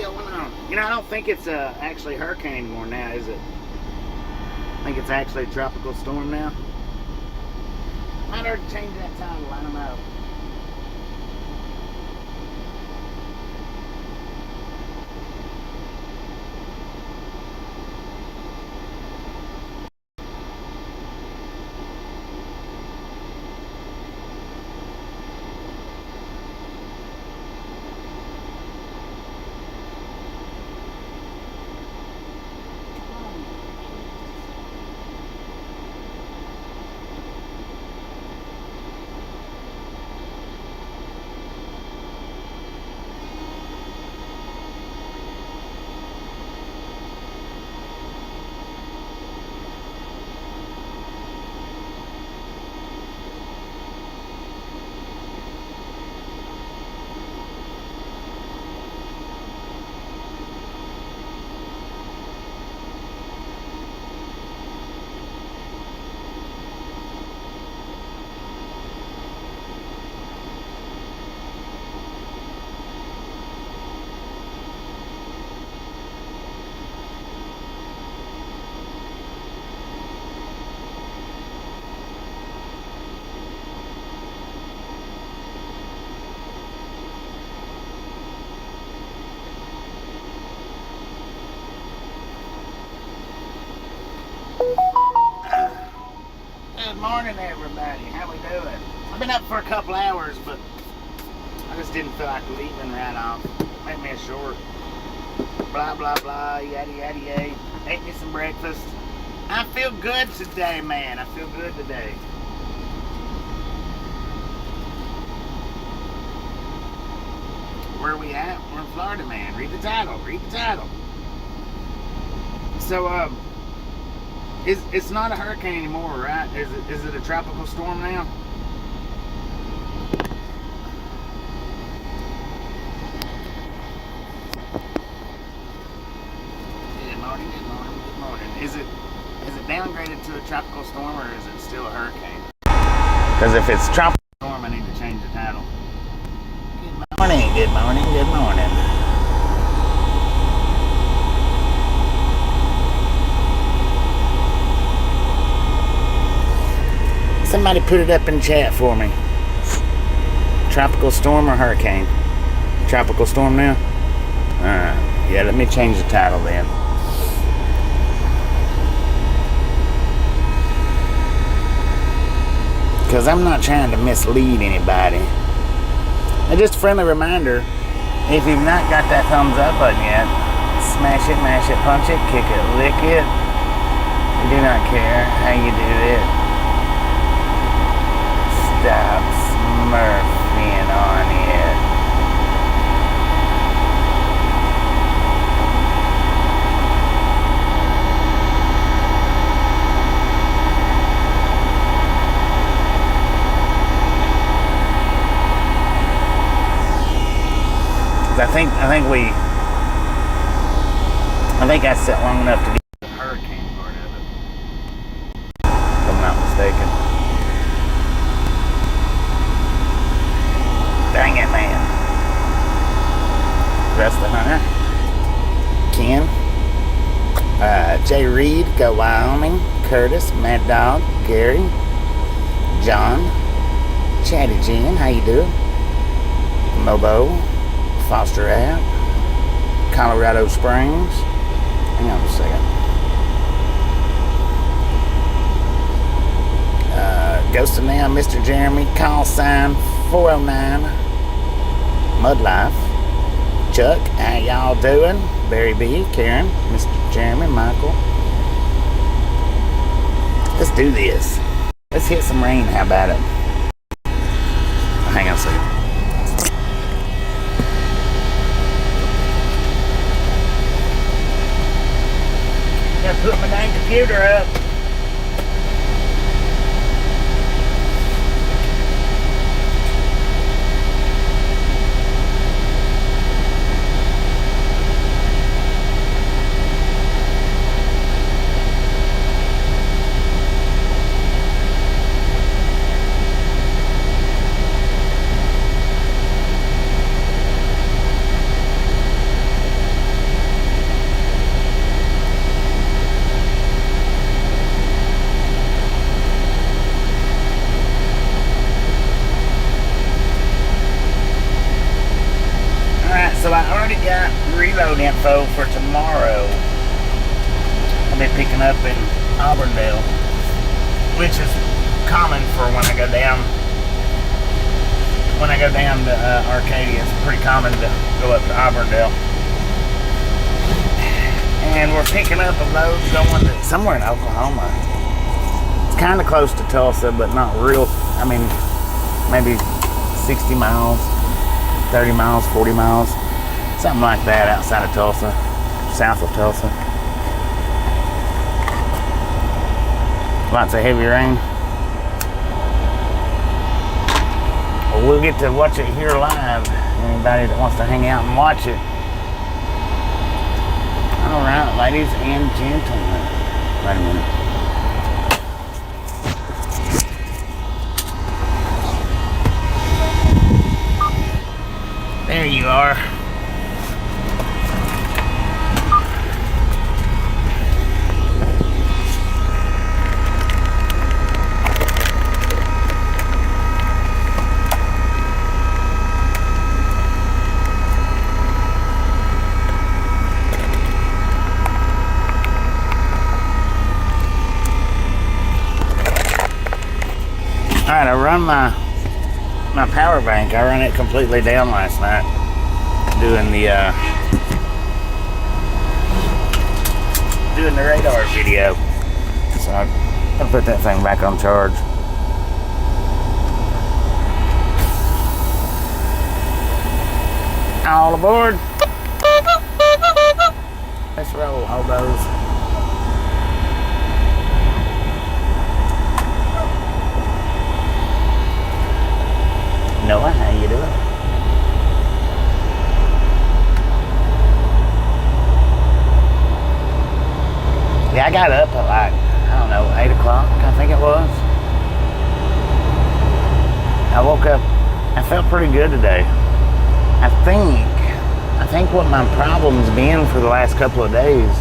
going on? You know, I don't think it's actually a hurricane anymore now, is it? I think it's actually a tropical storm now. Might have to change that title, I don't know. Good morning, everybody. How we doing? I've been up for a couple hours, but I just didn't feel like leaving right off. Make me a short. Blah, blah, blah, yada, yada, yada. Ate me some breakfast. I feel good today, man. I feel good today. Where are we at? We're in Florida, man. Read the title. Read the title. So, it's not a hurricane anymore, right? Is it a tropical storm now? Good morning, good morning, good morning. Is it downgraded to a tropical storm, or is it still a hurricane? Because if it's tropical storm, I need to change the title. Good morning, good morning, good morning. Somebody put it up in chat for me. Tropical storm or hurricane? Tropical storm now? Alright. Yeah, let me change the title then. Because I'm not trying to mislead anybody. And just a friendly reminder, if you've not got that thumbs up button yet, smash it, mash it, punch it, kick it, lick it. I do not care how you do it. Stop smurfing on it. I think I sat long enough to do the hurricane part of it, if I'm not mistaken. Dang it, man. Rest the hunter. Ken. Jay Reed, Go Wyoming. Curtis, Mad Dog, Gary, John, Chatty Jen, how you doing? Mobo, Foster App, Colorado Springs. Hang on a second. Ghostin' Now, Mr. Jeremy, Call Sign 409, Mud Life, Chuck, how y'all doing? Barry B, Karen, Mr. Jeremy, Michael. Let's do this. Let's hit some rain, how about it? Hang on a second. Gotta put my dang computer up. info for tomorrow. I'll be picking up in Auburndale, which is common for when I go down. When I go down to Arcadia, it's pretty common to go up to Auburndale. And we're picking up a load going to somewhere in Oklahoma. It's kind of close to Tulsa, but not real. I mean, maybe 60 miles, 30 miles, 40 miles, something like that outside of Tulsa, south of Tulsa. Lots of heavy rain. Well, we'll get to watch it here live. Anybody that wants to hang out and watch it. All right, ladies and gentlemen. Wait a minute. There you are. All right, I run my power bank. I ran it completely down last night doing the radar video. So I'm gonna put that thing back on charge. All aboard. Let's roll, hobos. Noah, how you doing? Yeah, I got up at like, I don't know, 8 o'clock, I think it was. I woke up, I felt pretty good today. I think what my problem's been for the last couple of days,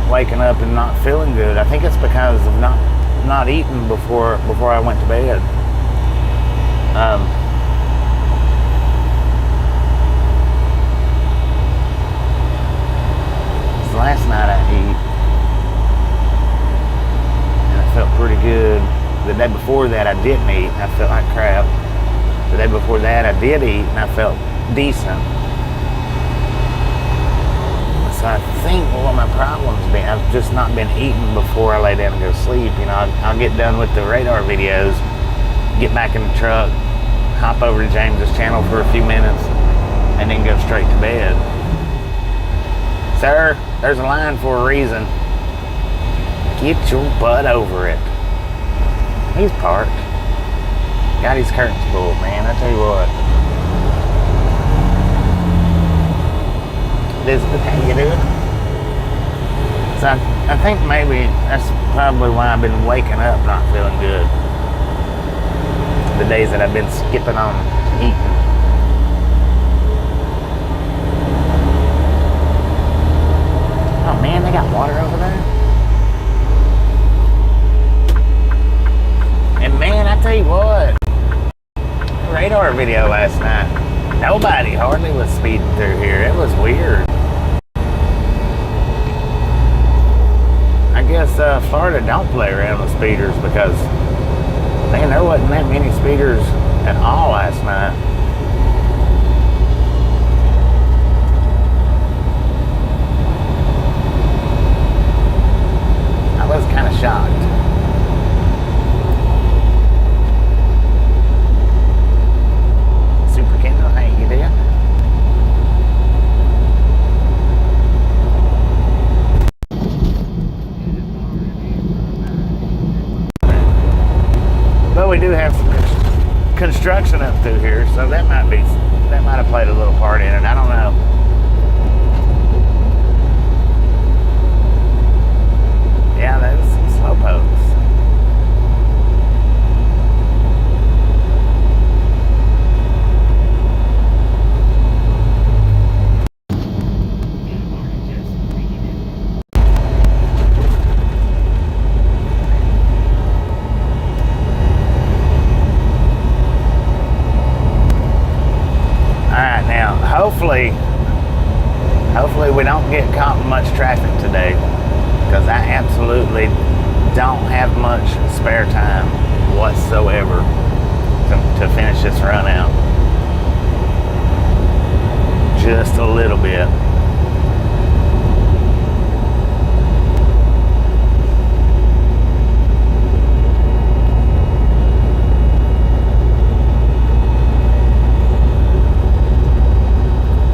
waking up and not feeling good, I think it's because of not eating before I went to bed. Last night I ate, and I felt pretty good. The day before that I didn't eat, and I felt like crap. The day before that I did eat, and I felt decent. So I think what my problem's been, I've just not been eating before I lay down and go to sleep. You know, I'll get done with the radar videos, get back in the truck, hop over to James's channel for a few minutes, and then go straight to bed. Sir, there's a line for a reason. Get your butt over it. He's parked. Got his curtains pulled, man. I tell you what. Elizabeth, how you doing? So I think maybe that's probably why I've been waking up not feeling good. The days that I've been skipping on eating. Oh man, they got water over there. And man, I tell you what, the radar video last night, nobody hardly was speeding through here. It was weird. I guess Florida don't play around with speeders because, man, there wasn't that many speeders at all last night. I was kind of shocked. Super Kendall, how you doing? But we do have some construction up through here, so that might have played a little part in it. I don't know. Yeah, there's some slow pokes. Hopefully we don't get caught in much traffic today because I absolutely don't have much spare time whatsoever to finish this run out. Just a little bit.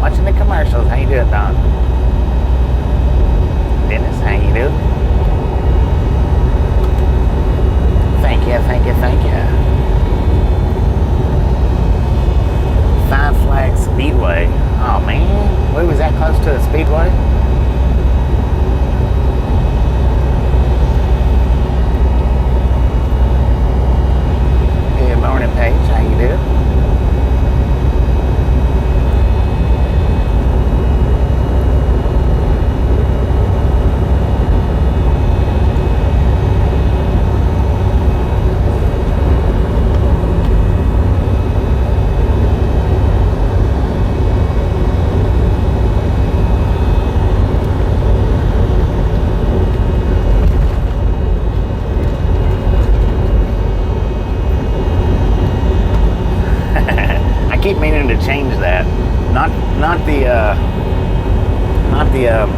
Watching the commercials. How you doing, Don? Dennis, how you doing? Thank you, thank you, thank you. Five Flags Speedway. Oh man, we was that close to a speedway? Good morning, Paige. How you doing? Keep meaning to change that, not the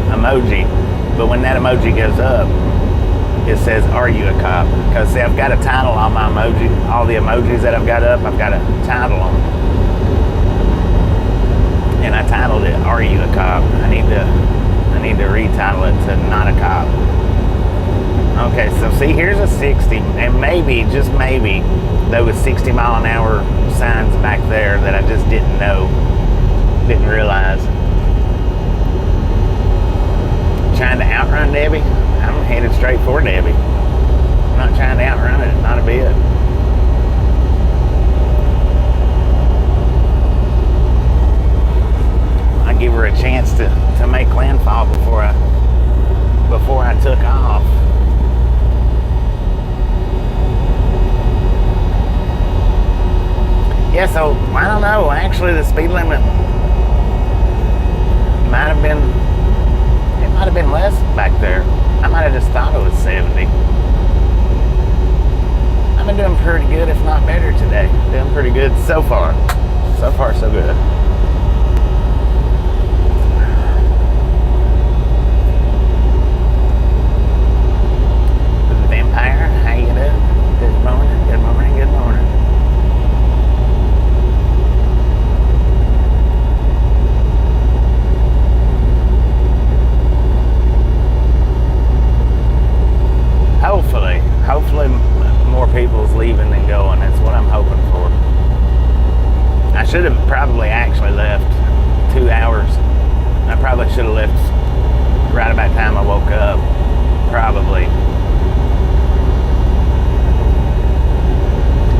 emoji, but when that emoji goes up, it says, "Are you a cop?" Because see, I've got a title on my emoji. All the emojis that I've got up, I've got a title on, and I titled it, "Are you a cop?" I need to retitle it to "Not a cop." Okay, so see, here's a 60, and maybe, just maybe, there was 60 mile an hour signs back there that I just didn't realize. Trying to outrun Debbie? I'm headed straight for Debbie. I'm not trying to outrun it, not a bit. I give her a chance to make landfall before I took off. Yeah, so I don't know. Actually, the speed limit might have been less back there. I might have just thought it was 70. I've been doing pretty good, if not better today. Doing pretty good so far. So far, so good. The Vampire, how you doing? Good morning, good morning, good morning. Hopefully more people's leaving than going. That's what I'm hoping for. I should have probably actually left 2 hours. I probably should have left right about the time I woke up. Probably.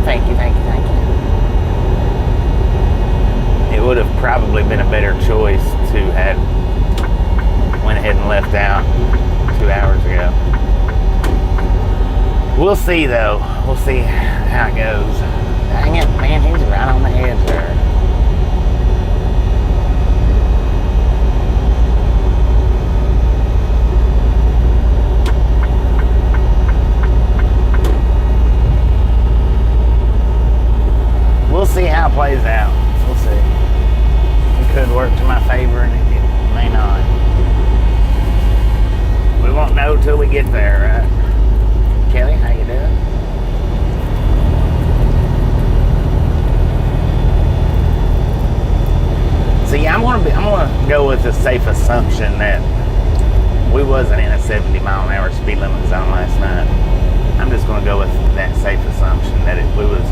Thank you, thank you, thank you. It would have probably been a better choice to have went ahead and left out 2 hours ago. We'll see, though. We'll see how it goes. Dang it, man, he's right on the edge there. We'll see how it plays out. We'll see. It could work to my favor, and it may not. We won't know till we get there, right? Kelly, how you doing? See, I'm gonna go with the safe assumption that we wasn't in a 70 mile an hour speed limit zone last night. I'm just gonna go with that safe assumption that we was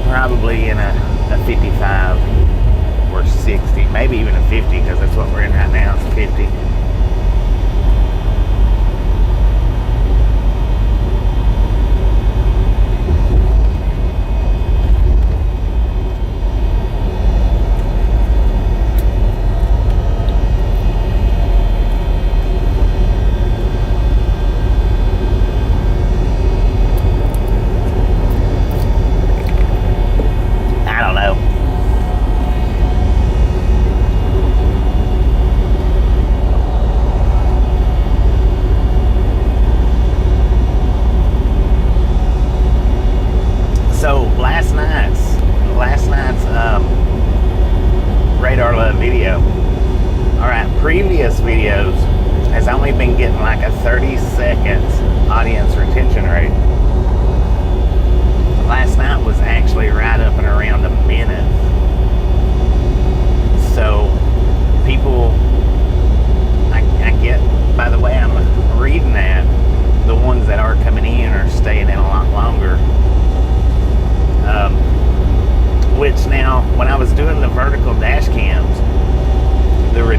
probably in a 55 or 60, maybe even a 50, because that's what we're in right now. It's 50.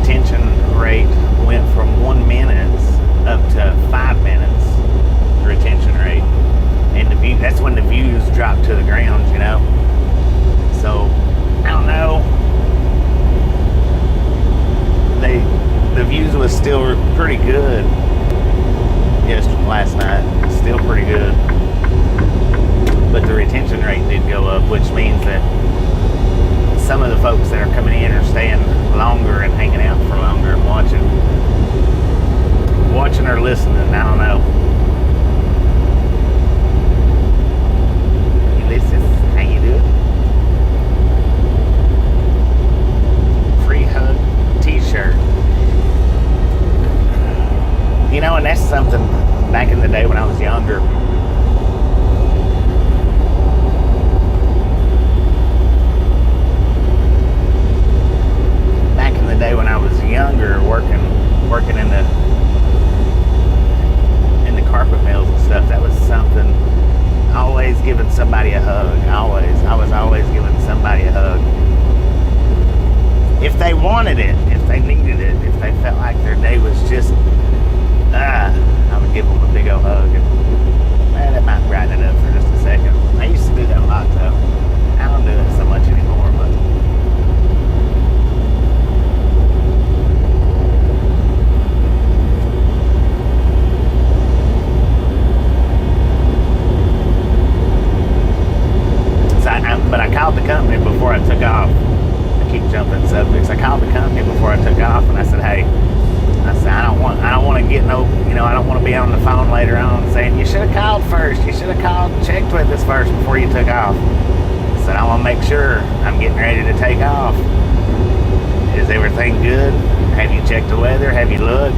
retention rate went from 1 minute up to 5 minutes retention rate, and that's when the views dropped to the ground, you know. So I don't know. The views was still pretty good last night, still pretty good, but the retention rate did go up, which means that some of the folks that are coming in are staying longer and hanging out for longer and watching or listening. I don't know. Ulysses, how you doing? Free hug t-shirt. You know, and that's something back in the day when I was younger. Back in the day when I was younger, working in the carpet mills and stuff, that was something. Always giving somebody a hug. I was always giving somebody a hug. If they wanted it, if they needed it, if they felt like their day was just, I would give them a big old hug. And, that might brighten it up for just a second. I used to do that a lot, though. I don't do it so much anymore, but. But I called the company before I took off. I keep jumping subjects. I called the company before I took off, and I said, "Hey," I said, I don't want to get no, I don't want to be on the phone later on saying you should have called first. You should have called and checked with us first before you took off. I said, I want to make sure I'm getting ready to take off. Is everything good? Have you checked the weather? Have you looked?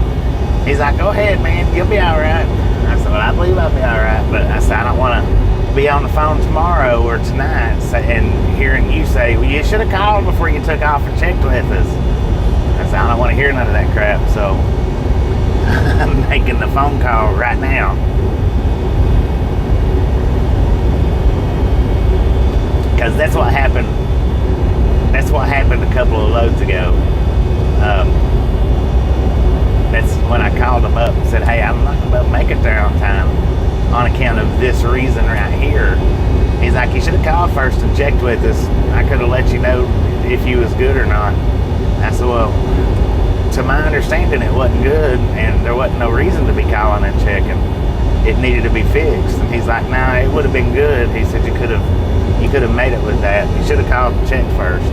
He's like, "Go ahead, man. You'll be all right." I said, "Well, I believe I'll be all right," but I said, I don't want to be on the phone tomorrow or tonight and hearing you say, "Well, you should have called before you took off and checked with us." I said, I don't want to hear none of that crap, so I'm making the phone call right now. Because that's what happened a couple of loads ago. That's when I called him up and said, "Hey, I'm not going to make it there on time on account of this reason right here." He's like, "You should have called first and checked with us. I could have let you know if you was good or not." I said, "Well, to my understanding, it wasn't good, and there wasn't no reason to be calling and checking. It needed to be fixed." And he's like, "Nah, it would have been good." He said, you could have made it with that. You should have called and checked first."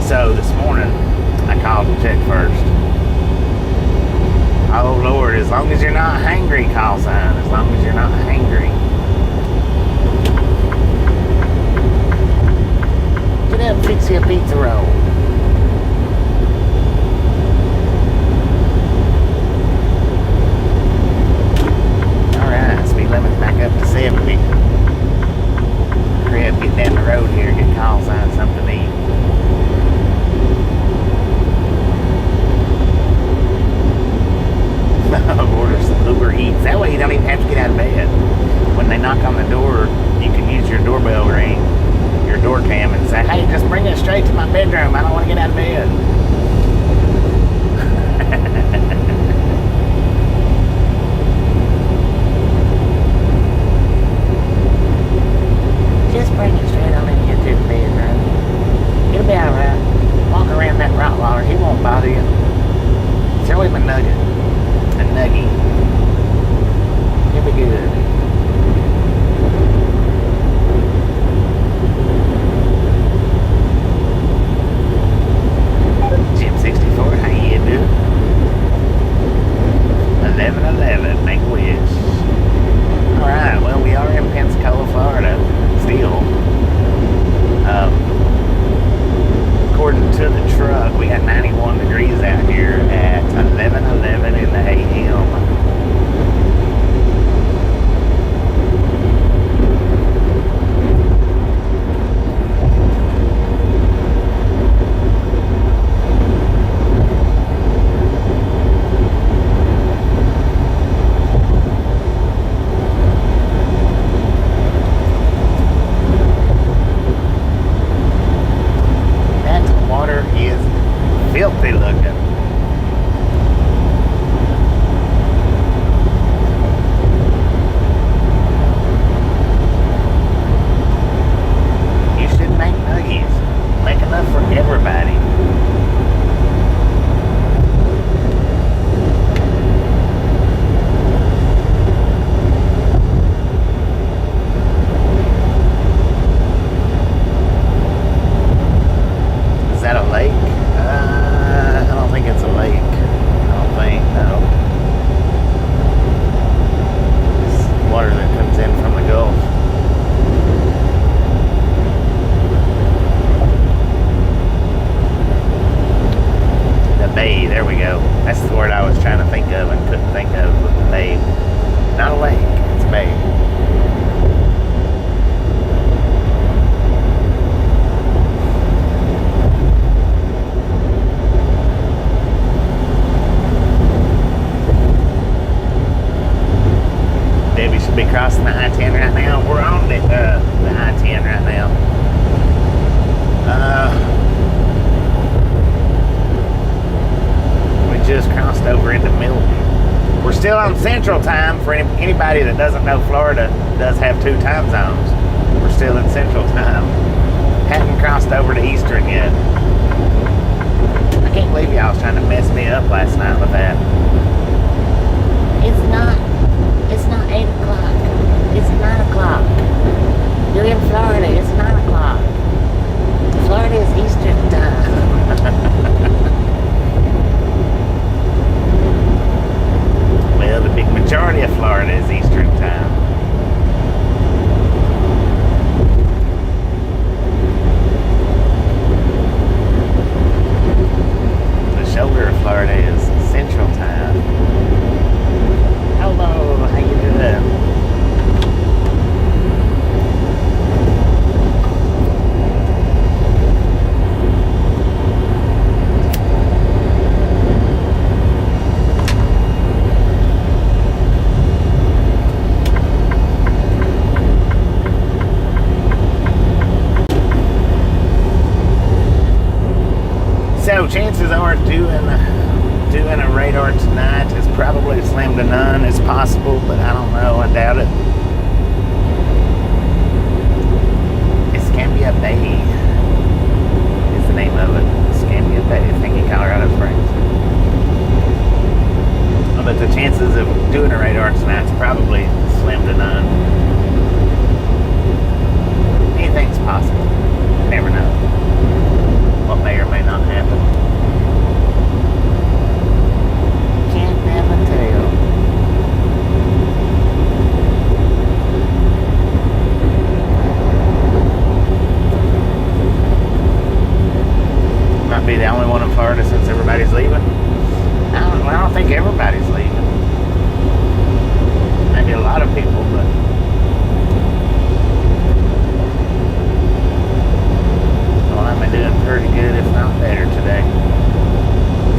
So this morning, I called and checked first. Oh Lord, as long as you're not hangry, call sign. As long as you're not hangry. Get up and fix you a pizza roll. Alright, speed limit's back up to 70. Hurry up, get down the road here, get call sign, something to eat. Order some Uber Eats. That way you don't even have to get out of bed. When they knock on the door, you can use your doorbell ring, your door cam, and say, "Hey, just bring it straight to my bedroom. I don't want to get out of bed." Just bring it straight on in here to the bedroom. It'll be alright. Walk around that Rottweiler. He won't bother you. Throw him a nugget. A nuggie. It'll be good. Jim 64, how you doing? Debby should be crossing the I-10 right now. We're on the I-10 right now. We just crossed over into Milton. We're still on Central Time. For anybody that doesn't know, Florida does have 2 time zones. We're still in Central Time. Hadn't crossed over to Eastern yet. I can't believe y'all was trying to mess me up last night with that. It's not 8 o'clock. It's 9 o'clock. You're in Florida. It's 9 o'clock. Florida is Eastern Time. Well, the big majority of Florida is Eastern Time. The shoulder of Florida is Central Time. Hello, how you doing? So chances are doing a radar tonight is probably slim to none. It's possible, but I don't know. I doubt it. Escambia Bay is the name of it. Escambia Bay, I think, in Colorado Springs. But the chances of doing a radar tonight is probably slim to none. Anything's possible. You never know what may or may not happen. Can't never tell. Might be the only one in Florida since everybody's leaving. I don't think everybody's leaving. Maybe a lot of people, but I'm doing pretty good, if not better today.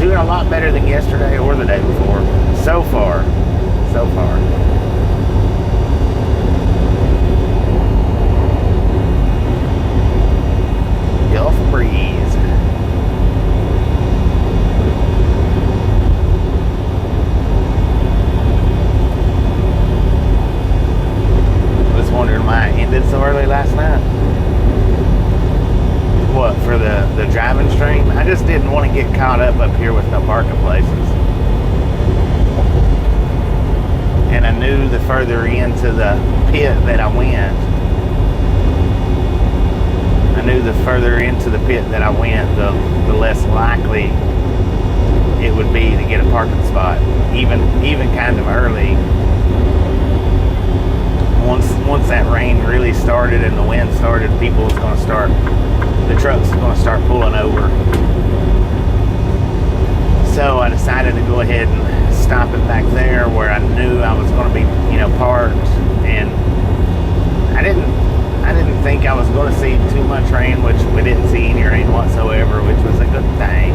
Doing a lot better than yesterday or the day before. So far. Gulf breeze. I was wondering why I ended so early last night. What, for the driving stream? I just didn't want to get caught up here with no parking places. And I knew the further into the pit that I went, the less likely it would be to get a parking spot. Even kind of early. Once that rain really started and the wind started, the trucks was going to start pulling over. So I decided to go ahead and stop it back there where I knew I was going to be, parked. And I didn't think I was going to see too much rain, which we didn't see any rain whatsoever, which was a good thing.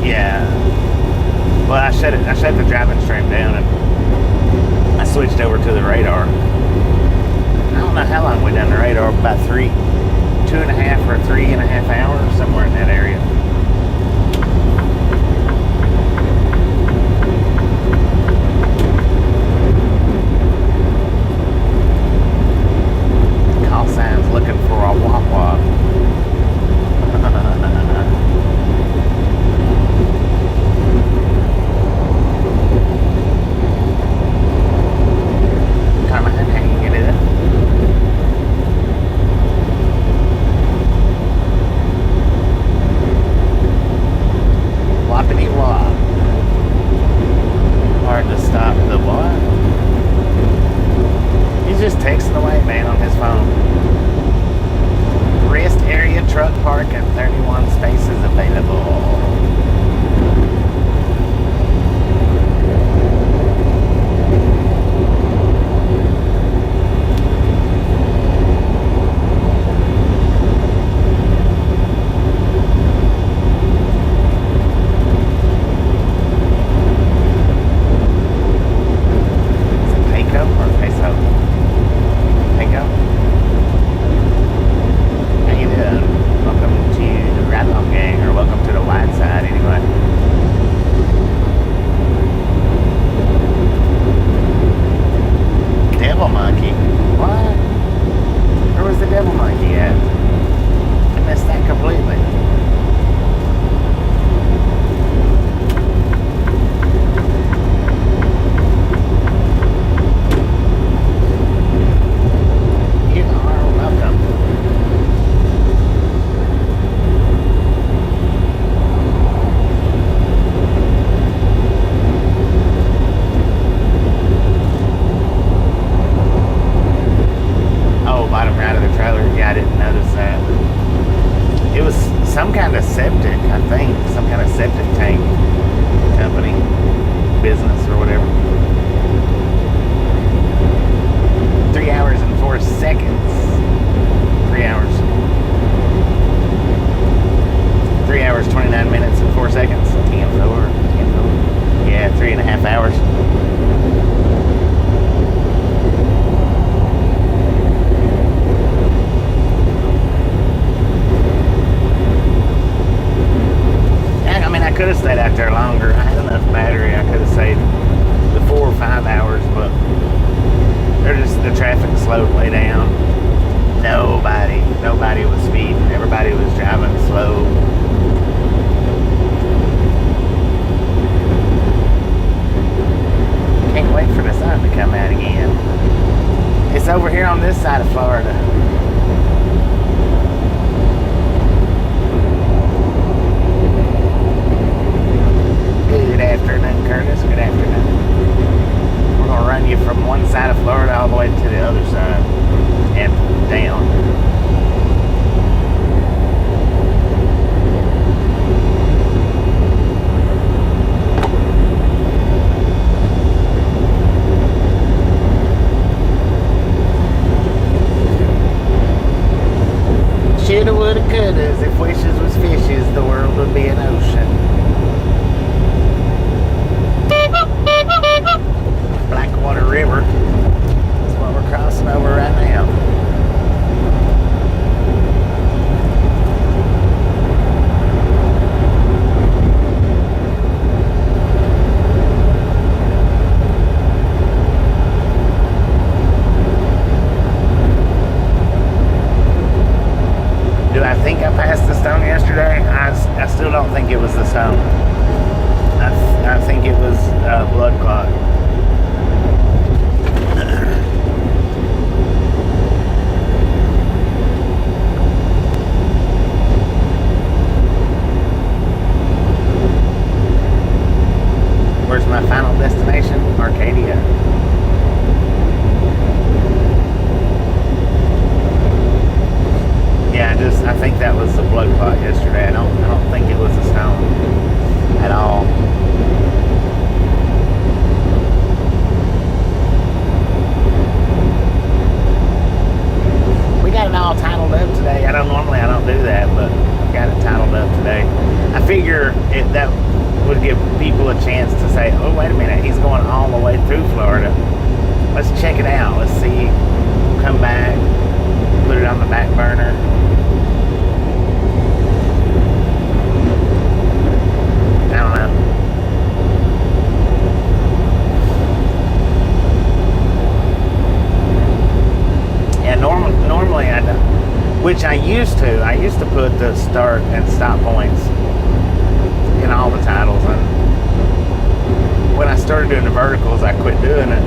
Yeah. Well, I shut the driving stream down and I switched over to the radar. I don't know how long we done the radar, about 2.5 or 3.5 hours, somewhere in that area. Call signs looking for a wop-wop. some kind of septic, I think. Some kind of septic tank company, business or whatever. 3 hours and 4 seconds. 3 hours. 3 hours, 29 minutes and 4 seconds. 10-4. Yeah, 3.5 hours. I could have stayed out there longer. I had enough battery. I could have stayed the 4 or 5 hours, but the traffic slowed way down. Nobody was speeding. Everybody was driving slow. Can't wait for the sun to come out again. It's over here on this side of Florida. Good afternoon, Curtis. Good afternoon. We're going to run you from one side of Florida all the way to the other side and down. Shoulda, woulda, couldas. If wishes was fishes, the world would be an ocean. Blackwater River. That's what we're crossing over right now. Do I think I passed the stone yesterday? I still don't think it was the stone. I think it was a blood clot. Where's my final destination? Arcadia. Yeah, I think that was the blood clot yesterday. I don't think it was a stone at all. We got it all titled up today. I don't do that, but I got it titled up today. I figure that would give people a chance to say, oh, wait a minute, he's going all the way through Florida. Let's check it out. Let's see. Come back, put it on the back burner. I don't know. Yeah, normally I don't. Which I used to. I used to put the start and stop points in all the titles, and when I started doing the verticals, I quit doing it.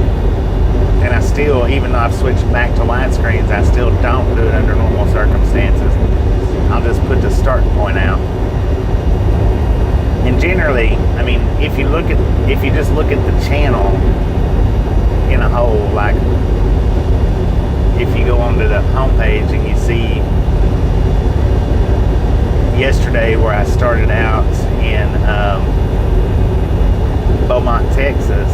And I still, even though I've switched back to widescreens, I still don't do it under normal circumstances. I'll just put the start point out. And generally, I mean, if you just look at the channel in a whole, like if you go onto the homepage and you see yesterday where I started out in Beaumont, Texas,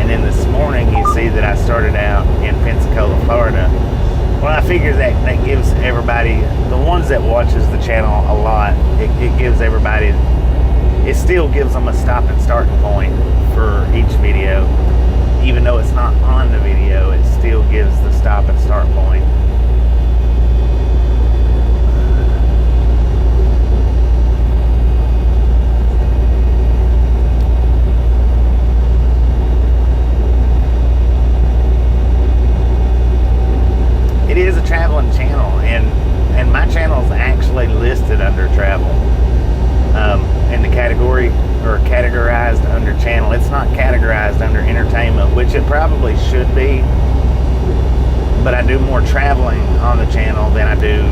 and then this morning you see that I started out in Pensacola, Florida. Well, I figure that gives everybody, the ones that watches the channel a lot, it gives everybody, it still gives them a stop and start point for each video. Even though it's not on the video, it still gives the stop and start point. It is a traveling channel, and my channel is actually listed under travel in the category, or categorized under channel. It's not categorized under entertainment, which it probably should be, but I do more traveling on the channel than I do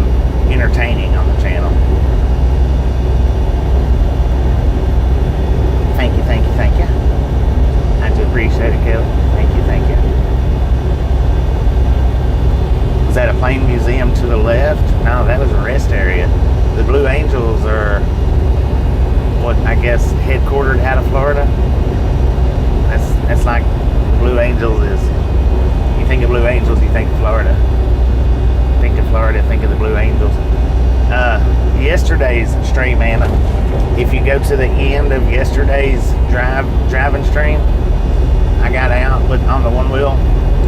entertaining on the channel. Thank you, thank you, thank you. I do appreciate it, Kelly. Thank you, thank you. Was that a plane museum to the left? No, that was a rest area. The Blue Angel Angels are what I guess headquartered out of Florida. That's like Blue Angels is. You think of Blue Angels, you think of Florida. Think of Florida, think of the Blue Angels. Yesterday's stream, man. If you go to the end of yesterday's driving stream, I got out on the one wheel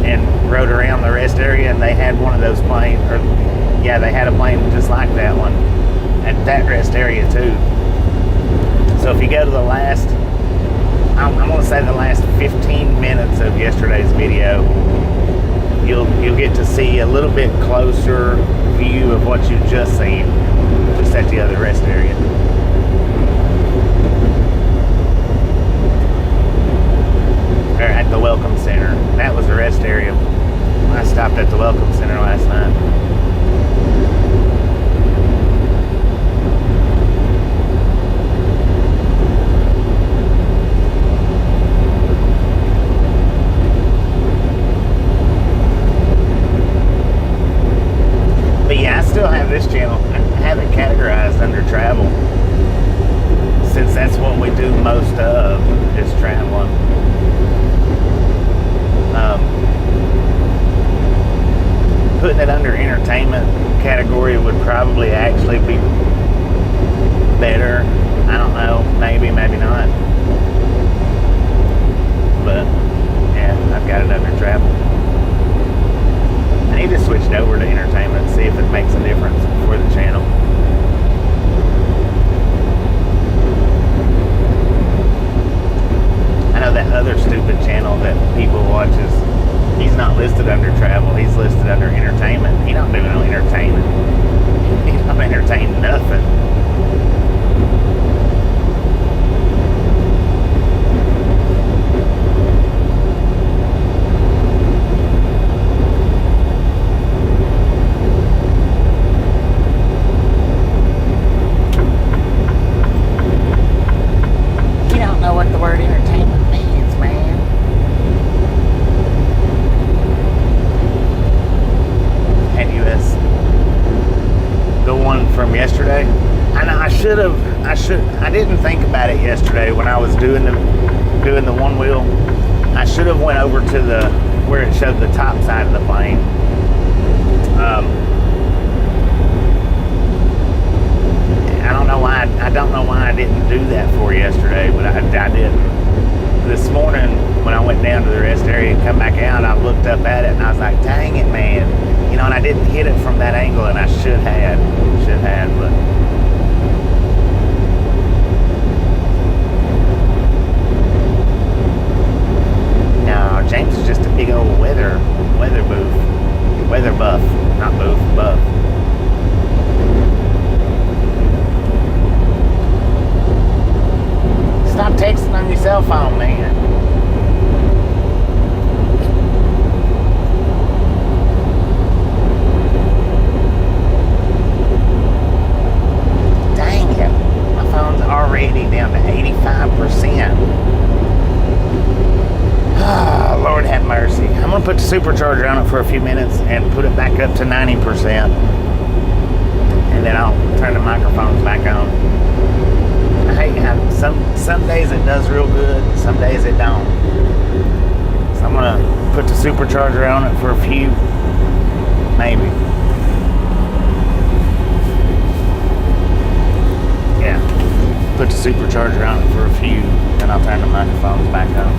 and rode around the rest area, and they had one of those planes, or yeah, they had a plane just like that one at that rest area too. So if you go to the last, I'm going to say the last 15 minutes of yesterday's video, you'll get to see a little bit closer view of what you just seen, just at the other rest area. Or at the Welcome Center. That was the rest area. I stopped at the Welcome Center last night. But yeah, I still have this channel. I have it categorized under travel, since that's what we do most of, is traveling. Putting it under entertainment category would probably actually be better. I don't know, maybe not. But yeah, I've got it under travel. I need to switch it over to entertainment, see if it makes a difference for the channel. I know that other stupid channel that people watch he's not listed under travel, he's listed under entertainment. He don't do no entertainment. He don't entertain nothing. You don't know what the word entertainment means, man. Had US, the one from yesterday. I know I didn't think about it yesterday when I was doing the one wheel. I should have went over to where it showed the top side of the plane. I don't know why I didn't do that for yesterday, but I did. This morning when I went down to the rest area and come back out, I looked up at it and I was like, dang it, man. You know, and I didn't hit it from that angle, and I should have, but no, James is just a big old weather buff, not buff. Stop texting on your cell phone, man. Dang it. My phone's already down to 85%. Ah, Lord have mercy. I'm going to put the supercharger on it for a few minutes and put it back up to 90%. And then I'll turn the microphones back on. I hate how some days it does real good, some days it don't. So I'm gonna put the supercharger on it for a few, maybe. Yeah, put the supercharger on it for a few, then I'll turn the microphones back on.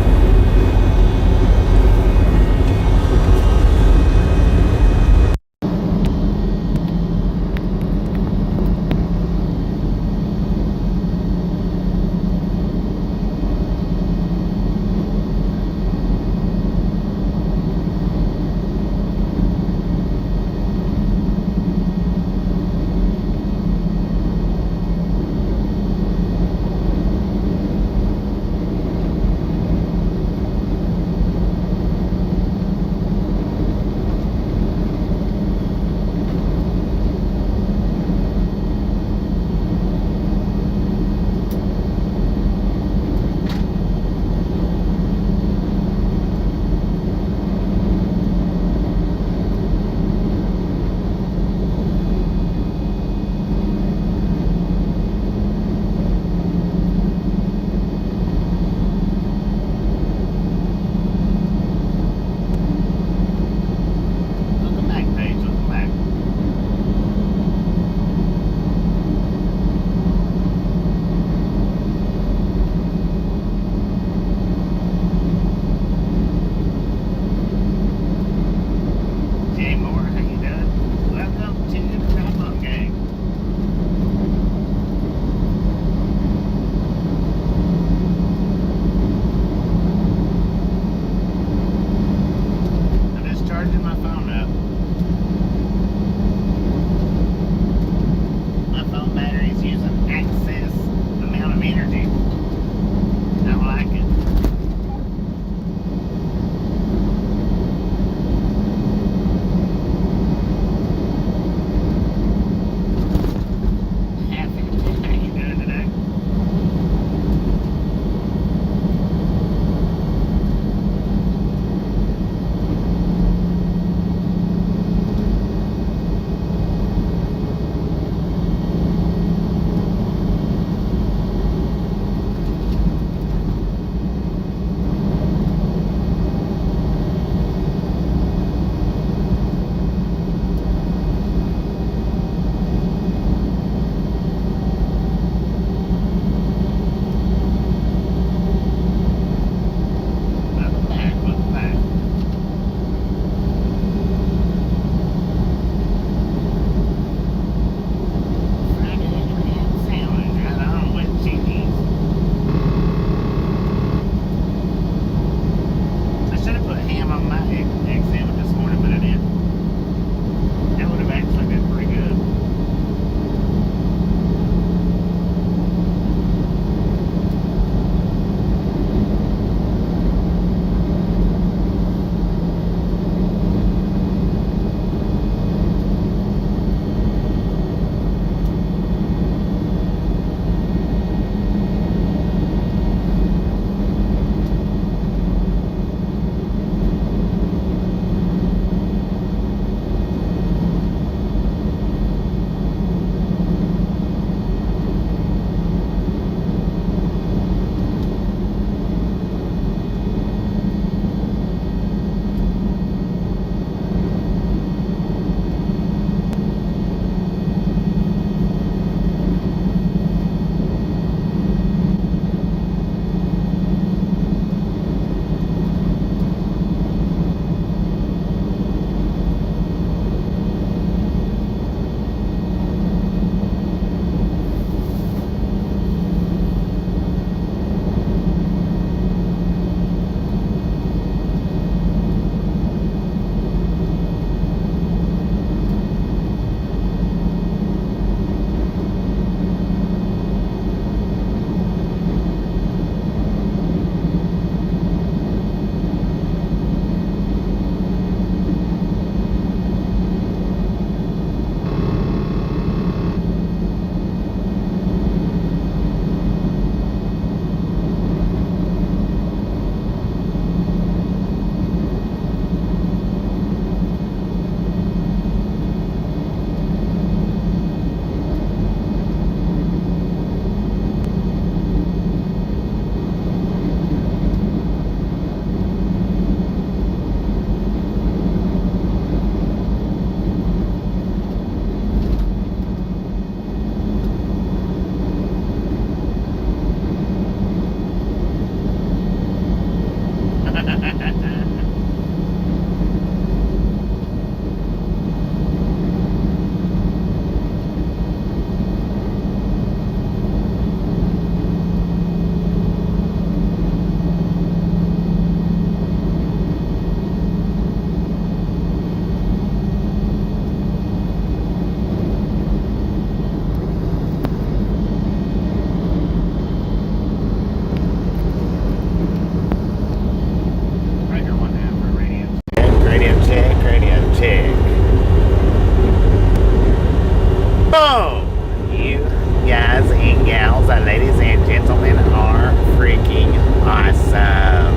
ladies and gentlemen, are freaking awesome.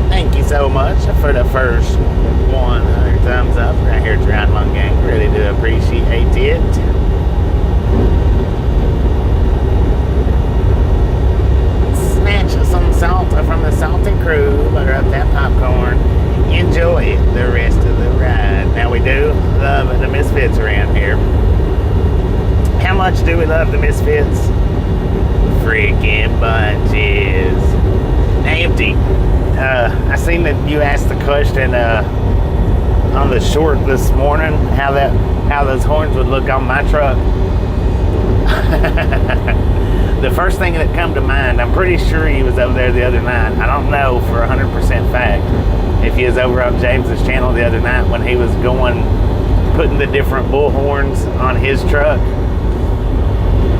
Thank you so much for the first 100 thumbs up right here at Round One Gang. Really do appreciate it. Snatch some salt from the salty crew, butter up that popcorn, enjoy the rest of the ride. Now, we do love the Misfits around here. How much do we love the Misfits? Freaking bunches. Empty. I seen that you asked the question on the short this morning how those horns would look on my truck. The first thing that come to mind, I'm pretty sure he was over there the other night. I don't know for 100% fact if he was over on James's channel the other night when he was putting the different bull horns on his truck.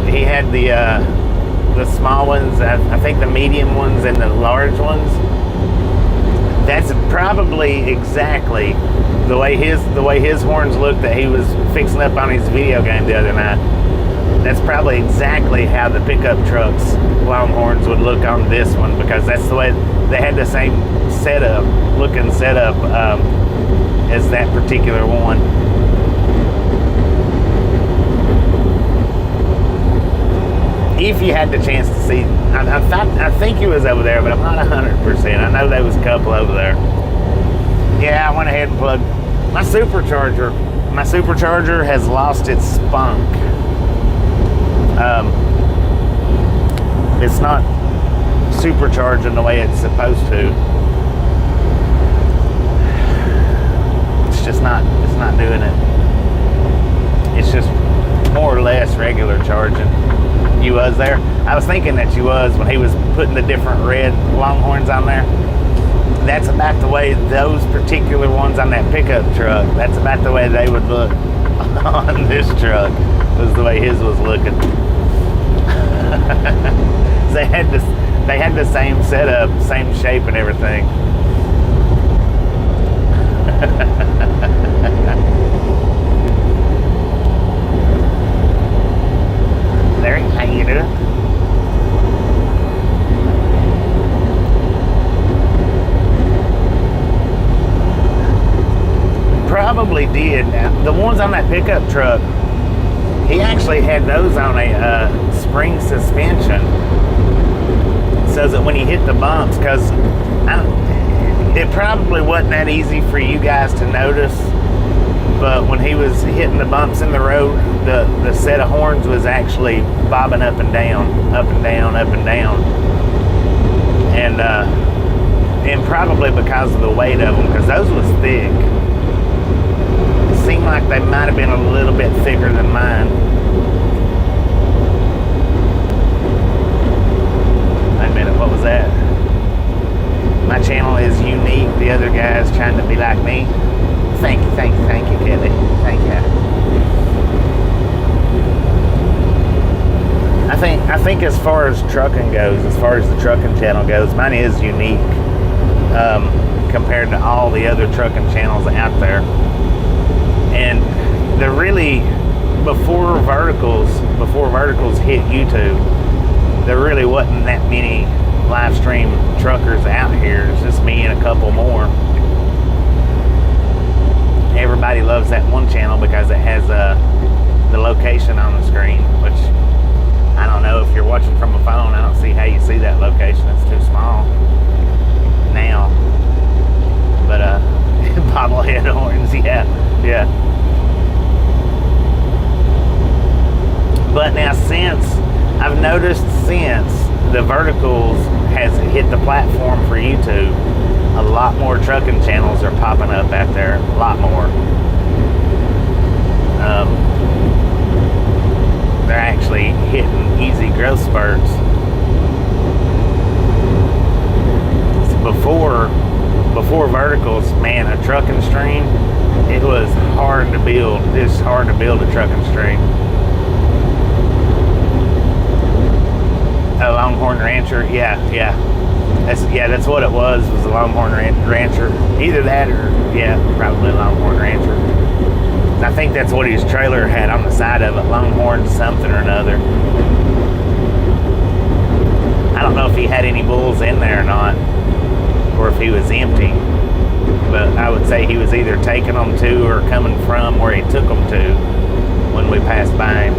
He had the small ones, I think the medium ones and the large ones. That's probably exactly the way his horns looked that he was fixing up on his video game the other night. That's probably exactly how the pickup truck's Longhorns would look on this one, because that's the way they had the same looking setup as that particular one. If you had the chance to see, I think he was over there, but I'm not 100%. I know there was a couple over there. Yeah, I went ahead and plugged my supercharger. My supercharger has lost its spunk. It's not supercharging the way it's supposed to. It's not doing it. It's just more or less regular charging. You was there? I was thinking that you was when he was putting the different red Longhorns on there. That's about the way those particular ones on that pickup truck, that's about the way they would look on this truck, was the way his was looking. They had the same setup, same shape and everything. Larry, how you doing? Probably did. Now, the ones on that pickup truck, he actually had those on a spring suspension, so that when he hit the bumps, because it probably wasn't that easy for you guys to notice, but when he was hitting the bumps in the road, the set of horns was actually bobbing up and down, up and down, up and down. And probably because of the weight of them, because those was thick. It seemed like they might have been a little bit thicker than mine. Wait a minute, what was that? My channel is unique. The other guy's trying to be like me. Thank you, Kelly. Thank you. I think as far as trucking goes, as far as the trucking channel goes, mine is unique compared to all the other trucking channels out there. And they're really, before verticals hit YouTube, there really wasn't that many live stream truckers out here. It's just me and a couple more. Everybody loves that one channel because it has the location on the screen, which I don't know if you're watching from a phone. I don't see how you see that location. It's too small now. But bobblehead horns, yeah. But now I've noticed since the verticals has hit the platform for YouTube, a lot more trucking channels are popping up out there. A lot more. They're actually hitting easy growth spurts. Before verticals, man, a trucking stream, it was hard to build. It's hard to build a trucking stream. A Longhorn Rancher, yeah. That's what it was a Longhorn Rancher. Either that or, yeah, probably a Longhorn Rancher. I think that's what his trailer had on the side of it, Longhorn something or another. I don't know if he had any bulls in there or not, or if he was empty. But I would say he was either taking them to or coming from where he took them to when we passed by him.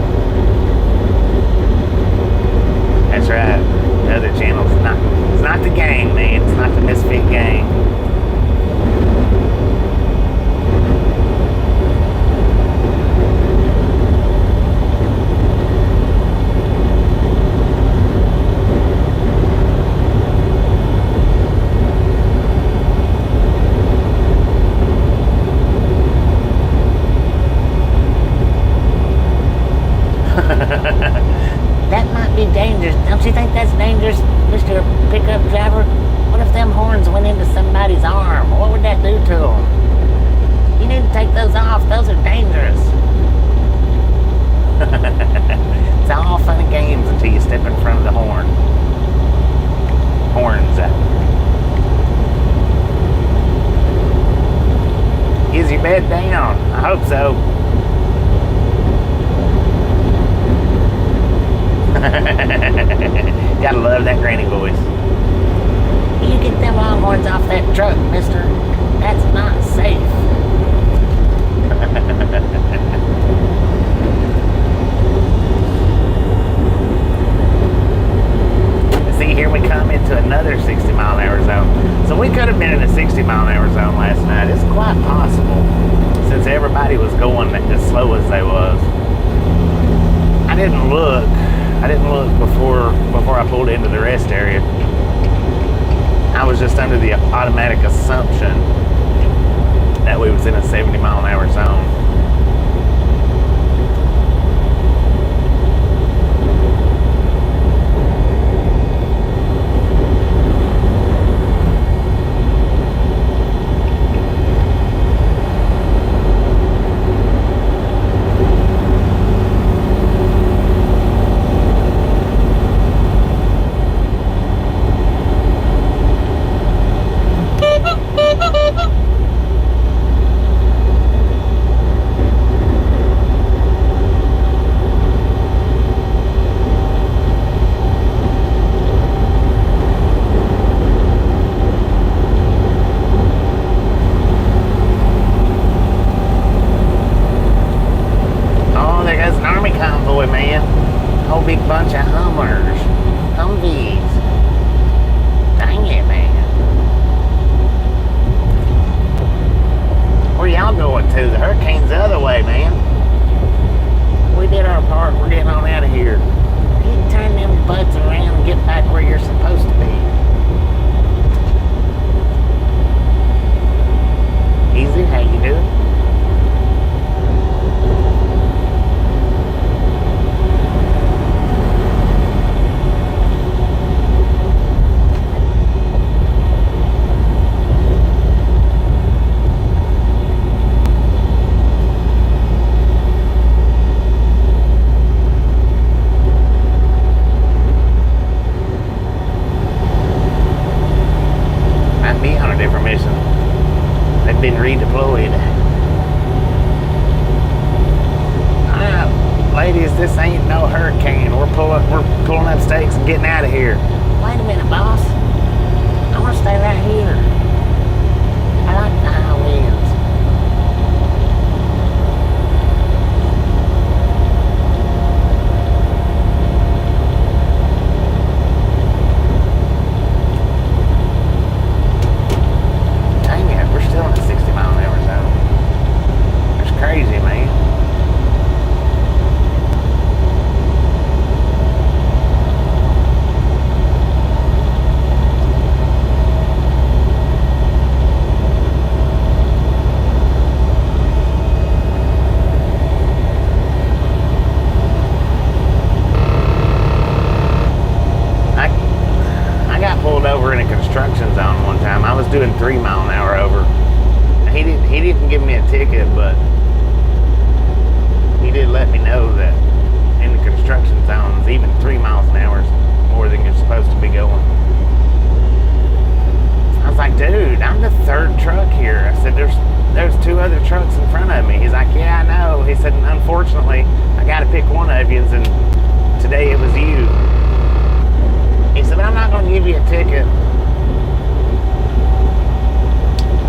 That's right. The other channel, it's not the gang, man. It's not the Misfit Gang. That might be dangerous. Don't you think that's dangerous, Mr. Pickup Driver? What if them horns went into somebody's arm? What would that do to them? You need to take those off. Those are dangerous. It's all fun and games until you step in front of the horn. Horns. Is your bed down? I hope so. Gotta love that granny voice. You get them longhorns off that truck, mister. That's not safe. See, here we come into another 60-mile-an-hour zone. So we could have been in a 60-mile-an-hour zone last night. It's quite possible, since everybody was going as slow as they was. I didn't look before I pulled into the rest area. I was just under the automatic assumption that we was in a 70-mile-an-hour zone. Doing 3 mile an hour over. He didn't give me a ticket, but he did let me know that in the construction zones, even 3 miles an hour is more than you're supposed to be going. I was like, dude, I'm the third truck here. I said, there's 2 other trucks in front of me. He's like, yeah, I know. He said, unfortunately, I got to pick one of you, and today it was you. He said, I'm not going to give you a ticket.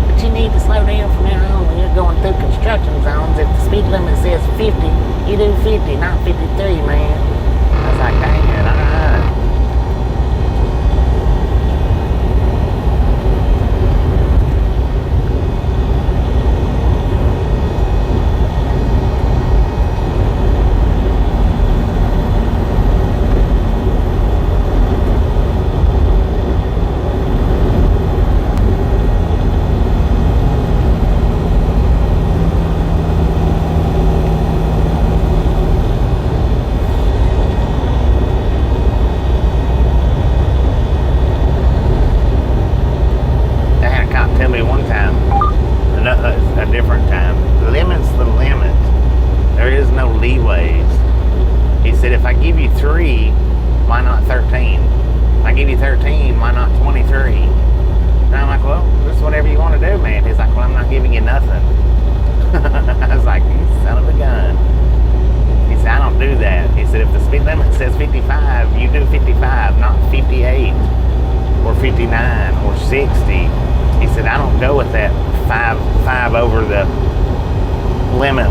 But you need to slow down from now on when you're going through construction zones. If the speed limit says 50, you do 50, not 53, man. I was like, dang it, all right.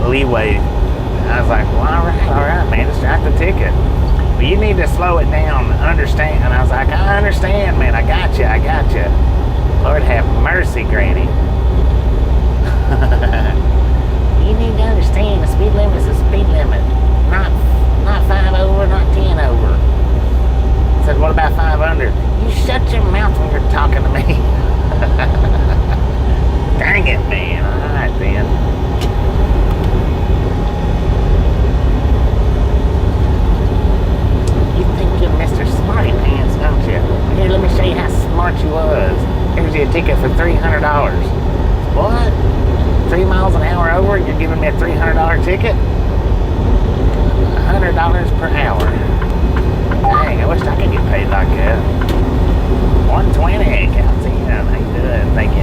Leeway. I was like, well, all right, man, just write the ticket. But you need to slow it down, understand. And I was like, I understand, man, I got you. Lord have mercy, Granny. You need to understand the speed limit is the speed limit. Not 5 over, not 10 over. I said, what about 5 under? You shut your mouth when you're talking to me. Dang it, man. All right, then. Mr. Smarty Pants, don't you? Here, let me show you how smart you was. Here's your ticket for $300. What? 3 miles an hour over, you're giving me a $300 ticket? $100 per hour. Dang, I wish I could get paid like that. 120 counts in. How you doing? Thank you.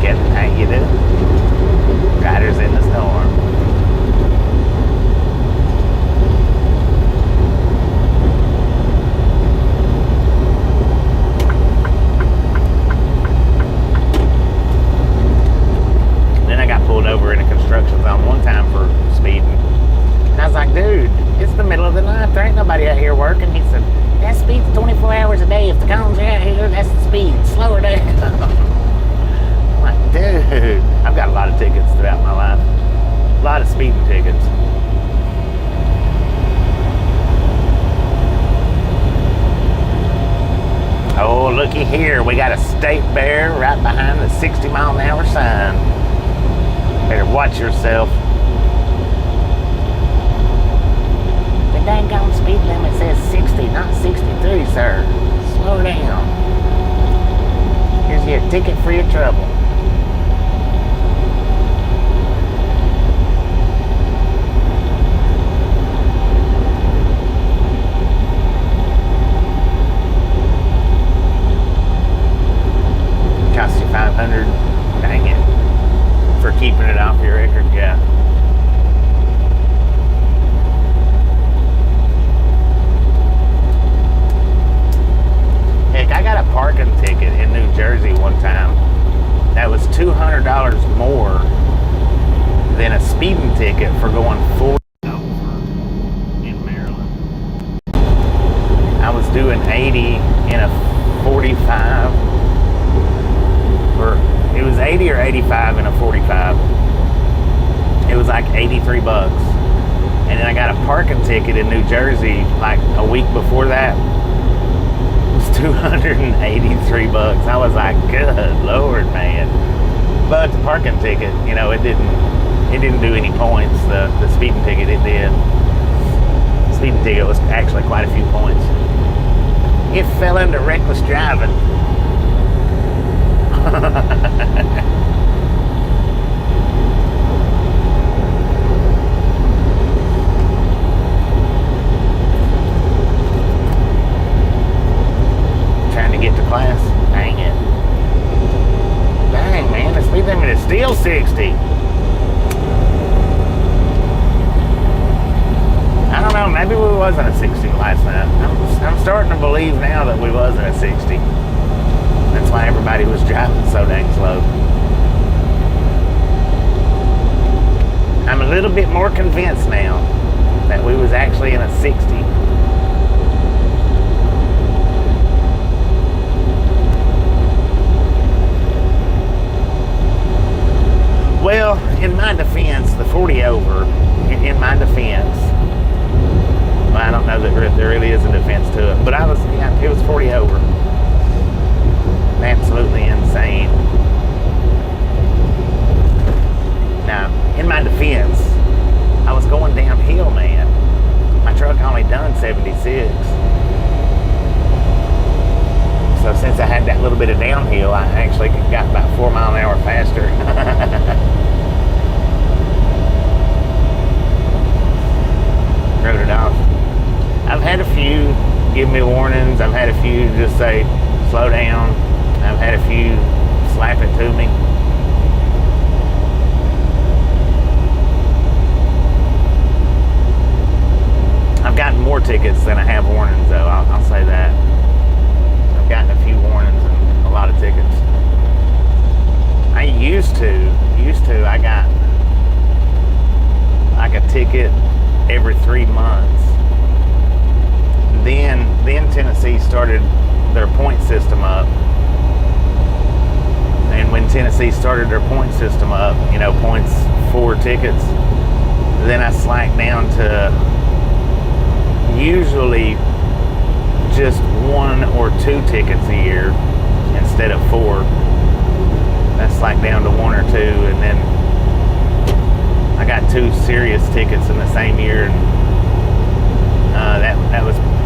Kevin, how you doing? Riders in the storm. Pulled over in a construction zone one time for speeding. And I was like, dude, it's the middle of the night. There ain't nobody out here working. He said, that speed's 24 hours a day. If the cones are out here, that's the speed. Slow her down. I'm like, dude, I've got a lot of tickets throughout my life. A lot of speeding tickets. Oh, looky here. We got a state bear right behind the 60 mile an hour sign. Better watch yourself. The dang on speed limit says 60, not 63, sir. Slow down. Here's your ticket for your trouble. Cost you $500. Dang it. For keeping it off your record, yeah. Heck, I got a parking ticket in New Jersey one time that was $200 more than a speeding ticket for going 40 over in Maryland. I was doing 80 in a 45, or it was 80 or 85 in a 45. It was like $83. And then I got a parking ticket in New Jersey like a week before that. It was $283. I was like, good Lord, man. But the parking ticket, you know, it didn't do any points. The speeding ticket, it did. The speeding ticket was actually quite a few points. It fell under reckless driving. Trying to get to class. Dang it. Dang, man, it's believe now that we wasn't at 60. That's why everybody was driving so dang slow. I'm a little bit more convinced now that we was actually in a 60. Well, in my defense, the 40 over, in my defense, well, I don't know that there really is a defense to it, but it was 40 over. Absolutely insane. Now, in my defense, I was going downhill, man. My truck only done 76. So since I had that little bit of downhill, I actually got about 4 miles an hour faster. Wrote it off. I've had a few give me warnings. I've had a few just say, slow down. I've had a few slap it to me. I've gotten more tickets than I have warnings, though. I'll say that. I've gotten a few warnings and a lot of tickets. I used to. I got like a ticket every 3 months. Then Tennessee started their point system up. And when Tennessee started their point system up, points for tickets, then I slacked down to usually just 1 or 2 tickets a year instead of 4. I slacked down to 1 or 2, and then I got 2 serious tickets in the same year, and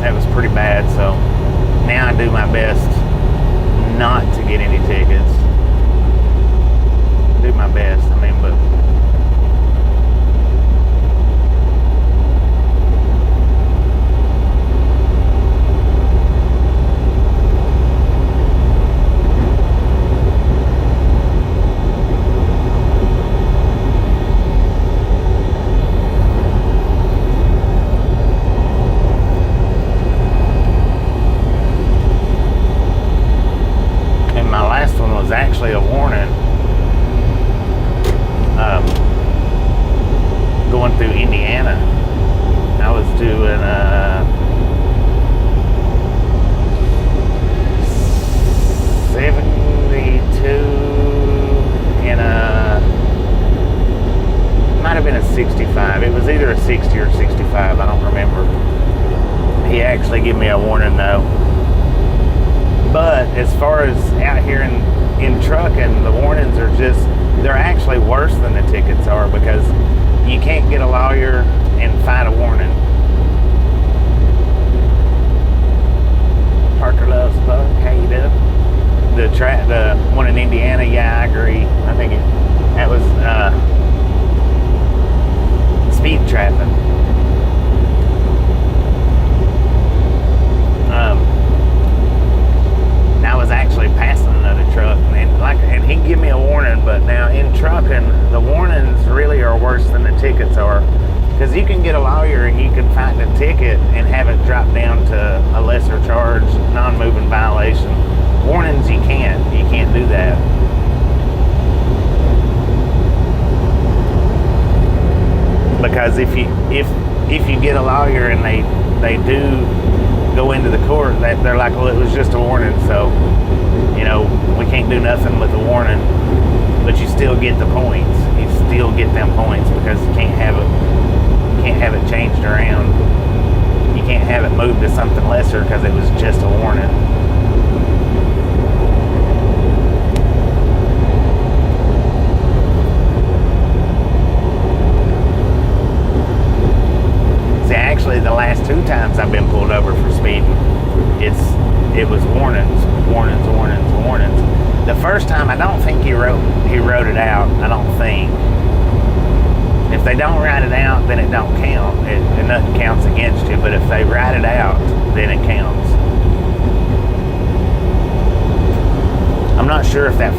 that was pretty bad. So now I do my best not to get any tickets. Do my best. But my last one was actually a warning. Going through Indiana. I was doing 72 and might have been a 65. It was either a 60 or 65. I don't remember. He actually gave me a warning though. But as far as out here in trucking, the warnings are they're actually worse than the tickets are, because you can't get a lawyer and fight a warning. Parker loves Buck. How you doing? The one in Indiana, yeah, I agree. I think that was speed trapping. I was actually passing another truck, and he gave me a warning. But now in trucking, the warnings really are worse than the tickets are, because you can get a lawyer and you can find a ticket and have it dropped down to a lesser charge, non-moving violation. Warnings, you can't do that. Because if you get a lawyer and they do go into the court, they're like, well, it was just a warning, so we can't do nothing with the warning, but you still get the points. You still get them points, because you can't have it changed around. You can't have it moved to something lesser because it was just a warning. See, actually, the last 2 times I've been pulled over for speeding, it was warnings. The first time, I don't think he wrote it out. I don't think. If they don't write it out, then it don't count. And nothing counts against you. But if they write it out, then it counts. I'm not sure if the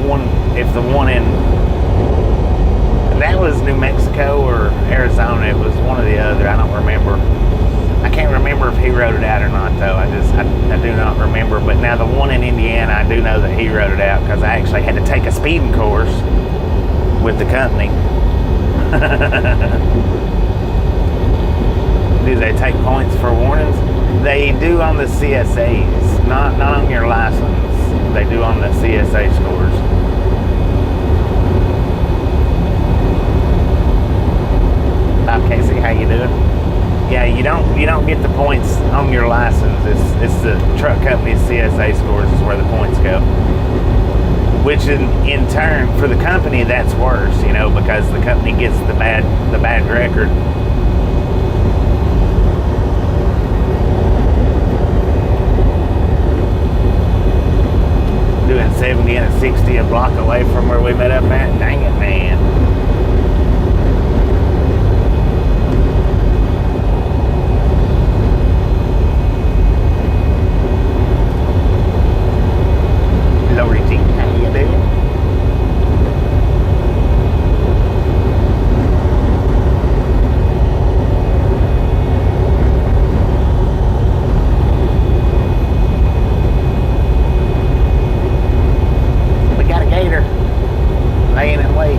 one in that was New Mexico or Arizona. It was one or the other. I don't remember. I can't remember if he wrote it out or not, though. he wrote it out because I actually had to take a speeding course with the company. Do they take points for warnings? They do on the CSAs, not on your license. They do on the CSA scores. Casey, how you doing? Yeah, you don't get the points on your license. It's the truck company's CSA scores is where the points go. Which in turn for the company that's worse, because the company gets the bad record. Doing 70 and a 60 a block away from where we met up at. Dang it, man. Lori Jean, how you doing? We got a gator laying in wait.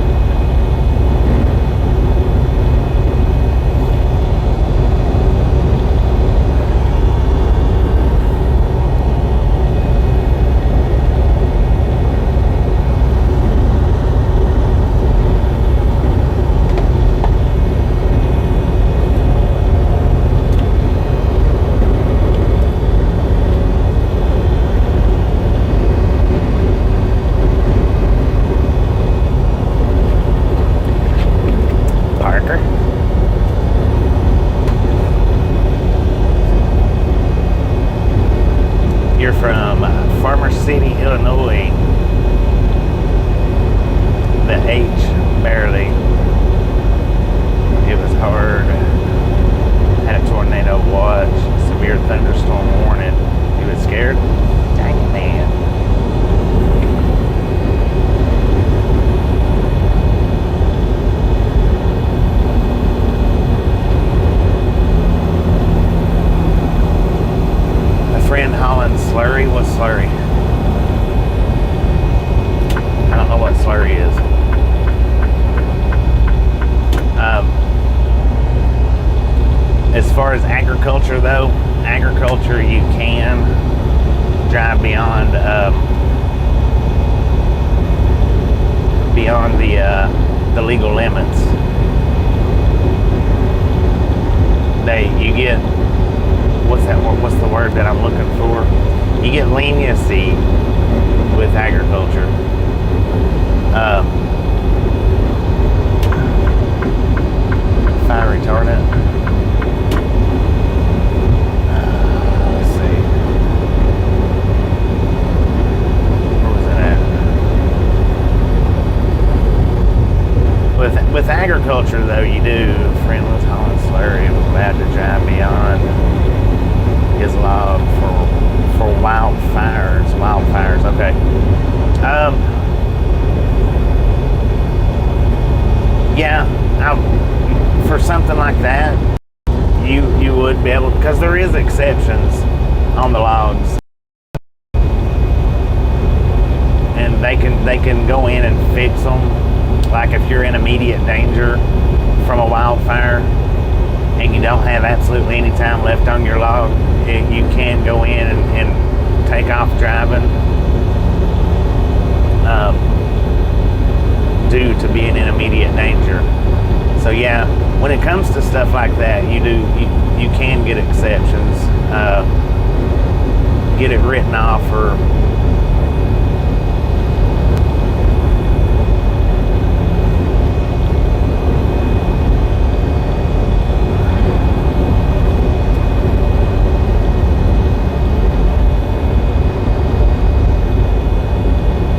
As far as agriculture, though, you can drive beyond the legal limits. You get what's the word that I'm looking for? You get leniency with agriculture. Fire retardant. Let's see. Where was it at? With agriculture, though, you do. Friendless Holland Slurry was allowed to drive beyond his log for wildfires. Wildfires, okay. Yeah, for something like that, you would be able, because there is exceptions on the logs, and they can go in and fix them. Like if you're in immediate danger from a wildfire and you don't have absolutely any time left on your log, you can go in and take off driving due to being in immediate danger. So yeah, when it comes to stuff like that, you can get exceptions, get it written off, or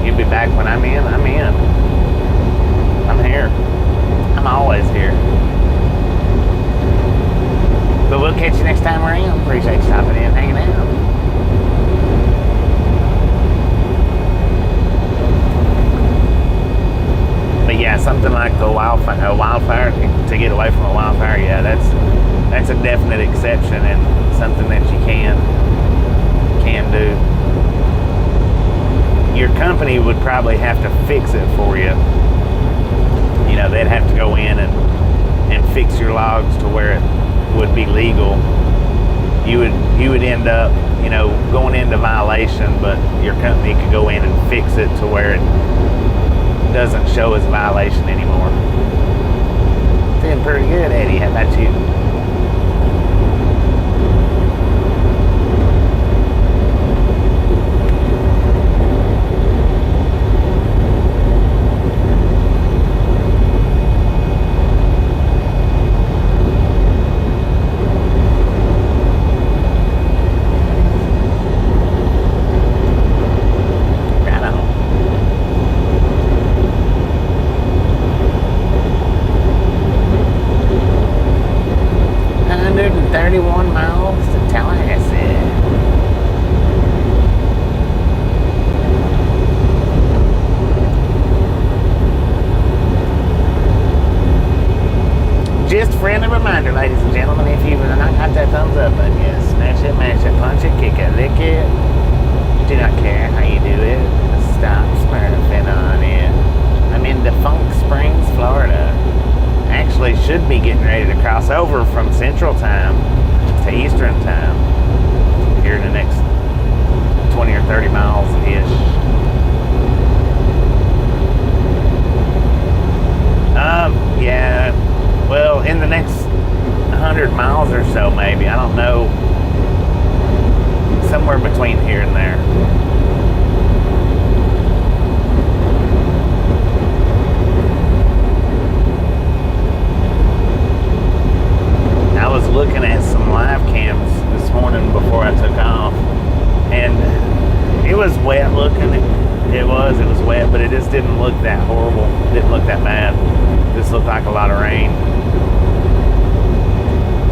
you'll be back when I'm in. I'm here. I'm always here. But we'll catch you next time around. Appreciate you stopping in and hanging out. But yeah, something like a wildfire, to get away from a wildfire, yeah, that's a definite exception and something that you can do. your company would probably have to fix it for you. You know, they'd have to go in and fix your logs to where it would be legal. You would end up, you know, going into violation, but your company could go in and fix it to where it doesn't show as a violation anymore. Doing pretty good, Eddie. How about you? Just friendly reminder, ladies and gentlemen, if you've not got that thumbs up button yet, smash it, mash it, punch it, kick it, lick it. Do not care how you do it. Stop smurfing on it. I'm in Funk Springs, Florida. Actually, should be getting ready to cross over from Central Time to Eastern Time here in the next 20 or 30 miles-ish. Yeah. Well, in the next 100 miles or so, maybe. I don't know. Somewhere between here and there. I was looking at some live cams this morning before I took off, and it was wet looking. It was wet, but it just didn't look that horrible. It didn't look that bad. It just looked like a lot of rain.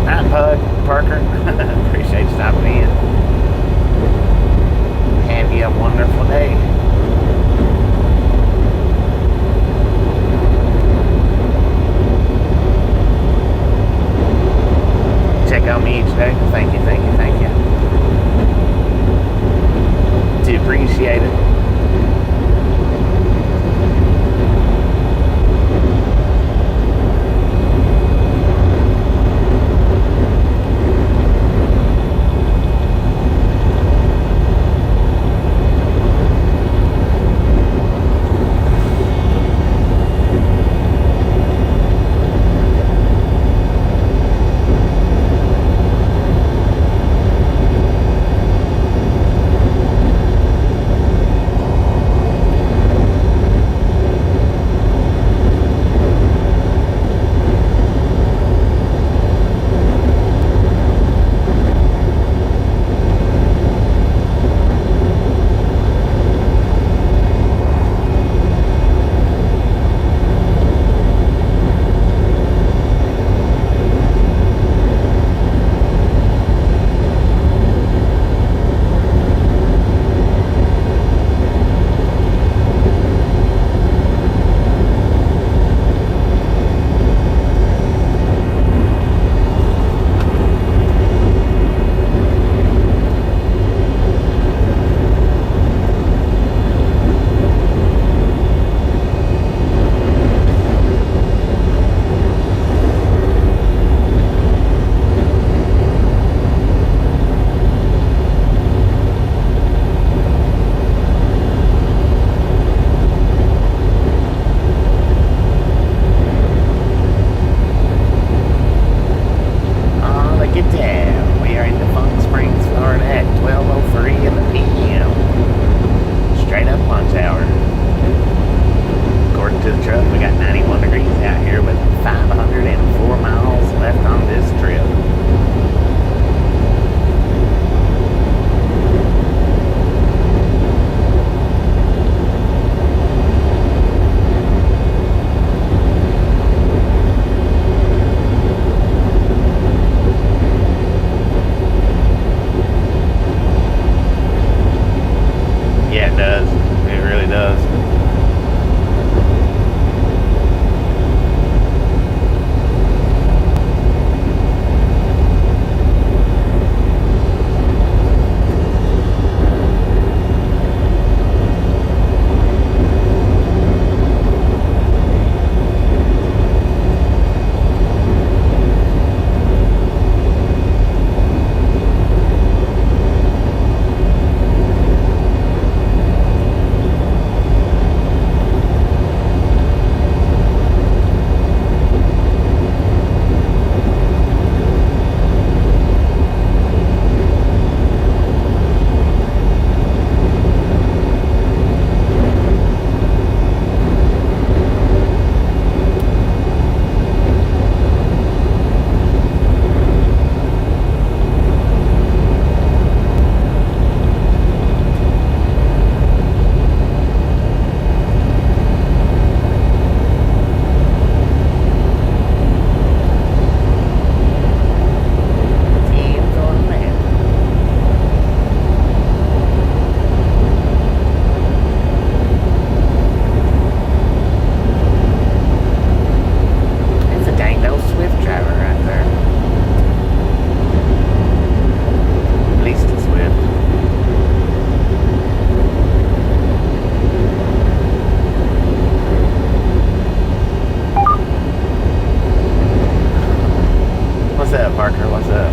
Night, Pug, Parker. Appreciate you stopping in. Have you a wonderful day. Check on me each day. Thank you, thank you, thank you. Do appreciate it. up, Parker? What's up?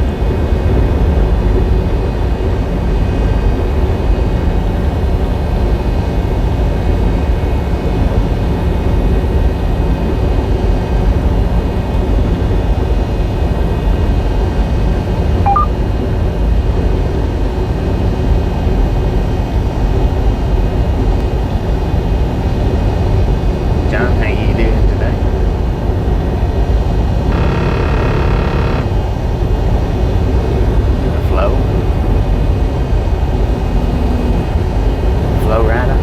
John, how you doing today? Flow? Flow rider?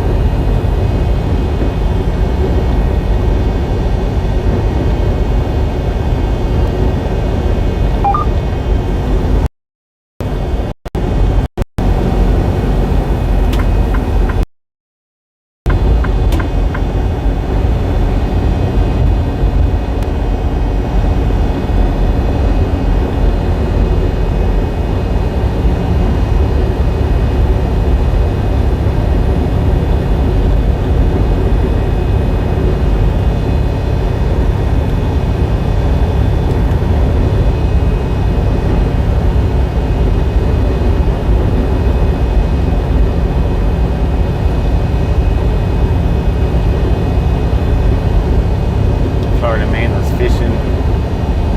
Florida man was fishing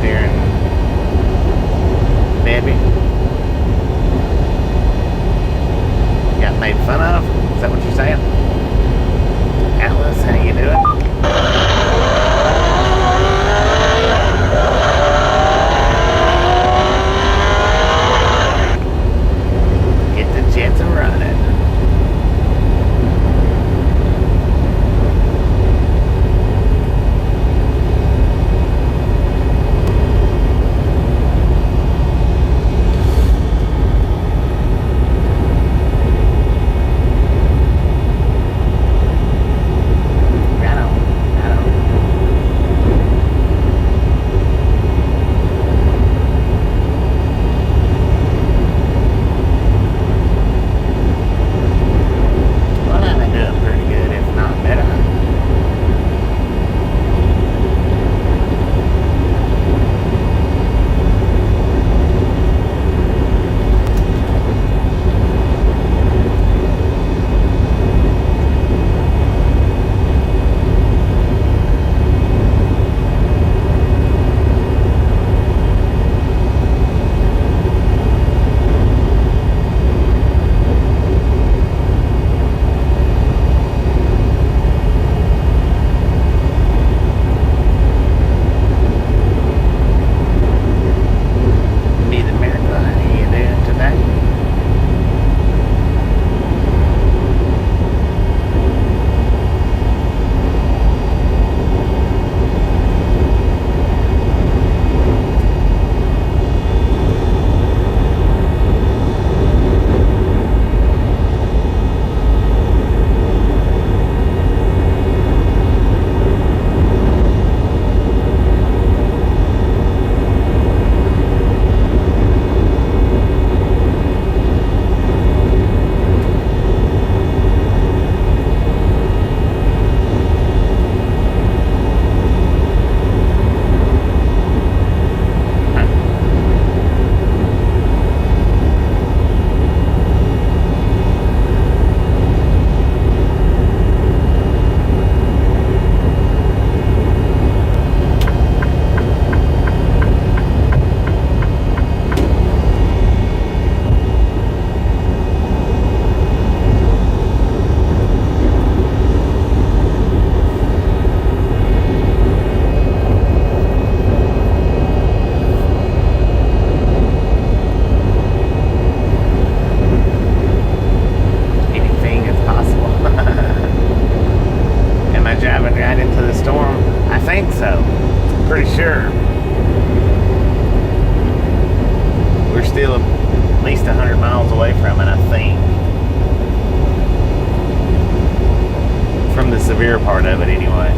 during Debby. Got made fun of? Is that what you're saying? Atlas, how you doing? Get the jets a running. Right on, right on. Well, I've been doing pretty good, if not better. Mid America, how you doing today? Anything is possible. Am I driving right into the storm? I think so. Pretty sure. We're still at least 100 miles away from it, I think. From the severe part of it, anyway.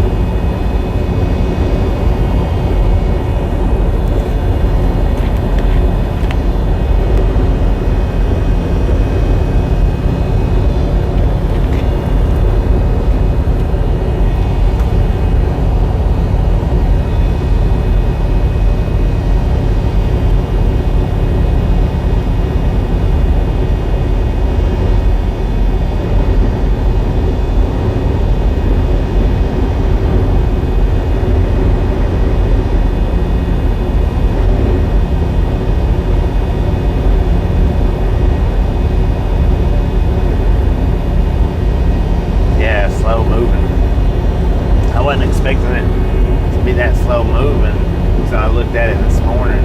at it this morning.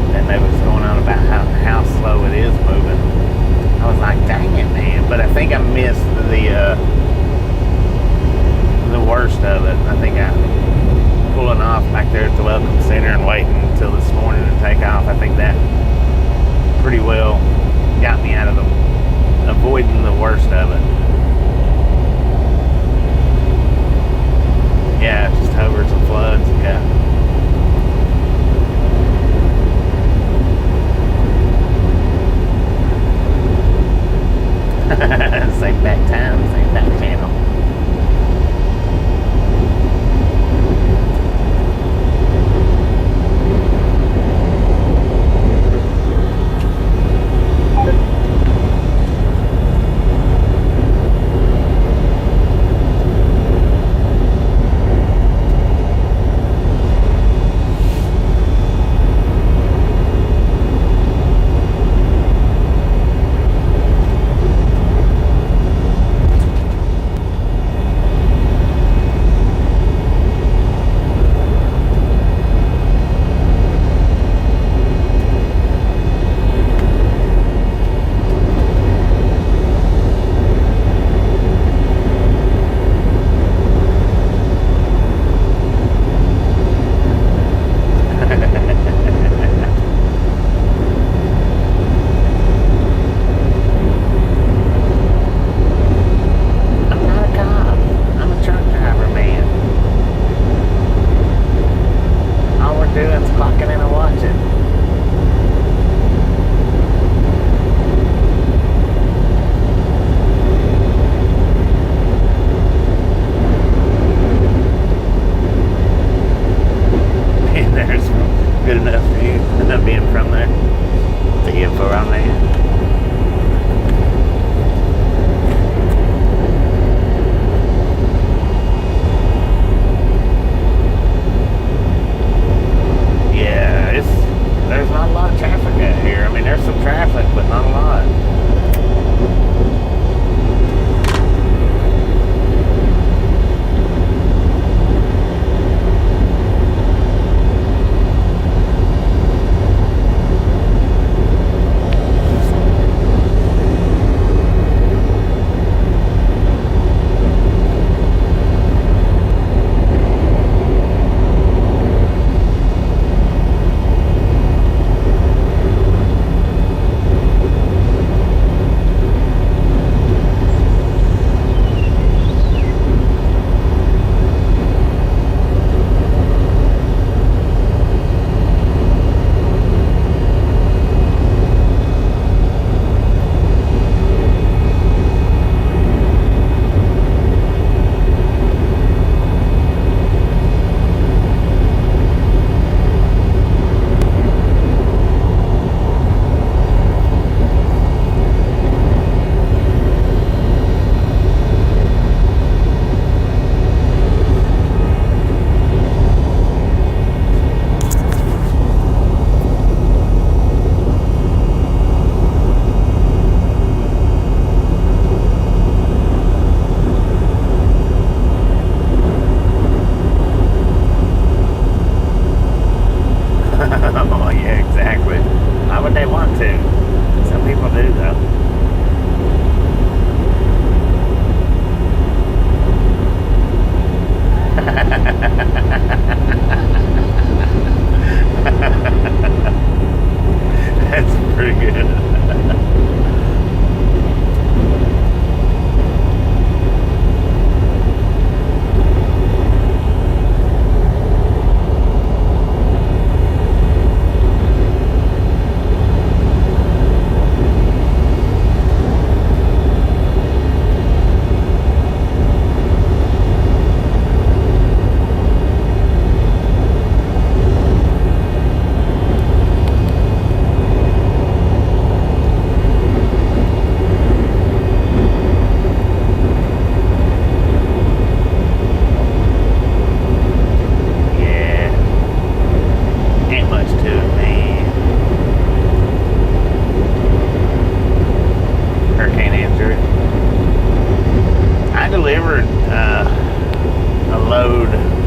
Didn't know what's going on about how slow it is moving. I was like, dang it, man. But I think I missed the worst of it. I think I pulling off back there at the Welcome Center and waiting until this morning to take off. I think that pretty well got me out of avoiding the worst of it. Yeah, just hovered some floods. Yeah. Same back time, same back channel.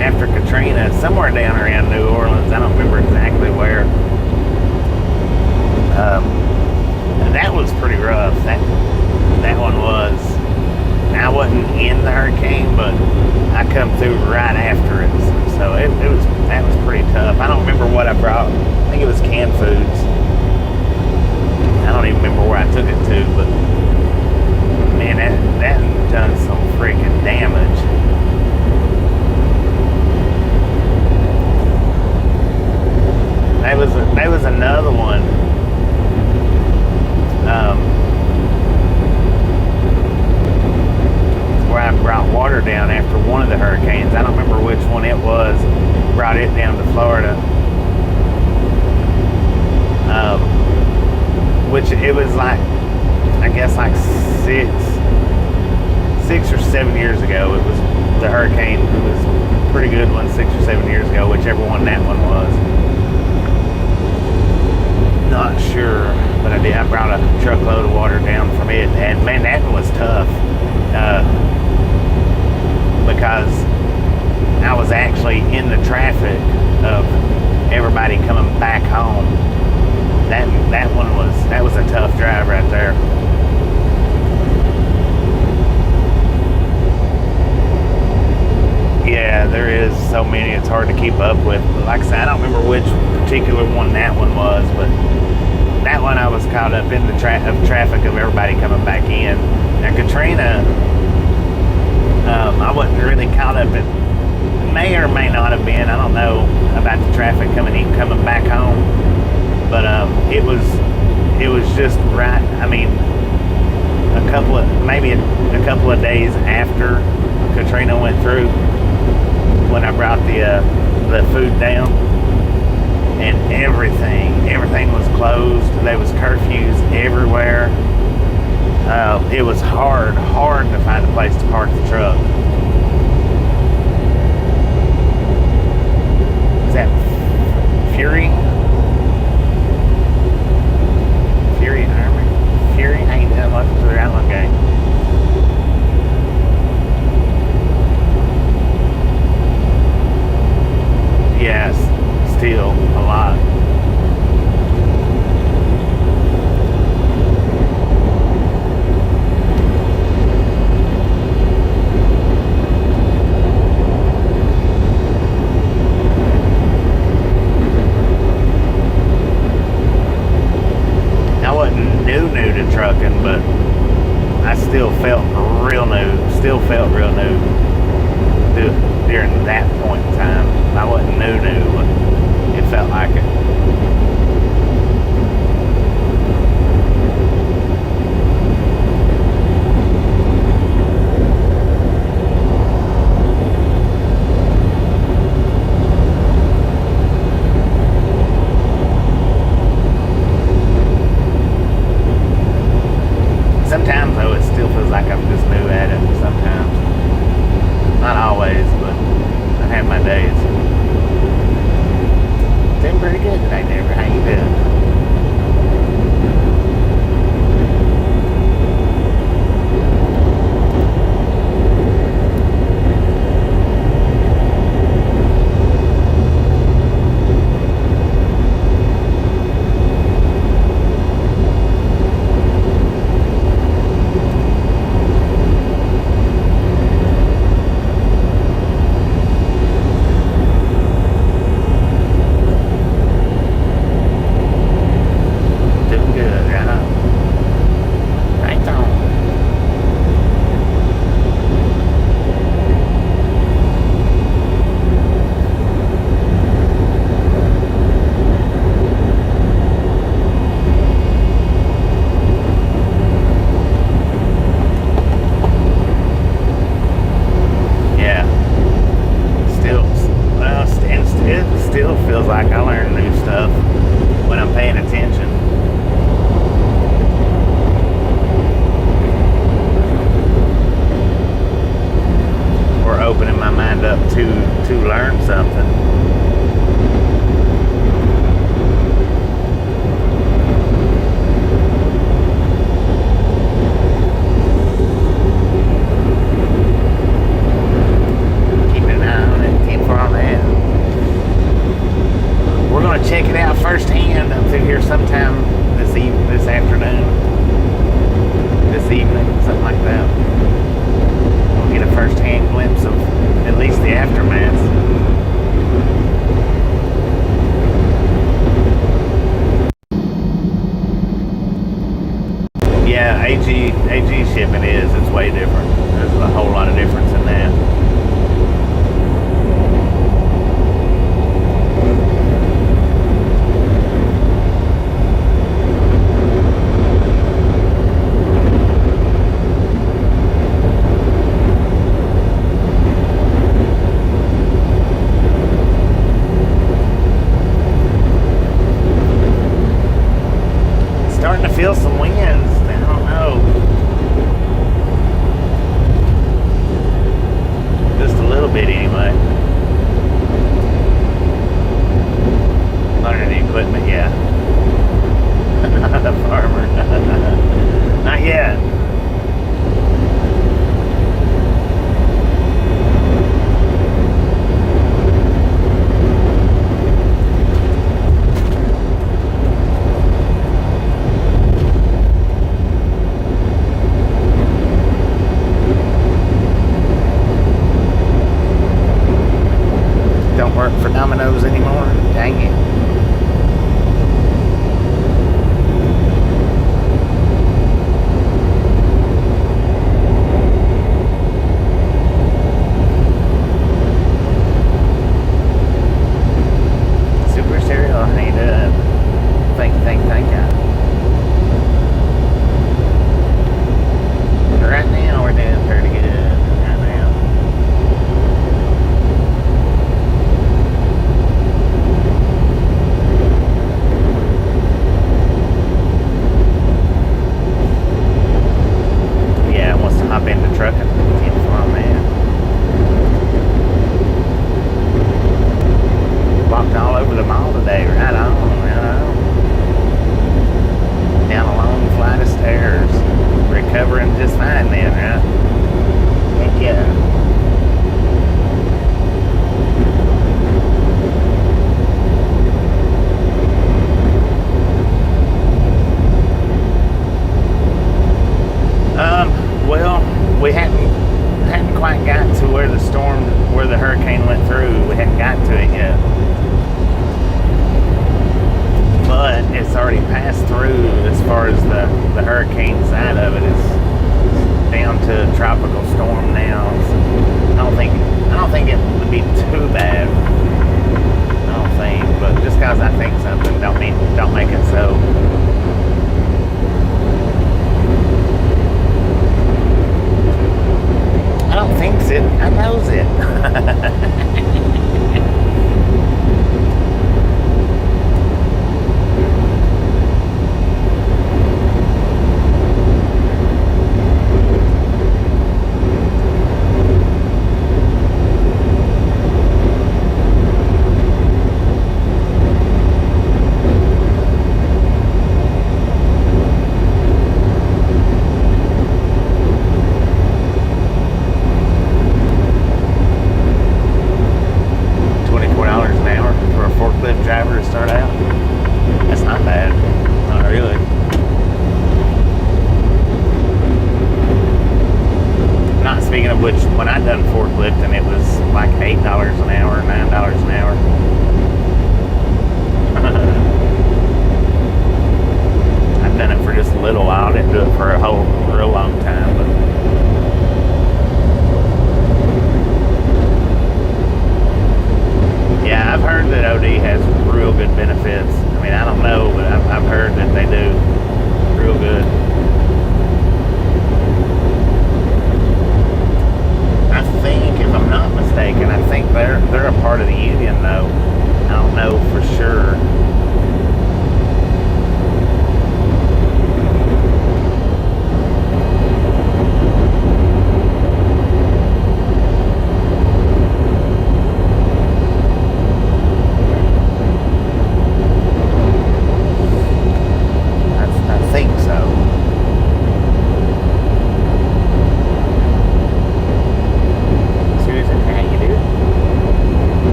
after Katrina, somewhere down around New Orleans. I don't remember exactly where. And that was pretty rough. That one was. I wasn't in the hurricane, but I come through right after it. So that was pretty tough. I don't remember what I brought. I think it was canned foods. I don't even remember where I took it to, but man, that done some freaking damage. There was another one. Where I brought water down after one of the hurricanes. I don't remember which one it was. Brought it down to Florida. Which it was like, I guess like 6 or 7 years ago. It was the hurricane. It was a pretty good one 6 or 7 years ago, whichever one that one was. Not sure, but I did. I brought a truckload of water down from it, and man, that one was tough. Because I was actually in the traffic of everybody coming back home. That was a tough drive right there. Yeah, there is so many it's hard to keep up with. But like I said, I don't remember which particular one that one was, but that one I was caught up in the traffic of everybody coming back in. Now Katrina, I wasn't really caught up in. May or may not have been. I don't know about the traffic coming back home, but it was just right. I mean, maybe a couple of days after Katrina went through, when I brought the food down, and everything was closed. There was curfews everywhere. It was hard to find a place to park the truck. Is that Fury? Fury Army? Fury? How you doing? Welcome to the Outlaw Gang. Yes, still a lot. New to trucking, but I still felt real new during that point in time. I wasn't new, but it felt like it. Sometimes, though, it still feels like I'm just new at it. Sometimes. Not always, but I have my days. Doing pretty good today, Debby. How you doing? To learn something. Keep an eye on it. 10-4 don't work for Domino's anymore. Dang it. Super cereal, how you doing? Thank you. Right now we're doing pretty good. Right now. Yeah, wants to hop into trucking. Get fun, man. Walked all over the mall today, right on, down a long flight of stairs. Recovering just fine then, right? Heck yeah. Well, we hadn't quite got to where the hurricane went through. We hadn't got to it yet. But it's already passed through as far as the hurricane side of it is down to a tropical storm now. So I don't think it would be too bad. I don't think, but just because I think something don't make it so. I don't think it. I knows it.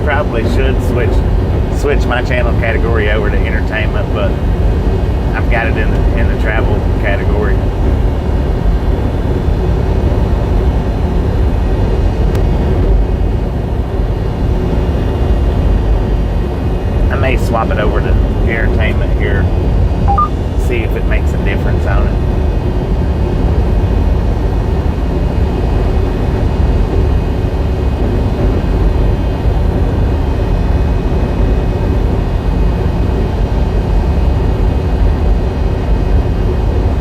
Probably should switch my channel category over to entertainment, but I've got it in the travel category. I may swap it over to entertainment here, see if it makes a difference on it.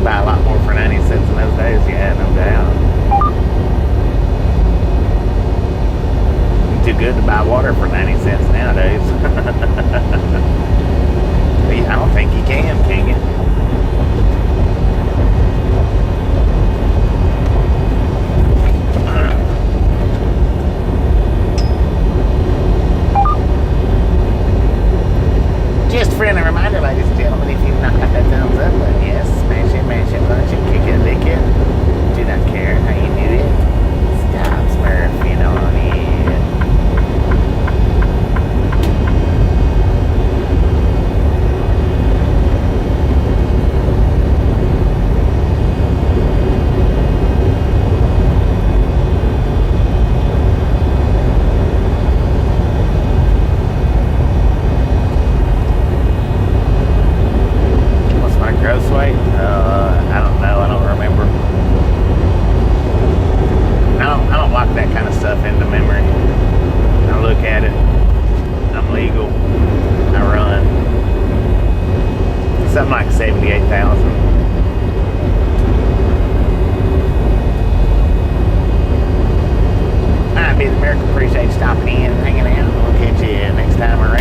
Buy a lot more for 90 cents in those days, yeah, no doubt. Too good to buy water for 90 cents nowadays. I don't think you can you? Just a friendly reminder, ladies and gentlemen, if you've not got that thumbs up button, yes, smash it, punch it, kick it, lick it. Do not care how you do it. Stop. Eric. Appreciate you stopping in and hanging out. We'll catch you next time around.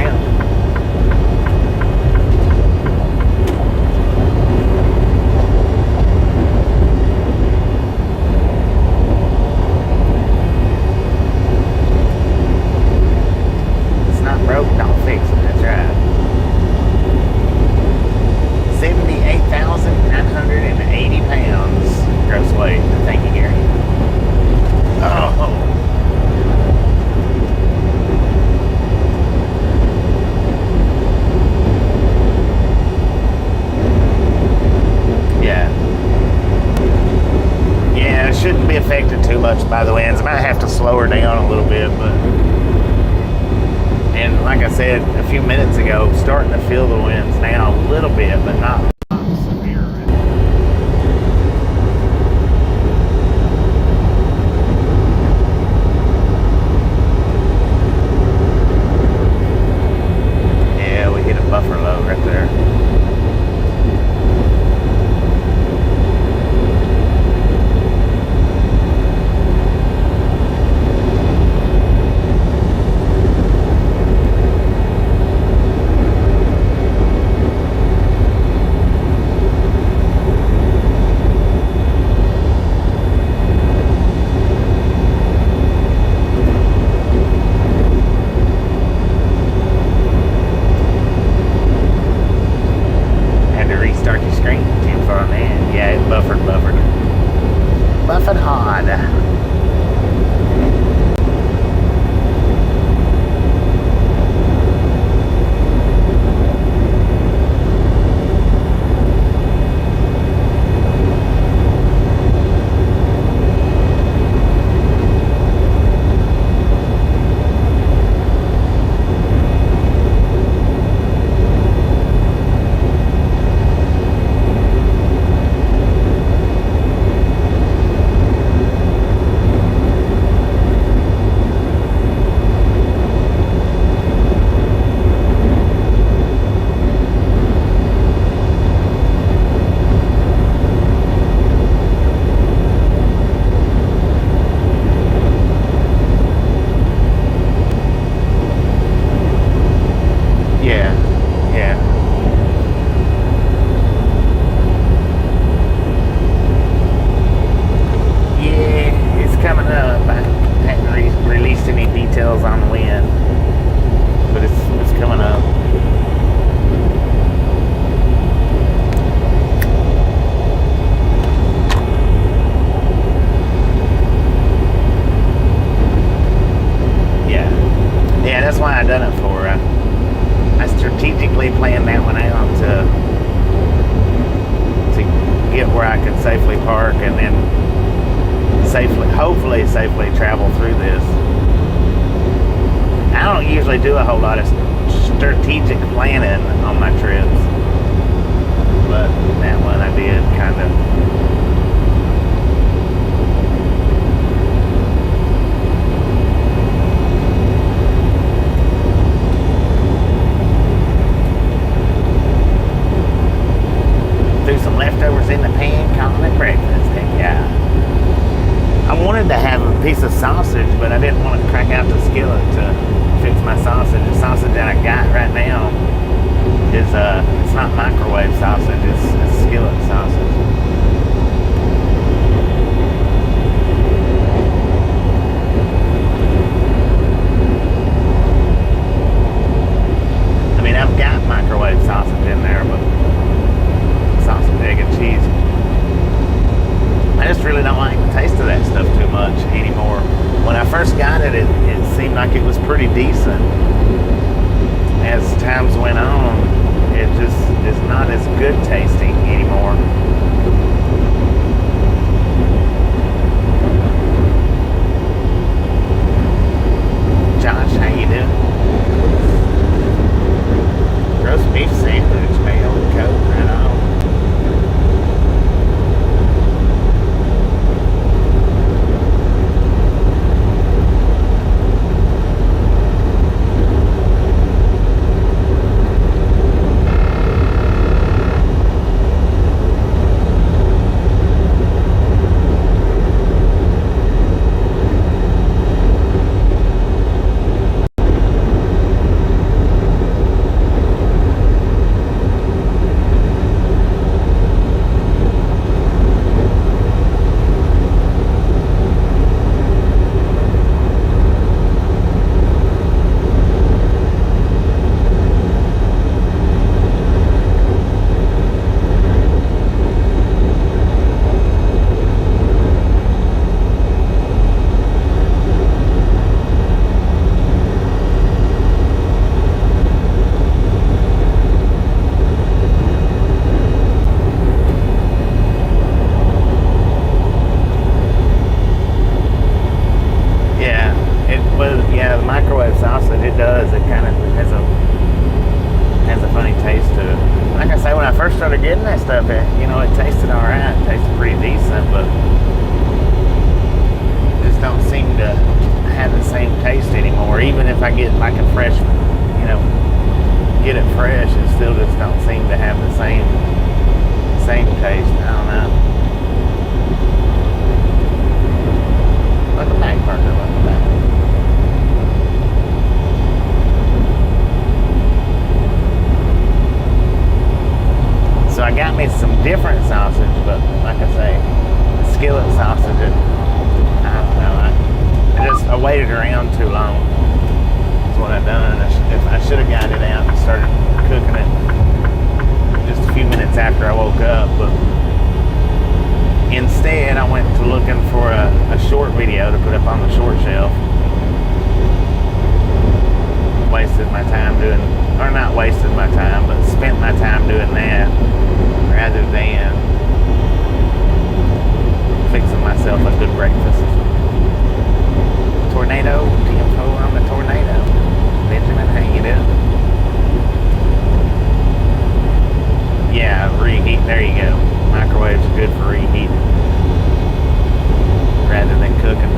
Broke, don't fix it. That's right. 78,980 pounds gross weight. Thank you, Gary. Oh. Yeah. Yeah, it shouldn't be affected too much by the winds. I might have to slow her down a little bit, but. And like I said a few minutes ago, starting to feel the winds now a little bit, but not severe. Yeah, we hit a buffer low right there. Buffered hard. Safely travel through this. I don't usually do a whole lot of strategic planning on my trips, but that one I did kind of. Threw some leftovers in the pan, calling it breakfast. Heck yeah. I wanted to have a piece of sausage, but I didn't want to crack out the skillet to fix my sausage. The sausage that I got right now is it's not microwave sausage, it's skillet sausage. I mean, I've got microwave sausage in there, but sausage, egg, and cheese. I just really don't like the taste of that stuff too much anymore. When I first got it, it seemed like it was pretty decent. As times went on, it just is not as good tasting anymore. Josh, how you doing? Roast beef sandwich, mayo and Coke, right on. microwave sausage, it does. It kind of has a funny taste to it. Like I say, when I first started getting that stuff, it tasted all right. It tasted pretty decent, but it just don't seem to have the same taste anymore. Even if I get like a fresh, get it fresh, it still just don't seem to have the same taste. I don't know. Welcome back, partner. Welcome back. So I got me some different sausage, but like I say, the skillet sausage, I don't know. I waited around too long. That's what I done. I should have got it out and started cooking it just a few minutes after I woke up, but instead I went to looking for a short video to put up on the short shelf. Wasted my time or not wasted my time, but spent my time doing that rather than fixing myself a good breakfast. Tornado, TM4 on the tornado. Benjamin, how you doing? Yeah, reheat. There you go. Microwave's good for reheating rather than cooking.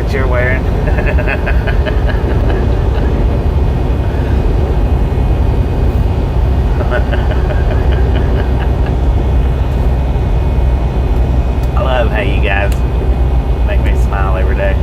that you're wearing. I love how you guys make me smile every day.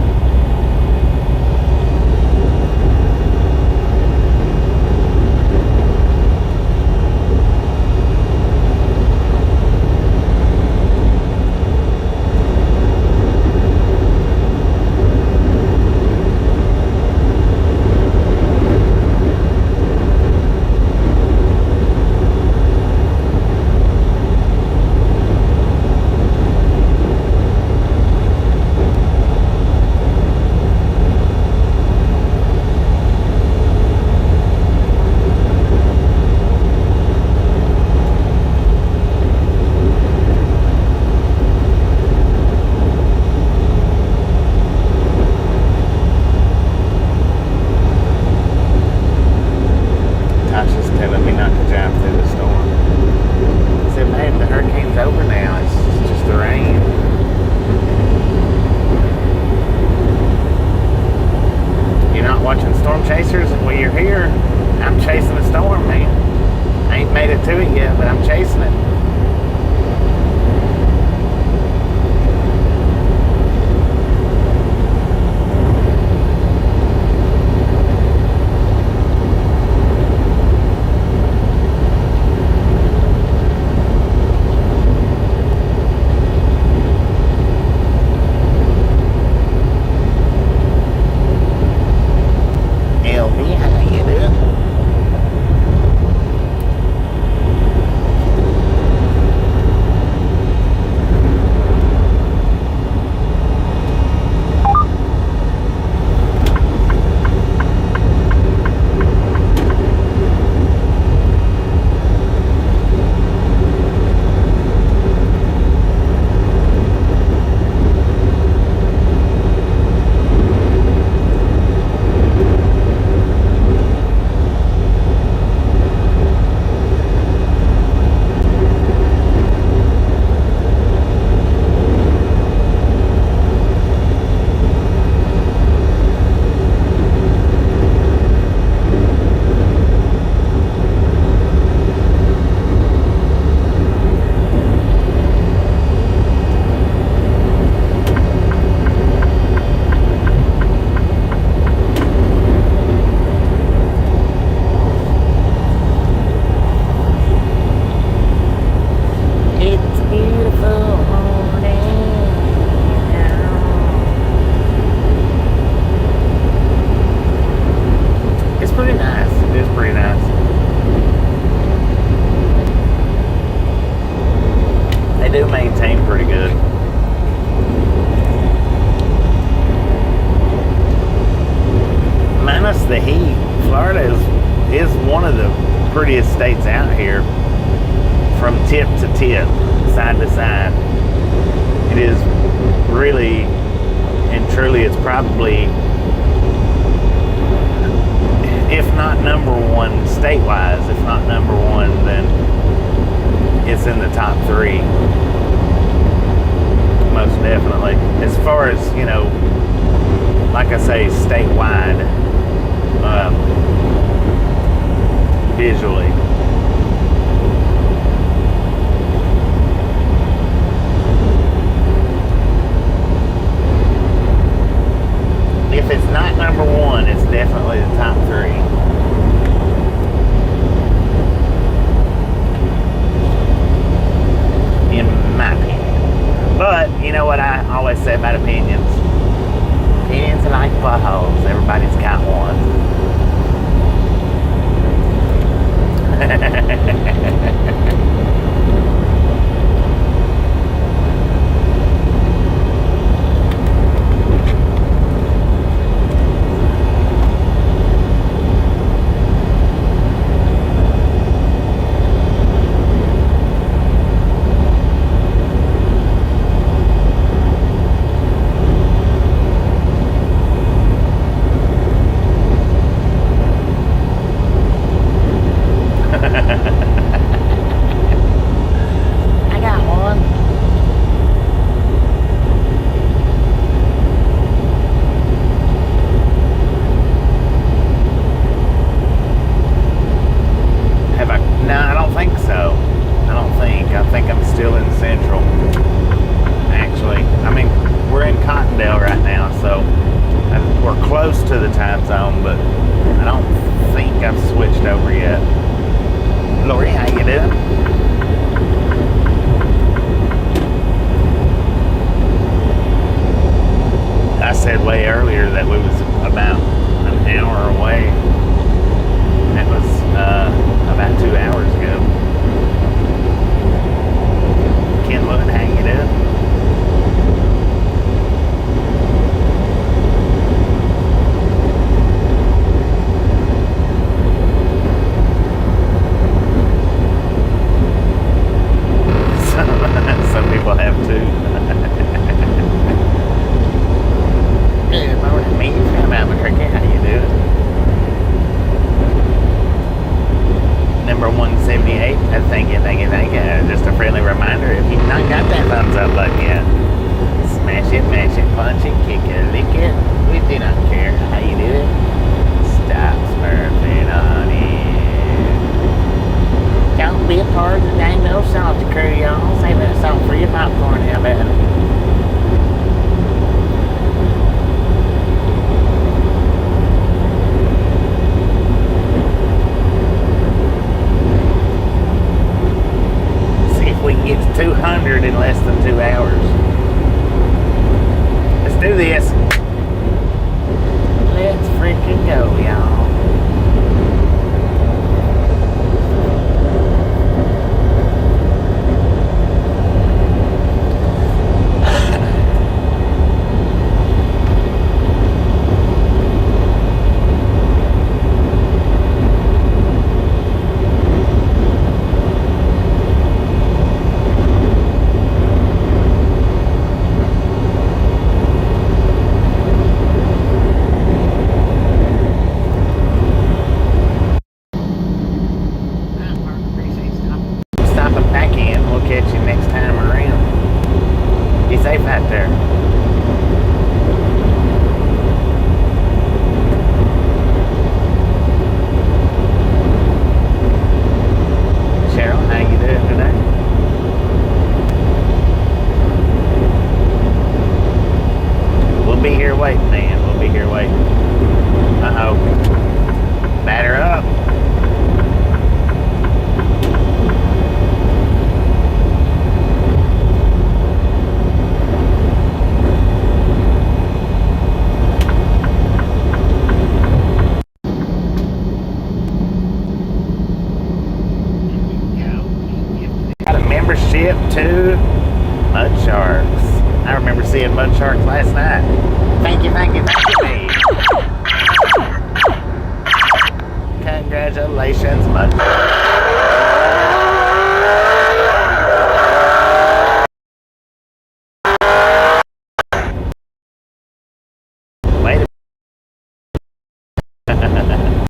The heat. Florida is one of the prettiest states out here from tip to tip, side to side. It is really and truly, it's probably, if not number one state-wise, if not number one, then it's in the top three, most definitely. As far as, you know, like I say, statewide, visually. If it's not number one, it's definitely the top three. In my opinion. But, you know what I always say about opinions? Opinions are like buttholes. Everybody's got one. time zone, but I don't think I've switched over yet. Lori, how you doing? I said way earlier that we was about an hour away. That was about 2 hours ago. Kenwood, how you doing? Some people have too. Good morning, me from Albuquerque. How you doing? Number 178. Thank you. Just a friendly reminder, if you've not got that thumbs up button yet, smash it, mash it, punch it, kick it, lick it. We do not care how you do it. Stop smurfing on it. Don't be a part of the dang no salty crew, y'all. Save that salt for your popcorn, how about it? We can get to 200 in less than 2 hours. Let's do this. Let's freaking go, y'all. To Mud Sharks. I remember seeing Mud Sharks last night. Thank you, me. Congratulations, Mud Sharks. Wait a minute.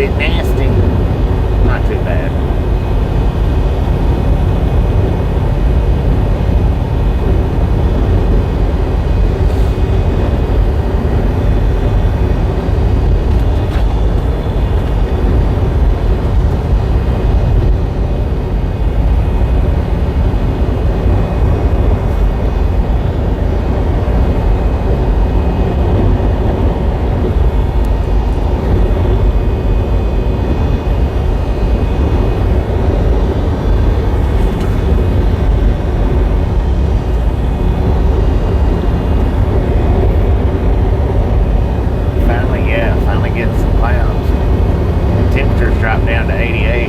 bit nasty. Not too bad. dropped down to 88.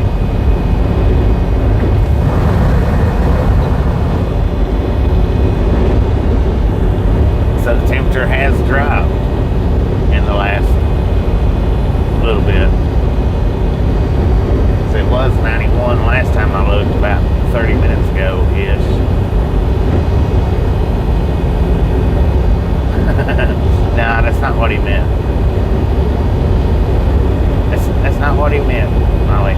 So the temperature has dropped in the last little bit. So it was 91 last time I looked, about 30 minutes ago-ish. Nah, that's not what he meant. That's not what he meant, Molly.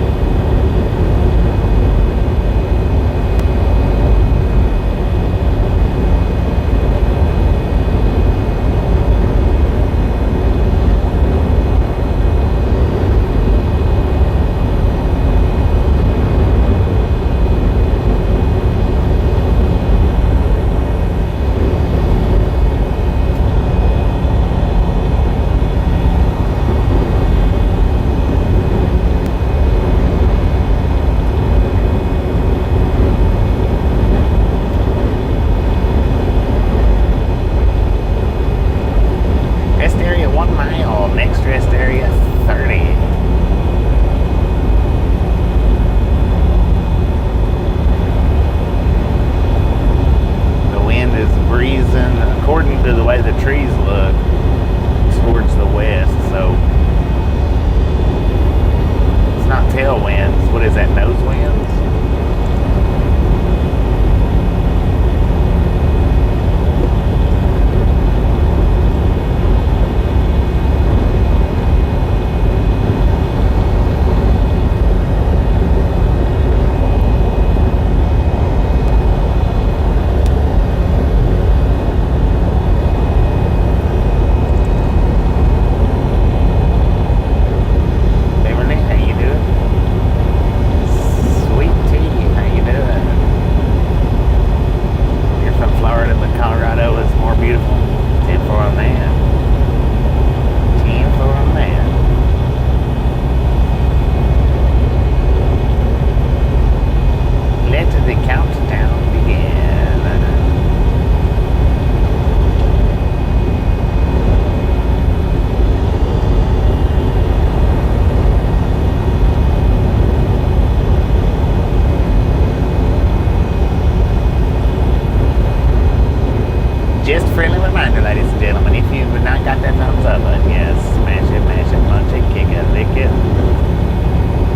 Just a friendly reminder, ladies and gentlemen, if you have not got that thumbs up button, yes, smash it, mash it, punch it, kick it, lick it.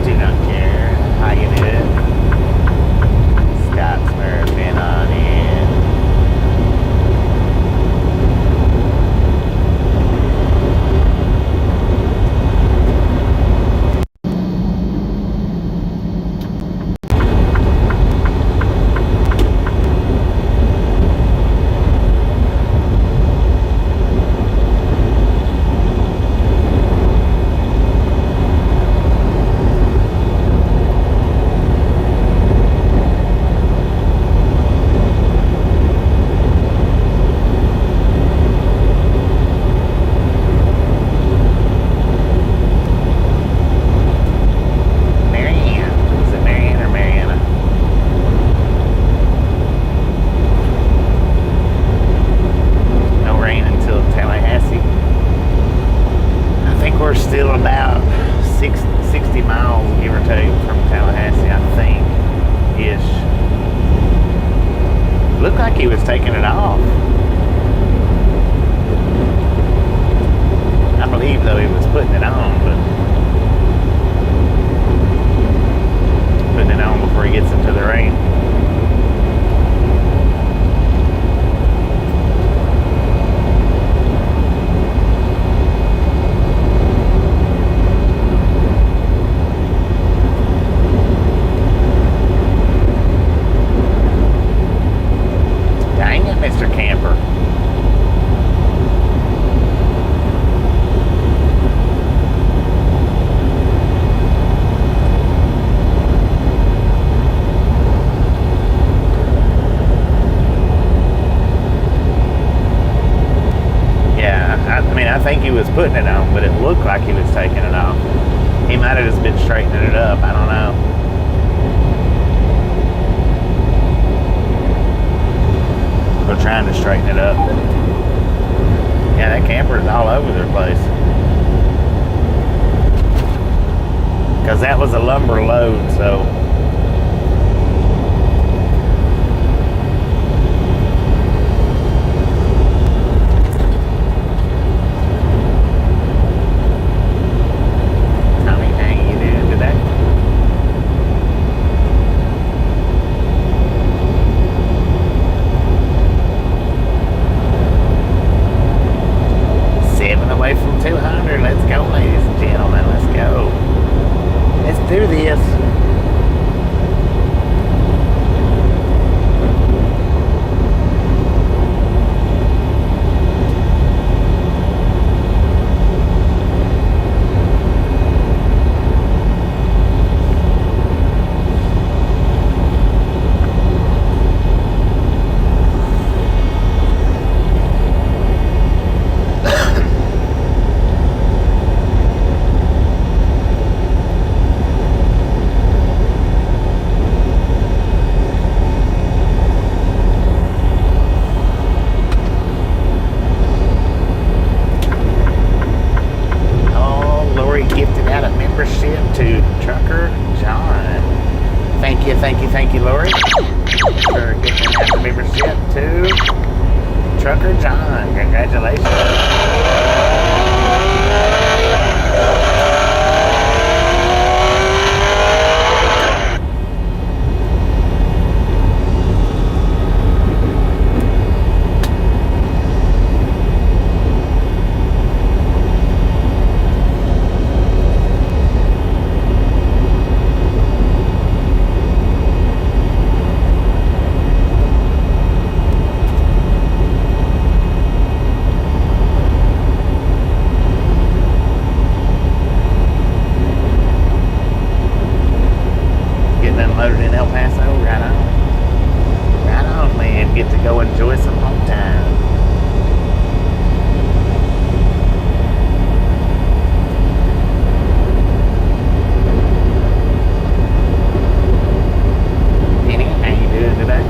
Do not care how you do it. Stop smurfing on it. He was taking it off. I believe though he was putting it on, but putting it on before he gets into the rain. Mr. Camper. Yeah, I mean, I think he was putting it on, but it looked like he was taking it off. He might have just been straightening it up. I don't know. We're trying to straighten it up. Yeah, that camper is all over their place. because that was a lumber load, so. Tommy, how you doing today? Away from 200. Let's go, ladies and gentlemen. Let's go. Let's do this. To Trucker John. Thank you, Lori, for getting that membership to Trucker John. Congratulations. Unloaded in El Paso, right on. Right on, man. Get to go enjoy some home time. Penny, how you doing today?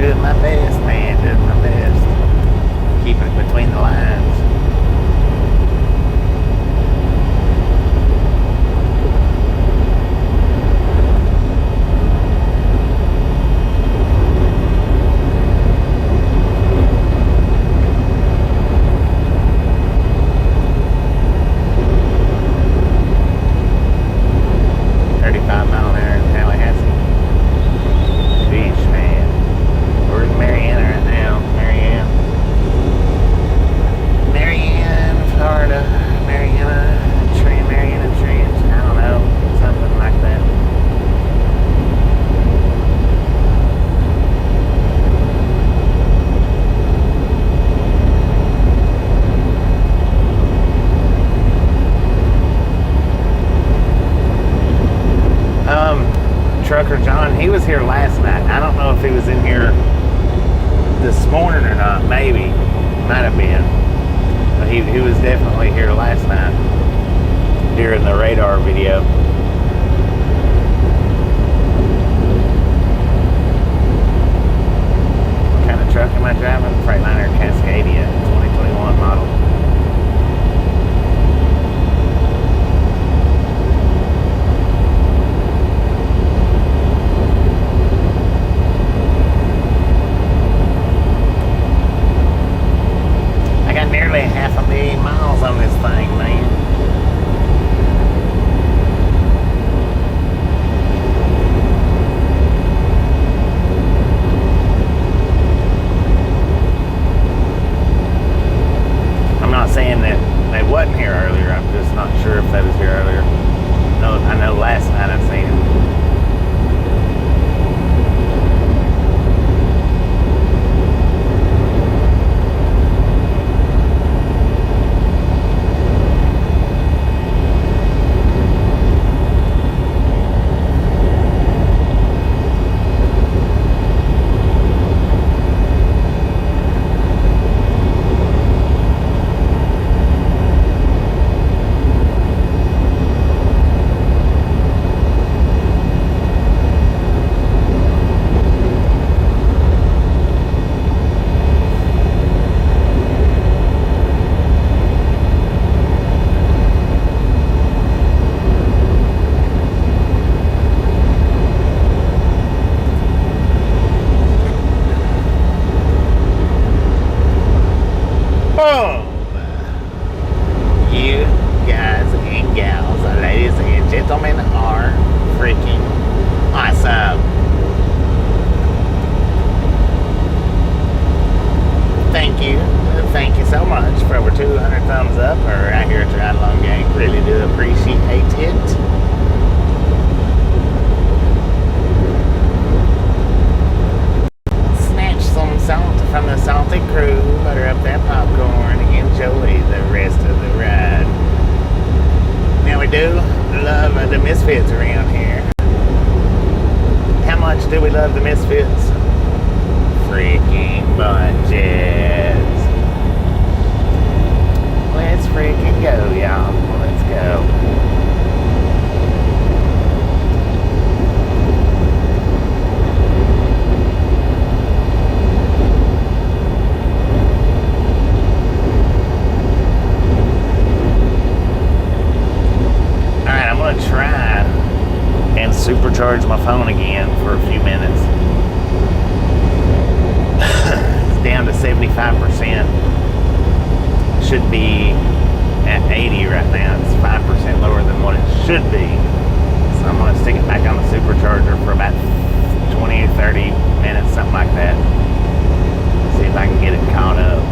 Doing my best, man. Doing my best. Keeping it between the lines. Trucker John, he was here last night. I don't know if he was in here this morning or not. Maybe. Might have been. But he was definitely here last night during the radar video. What kind of truck am I driving? Freightliner Cascadia, 2021 model. Nearly 500,000 miles on this thing, man. I'm not saying that they wasn't here earlier. I'm just not sure if they was here earlier. No, I know last night I seen him. You guys and gals, ladies and gentlemen, are freaking awesome. Thank you so much for over 200 thumbs up or out here at the Ride Along Gang. Really do appreciate it. Salt from the salty crew, butter up that popcorn, enjoy the rest of the ride. Now we do love the Misfits around here. How much do we love the Misfits? Freaking bunches. Let's freaking go, y'all. Let's go. Try and supercharge my phone again for a few minutes. It's down to 75%. Should be at 80 right now. It's 5% lower than what it should be. So I'm going to stick it back on the supercharger for about 20 or 30 minutes, something like that. See if I can get it caught up.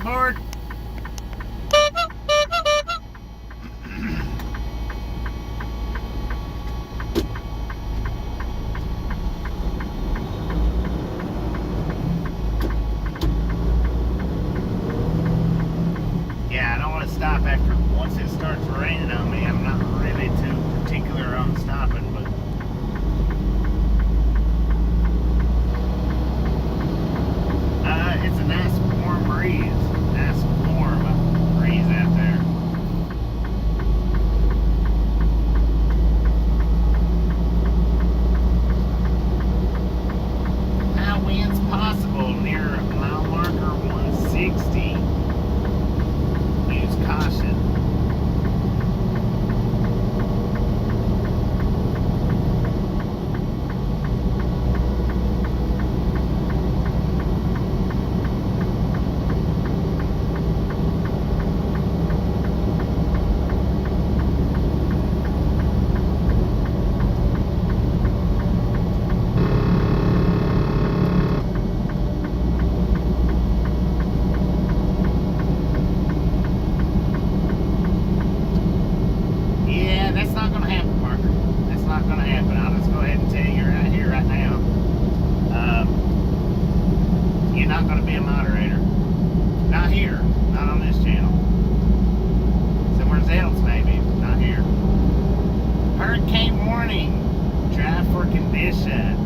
aboard. Yeah, I don't want to stop after once it starts raining on me. I'm not really too particular on stopping, but it's a nice warm breeze. Nice warm breeze out there. High winds possible near mile marker 160. Use caution. Yeah, that's not going to happen, Marker. That's not going to happen. I'll just go ahead and tell you right here, right now. You're not going to be a moderator. Not here. Not on this channel. Somewhere else, maybe. Not here. Hurricane warning. Drive for conditions.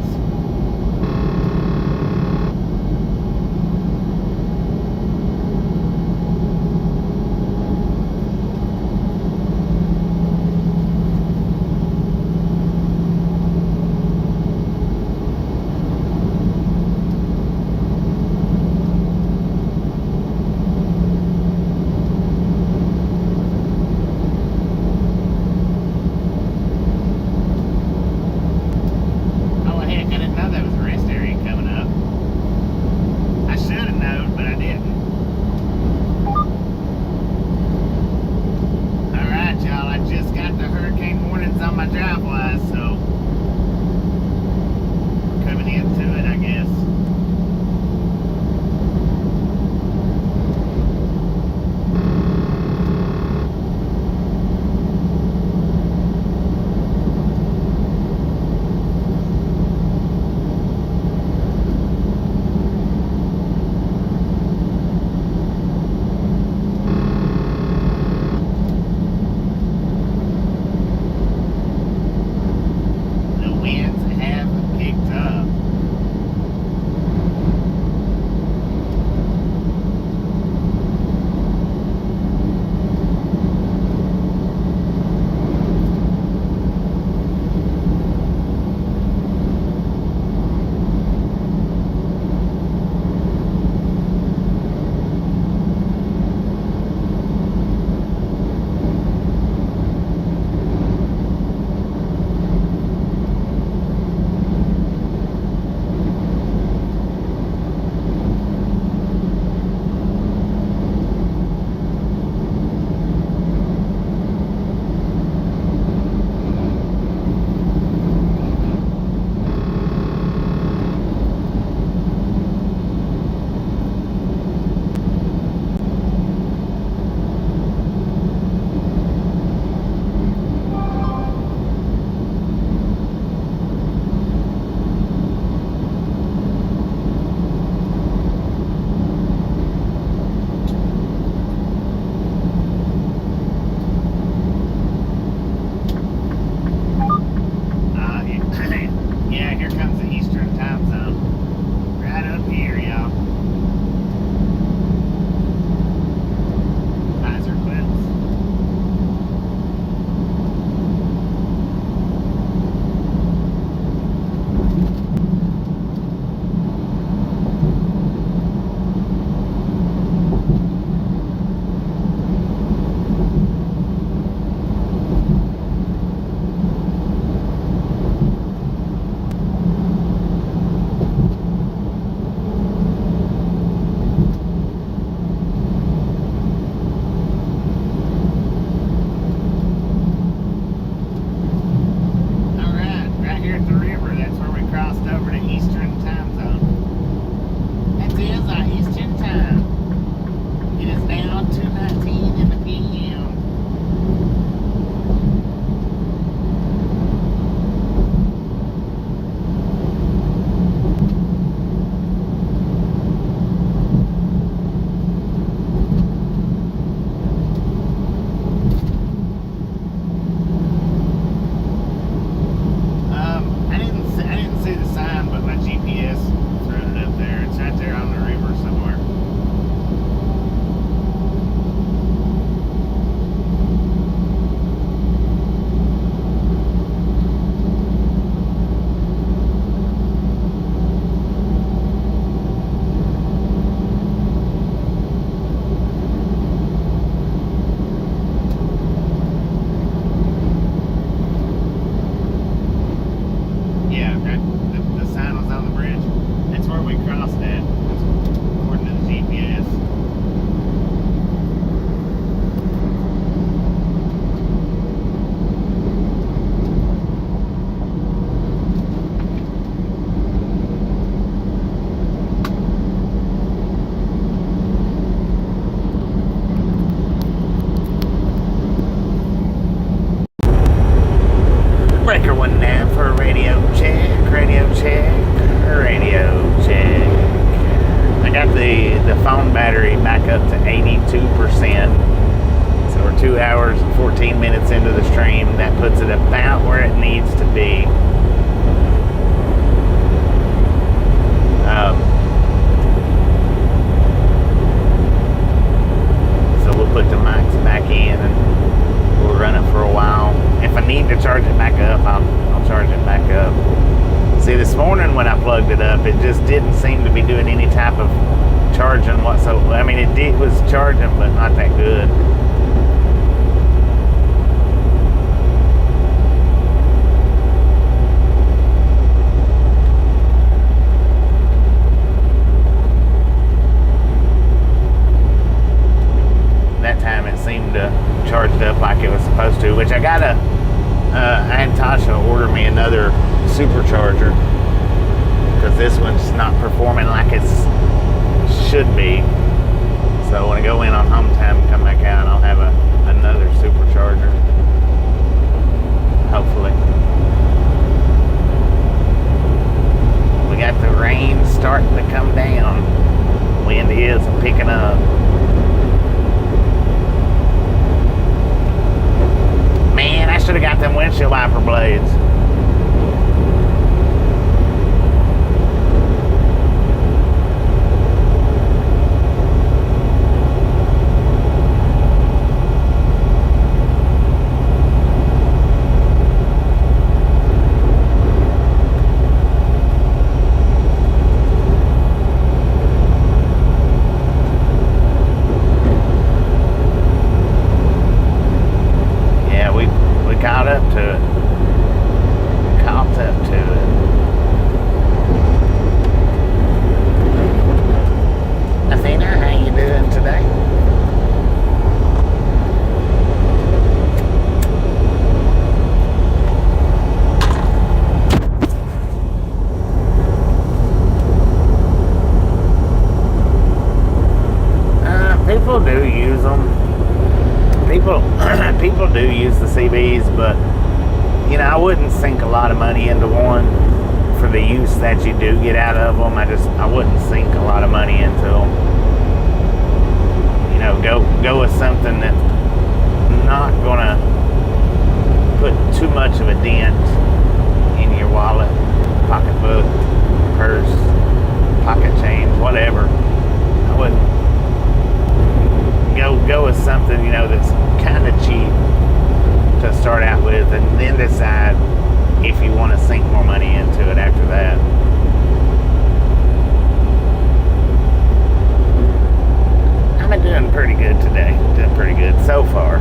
Oh heck, I didn't I got the phone battery back up to 82%. So we're 2 hours and 14 minutes into the stream. That puts it about where it needs to be. So we'll put the mics back in and we'll run it for a while. If I need to charge it back up, I'll charge it back up. See, this morning when I plugged it up, it just didn't seem to be doing any type of charging whatsoever. I mean, it was charging, but not that good. That time it seemed to charged up like it was supposed to, which I had Tasha order me another supercharger because this one's not performing like it should be. So when I go in on home time and come back out, I'll have another supercharger, hopefully. We got the rain starting to come down. Wind is picking up. Man, I should have got them windshield wiper blades. People do use the CBs, but I wouldn't sink a lot of money into one for the use that you do get out of them. I wouldn't sink a lot of money into them. Go with something that's not gonna put too much of a dent in your wallet, pocketbook, purse, pocket change, whatever. I wouldn't go with something that's kind of cheap to start out with, and then decide if you want to sink more money into it after that. I've been doing pretty good today. Doing pretty good so far.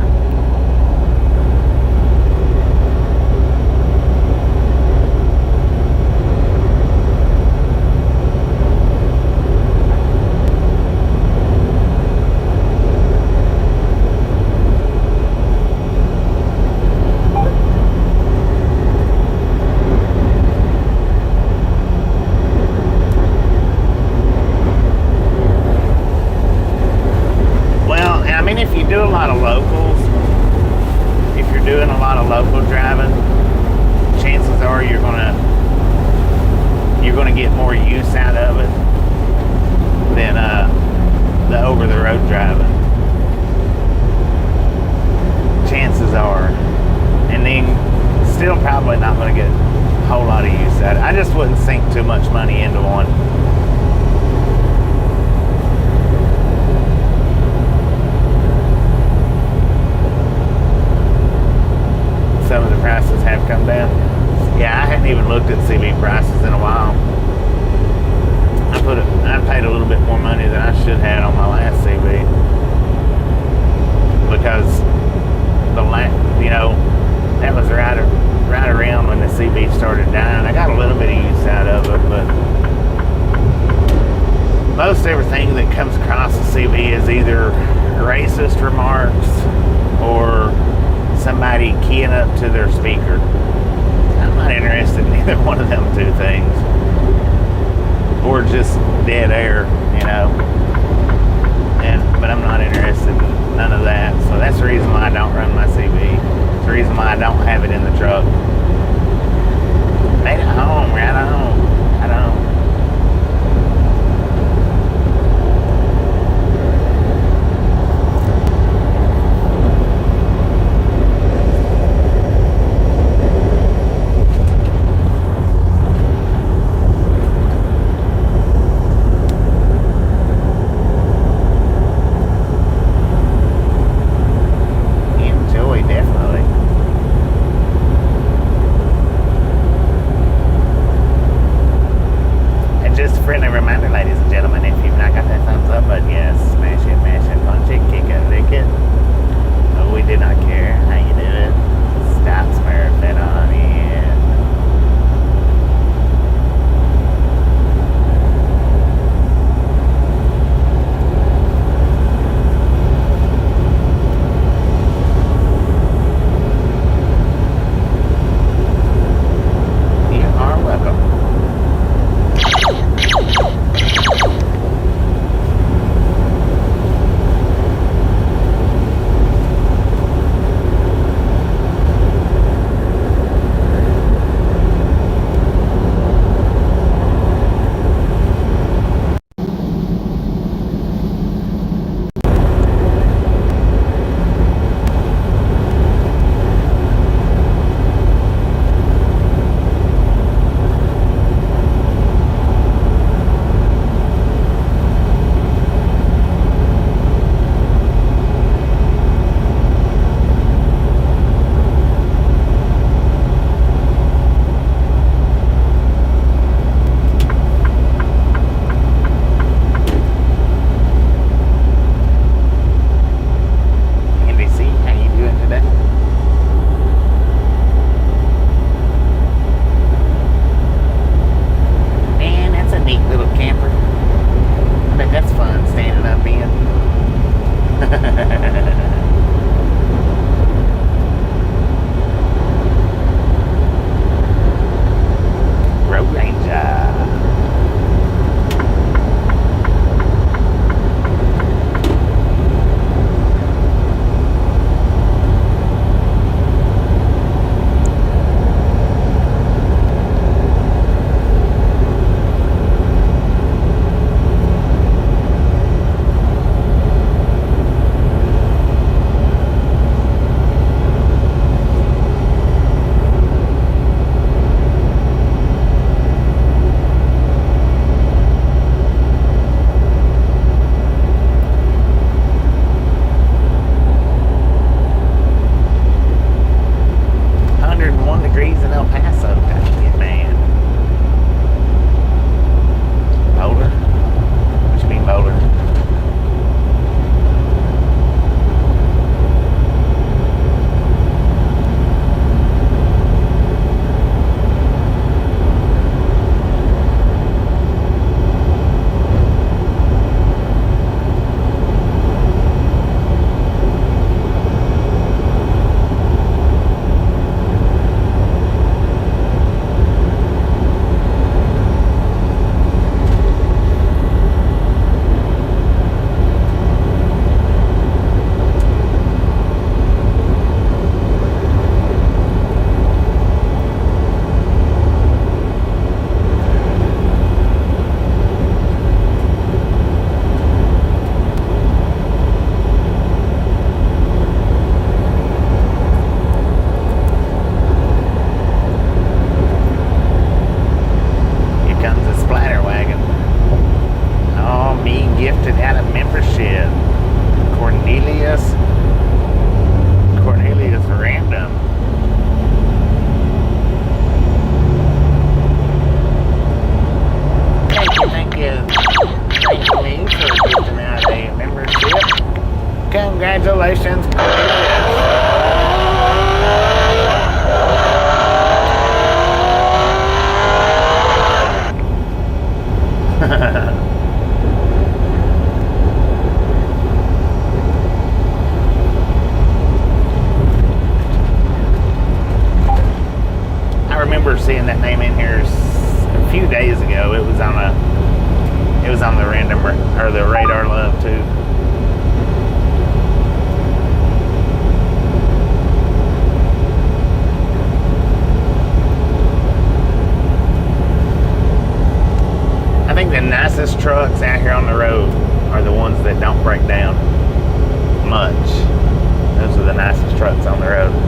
Most everything that comes across the CB is either racist remarks or somebody keying up to their speaker. I'm not interested in either one of them two things. Or just dead air, But I'm not interested in none of that. So that's the reason why I don't run my CB. It's the reason why I don't have it in the truck. Made it home, right home. Congratulations. I remember seeing that name in here a few days ago. It was on the random or the radar love too. I think the nicest trucks out here on the road are the ones that don't break down much. Those are the nicest trucks on the road.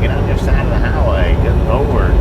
Get on your side of the highway. Good Lord.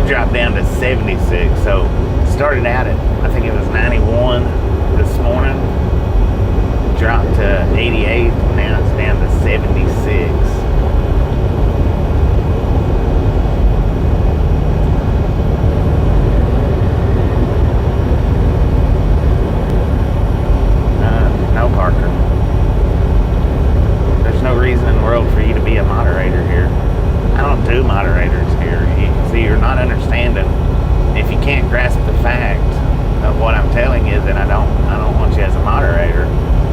dropped down to 76. So started out at, I think it was 91 this morning. dropped to 88, now it's down to 76. No, Parker. There's no reason in the world for you to be a moderator here. I don't do moderators here. See, you're not understanding. If you can't grasp the fact of what I'm telling you, then I don't want you as a moderator.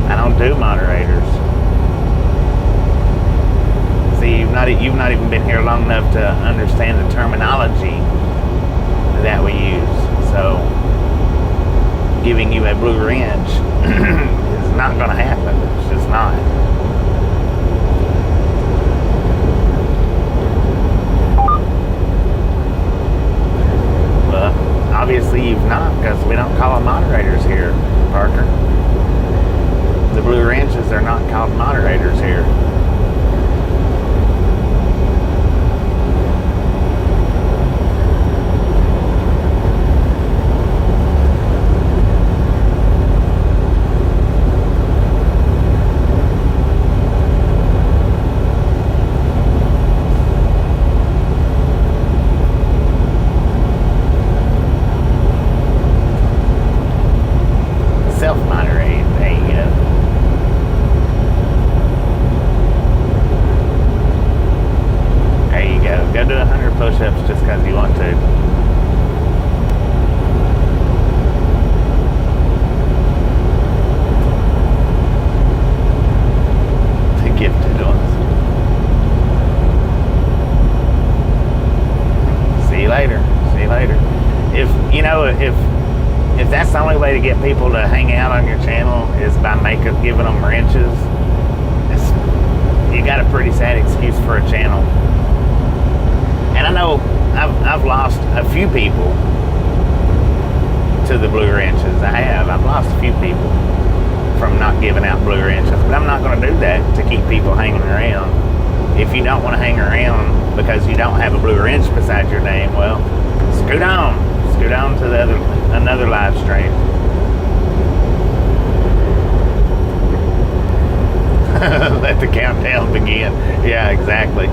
I don't do moderators. See, you've not even been here long enough to understand the terminology that we use. So, giving you a blue wrench is not going to happen. It's just not. Well, obviously you've not, because we don't call them moderators here, Parker. The blue wrenches are not called moderators here. Self-moderate, there you go. There you go. Go do 100 push-ups just because you want to. The gifted ones. See you later. See you later. If that's the only way to get people to hang out on your channel is by giving them wrenches, you got a pretty sad excuse for a channel. And I know I've lost a few people to the blue wrenches. I've lost a few people from not giving out blue wrenches, but I'm not going to do that to keep people hanging around. If you don't want to hang around because you don't have a blue wrench beside your name, well, scoot on. Scoot on to another live stream. Let the countdown begin. Yeah, exactly.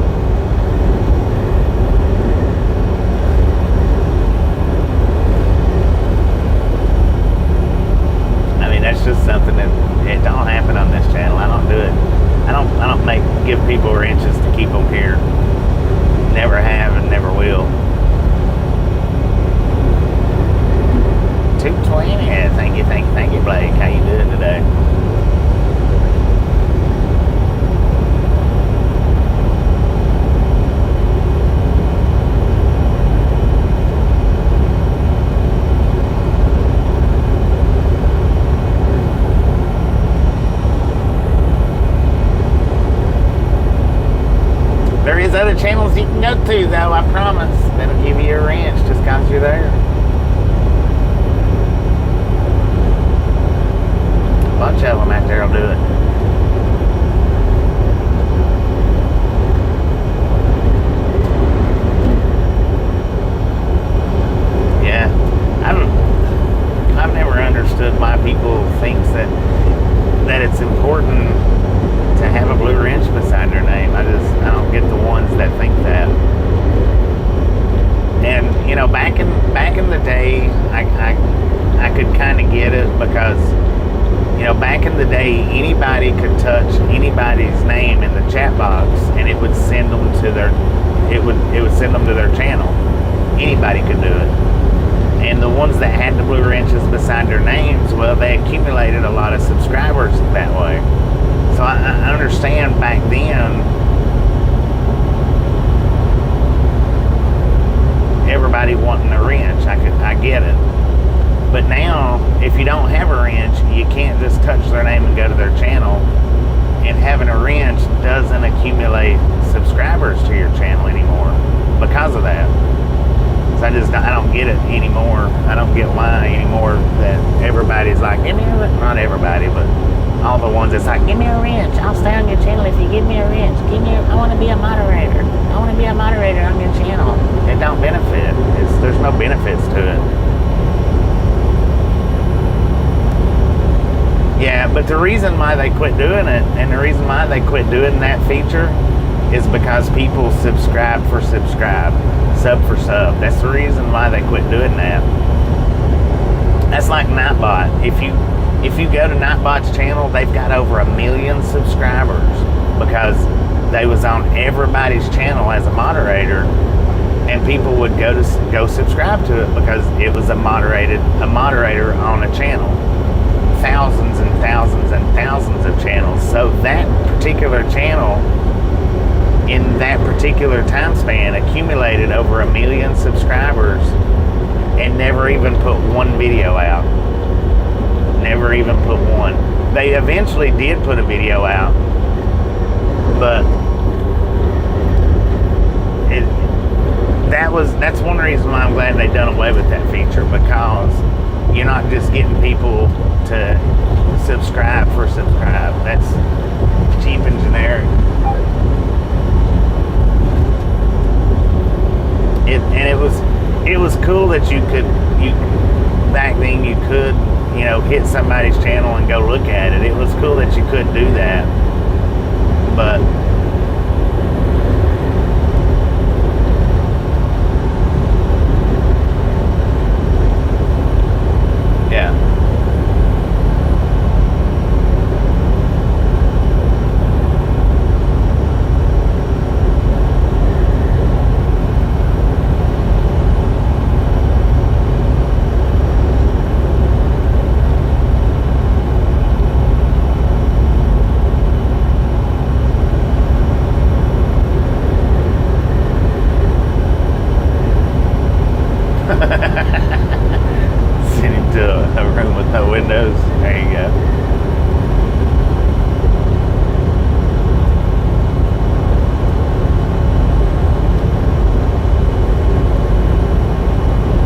I mean, that's just something that it don't happen on this channel. I don't do it. I don't give people wrenches to keep them here. Never have and never will. 220. Yeah, thank you, Blake. How you doing today? There is other channels you can go to, though. I promise. That'll give you a wrench just because you're there. A bunch of them out there will do it. Yeah, I've never understood why people think that it's important to have a blue wrench beside their name. I don't get the ones that think that. And back in the day, I could kind of get it because. Back in the day, anybody could touch anybody's name in the chat box, and it would send them to their channel. Anybody could do it. And the ones that had the blue wrenches beside their names, well, they accumulated a lot of subscribers that way. So I understand back then, everybody wanting a wrench. I get it. But now, if you don't have a wrench, you can't just touch their name and go to their channel. And having a wrench doesn't accumulate subscribers to your channel anymore because of that. So I don't get it anymore. I don't get why anymore that everybody's like, give me a wrench. Not everybody, but all the ones that's like, give me a wrench. I'll stay on your channel if you give me a wrench. I want to be a moderator. I want to be a moderator on your channel. It don't benefit. There's no benefits to it. Yeah, but the reason why they quit doing it, and the reason why they quit doing that feature, is because people subscribe for subscribe, sub for sub. That's the reason why they quit doing that. That's like Nightbot. If you go to Nightbot's channel, they've got over 1 million subscribers because they was on everybody's channel as a moderator, and people would go subscribe to it because it was a moderator on a channel. Thousands and thousands and thousands of channels. So that particular channel in that particular time span accumulated over 1 million subscribers and never even put one video out. Never even put one. They eventually did put a video out, but that's one reason why I'm glad they done away with that feature, because you're not just getting people to subscribe for subscribe. That's cheap and generic. It was cool that you back then you could, hit somebody's channel and go look at it. It was cool that you could do that, but yeah. Send him to a room with no windows. There you go.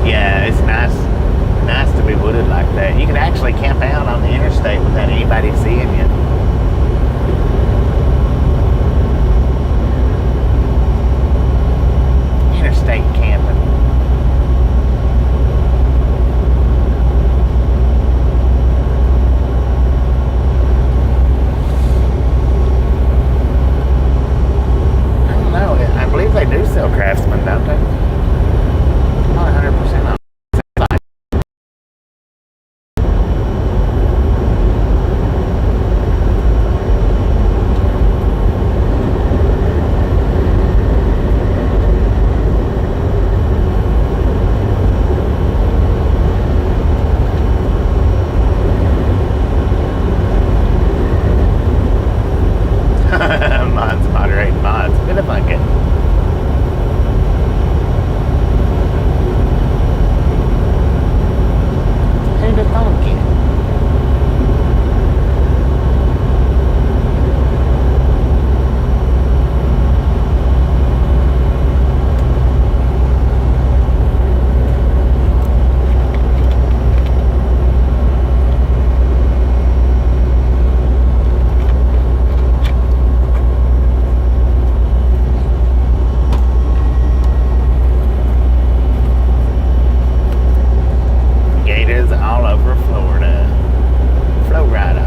Yeah, it's nice to be wooded like that. You can actually camp out on the interstate without anybody seeing you. Interstate camping. They do sell Craftsman, don't they? I'm not 100% on. Mods moderating mods. Bit of fun getting. All over Florida. Florida.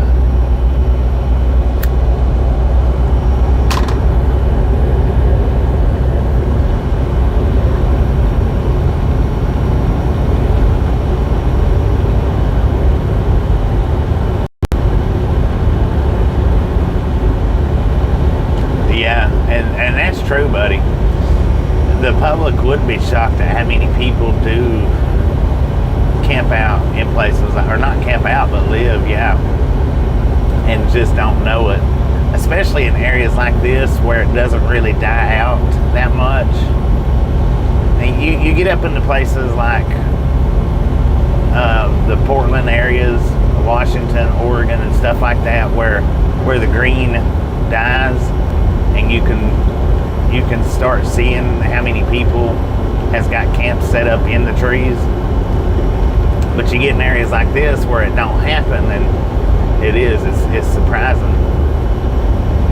Yeah, and that's true, buddy. The public would be shocked at how many people do camp out in places, or not camp out, but live, yeah, and just don't know it. Especially in areas like this where it doesn't really die out that much. And you get up into places like the Portland areas, Washington, Oregon, and stuff like that, where the green dies, and you can start seeing how many people has got camps set up in the trees. But you get in areas like this where it don't happen, and it's surprising.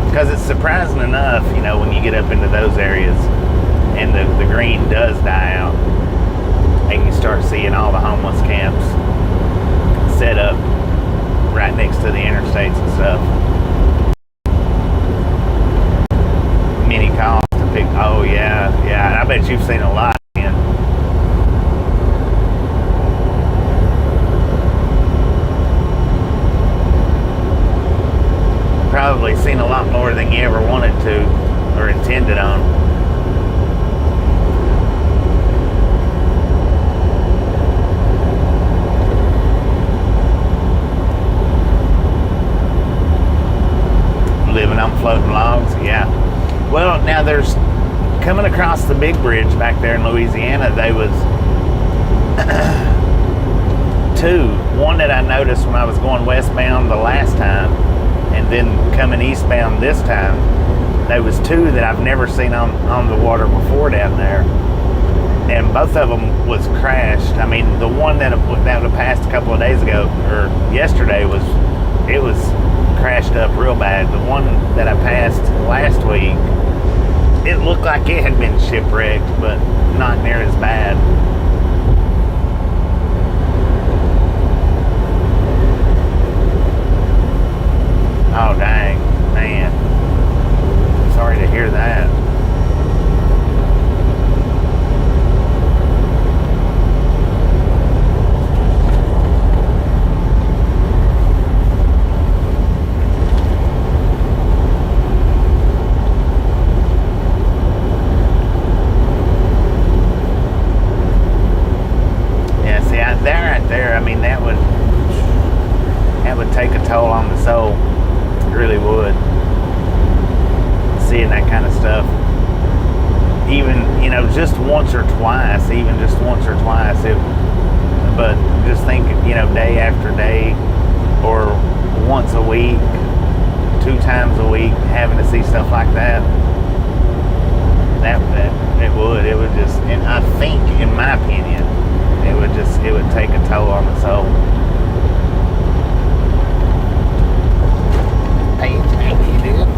Because it's surprising enough, when you get up into those areas and the green does die out, and you start seeing all the homeless camps set up right next to the interstates and stuff. Mini calls to pick. Oh yeah, yeah. I bet you've seen a lot. Man. Probably seen a lot more than you ever wanted to or intended on. Living on floating logs, yeah. Well, now there's coming across the big bridge back there in Louisiana. There was two. One that I noticed when I was going westbound the last time, and then coming eastbound this time. There was two that I've never seen on the water before down there, and both of them was crashed. I mean, the one that would have passed a couple of days ago or yesterday was crashed up real bad. The one that I passed last week, it looked like it had been shipwrecked, but not near as bad. Oh dang, man. Sorry to hear that. Yeah, see, that right there, I mean, that would take a toll on the soul. It really would. Seeing that kind of stuff, even just once or twice, but just think, day after day, or once a week, 2 times a week, having to see stuff like that, it would just, and I think, in my opinion, it would take a toll on the soul. Hey, you did.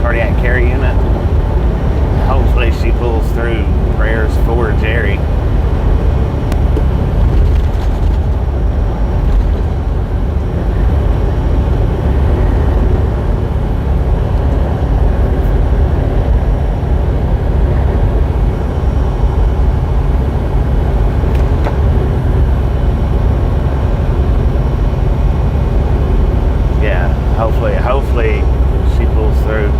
cardiac care unit. Hopefully she pulls through. Prayers for Jerry. Hopefully she pulls through.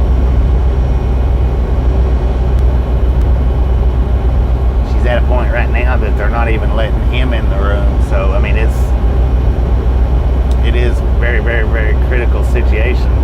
She's at a point right now that they're not even letting him in the room. So I mean, it is very, very, very critical situation.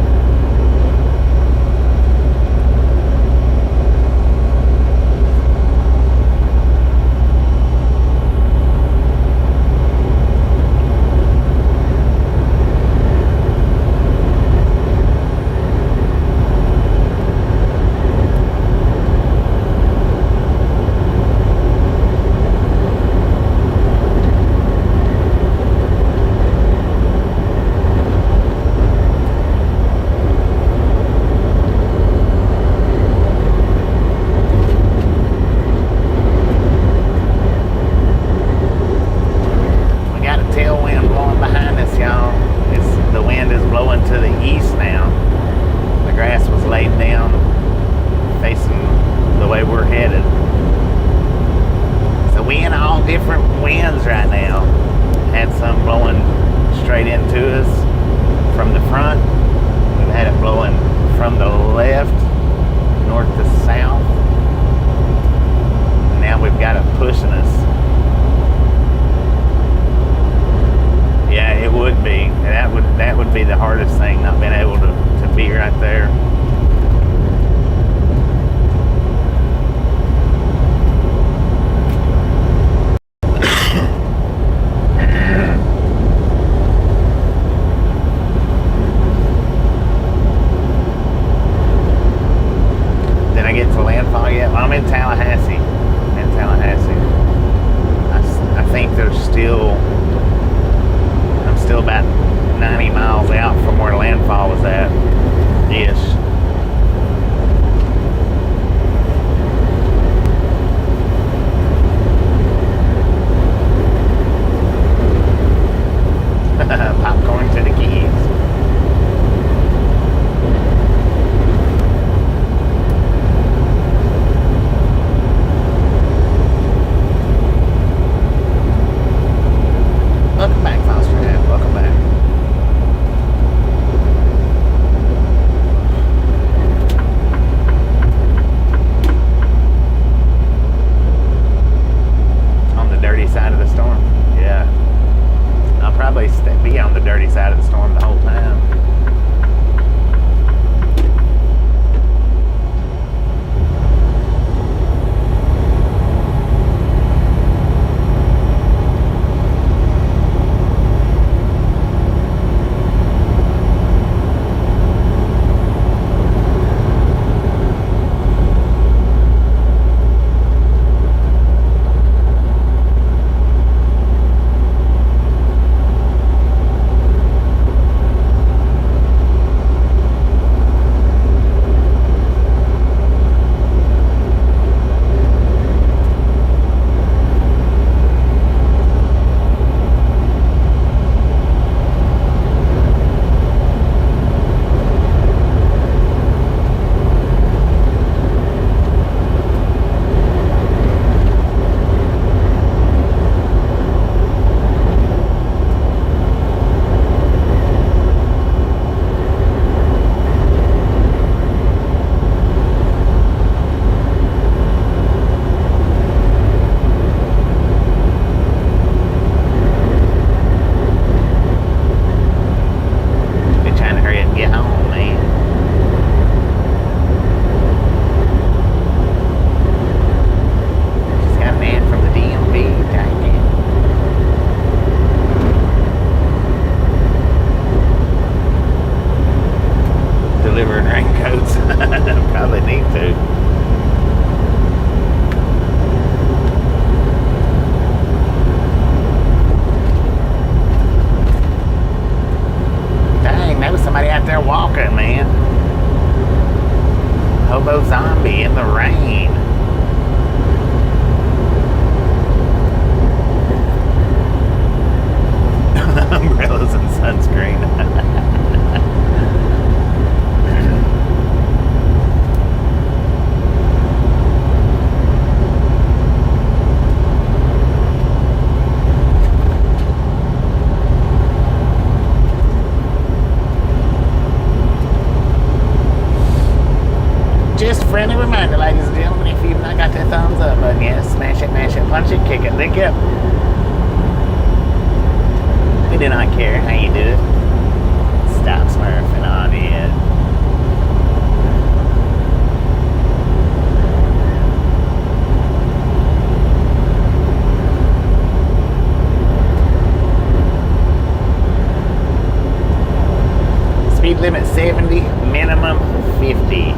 elbow zombie in the rain. Umbrellas and sunscreen. Just a friendly reminder, ladies and gentlemen, if you've not got that thumbs up button yet, smash it, mash it, punch it, kick it, lick it. We do not care how you do it. Stop smurfing on it. Speed limit 70, minimum 50.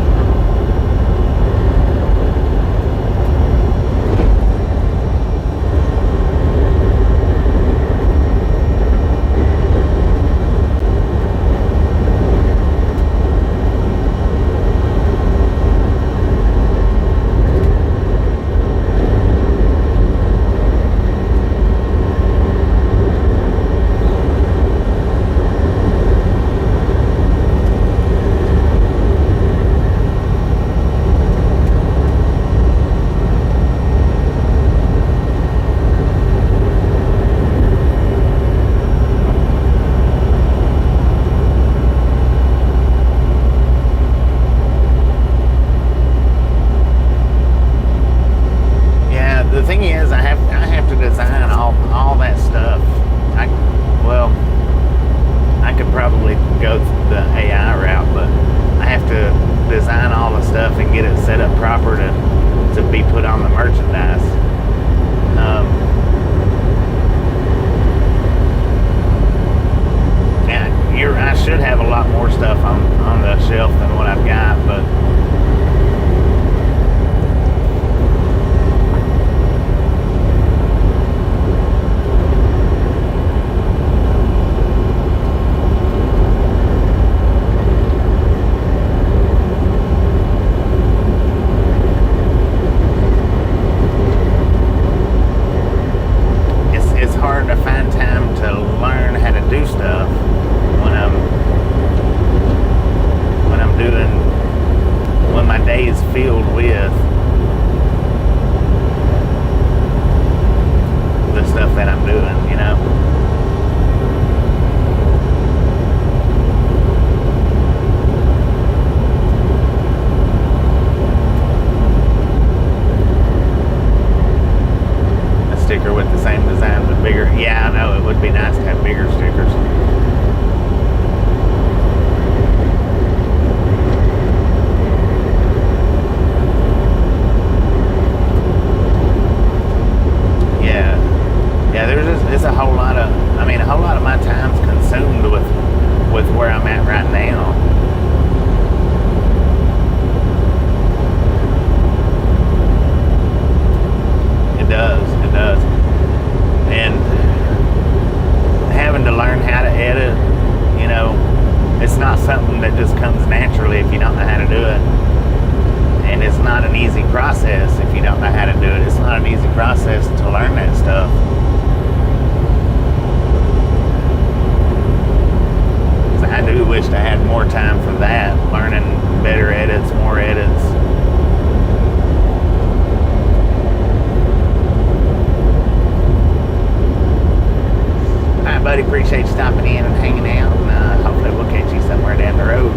Appreciate you stopping in and hanging out, and hopefully we'll catch you somewhere down the road.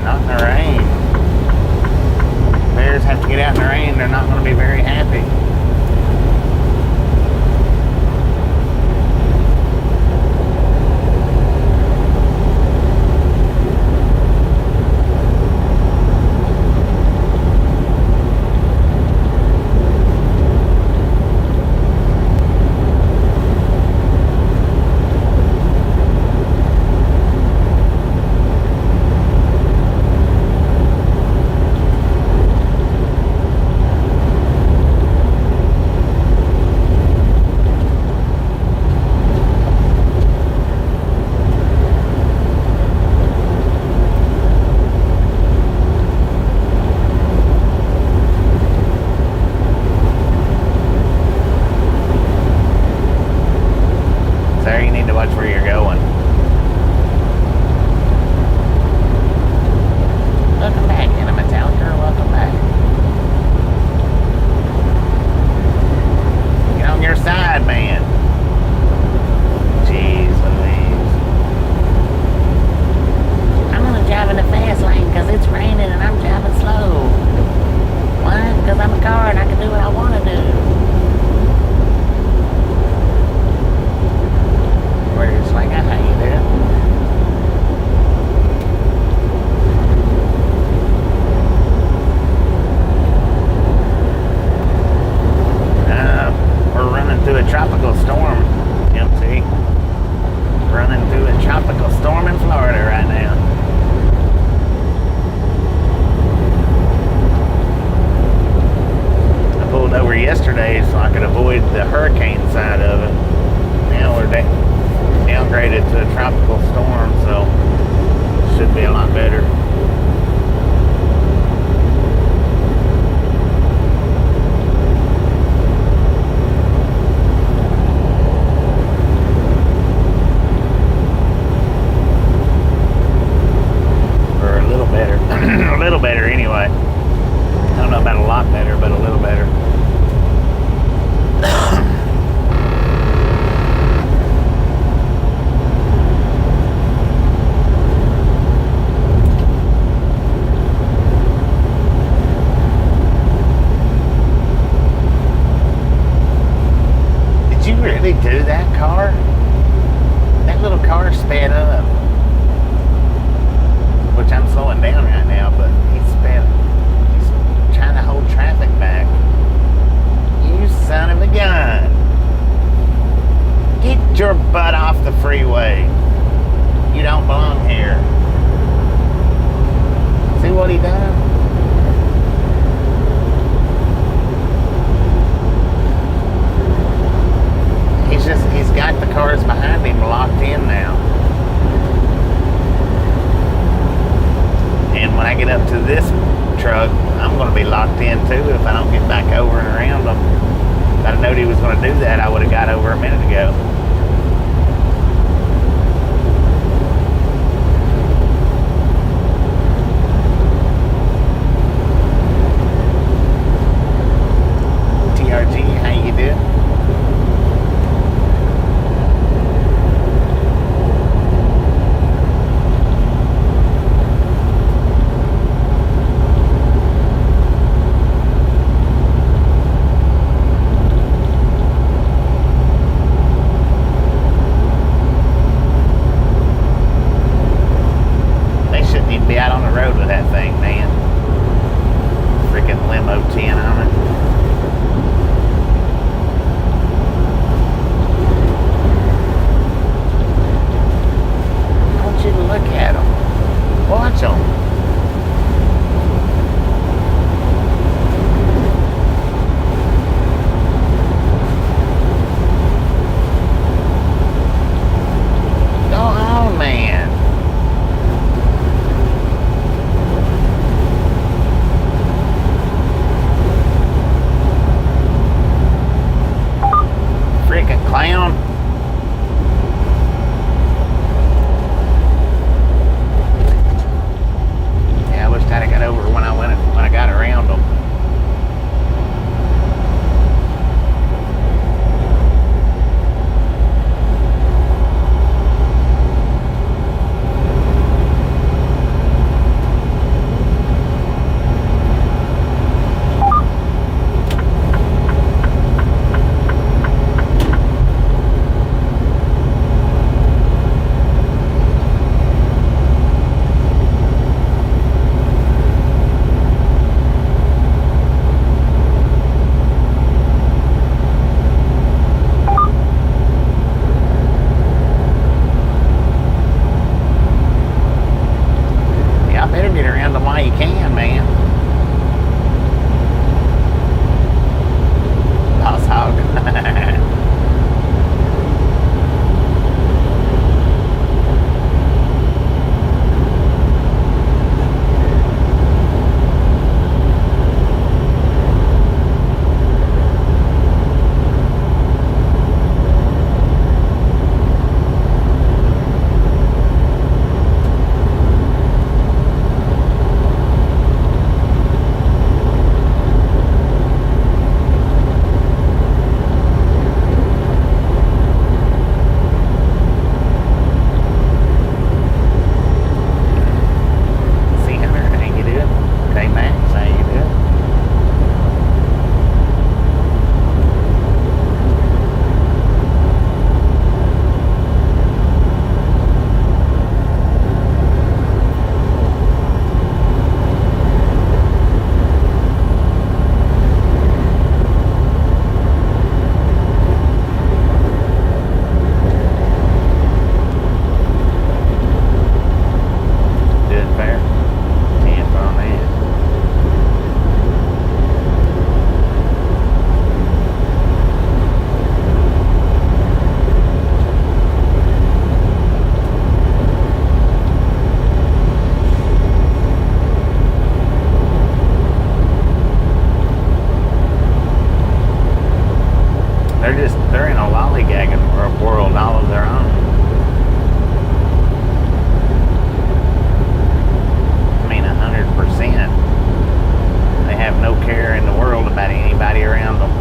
Not in the rain. Bears have to get out in the rain. They're not going to be very happy. while you can, man. Lost hog. They're in a lollygagging world all of their own. I mean, 100%. They have no care in the world about anybody around them.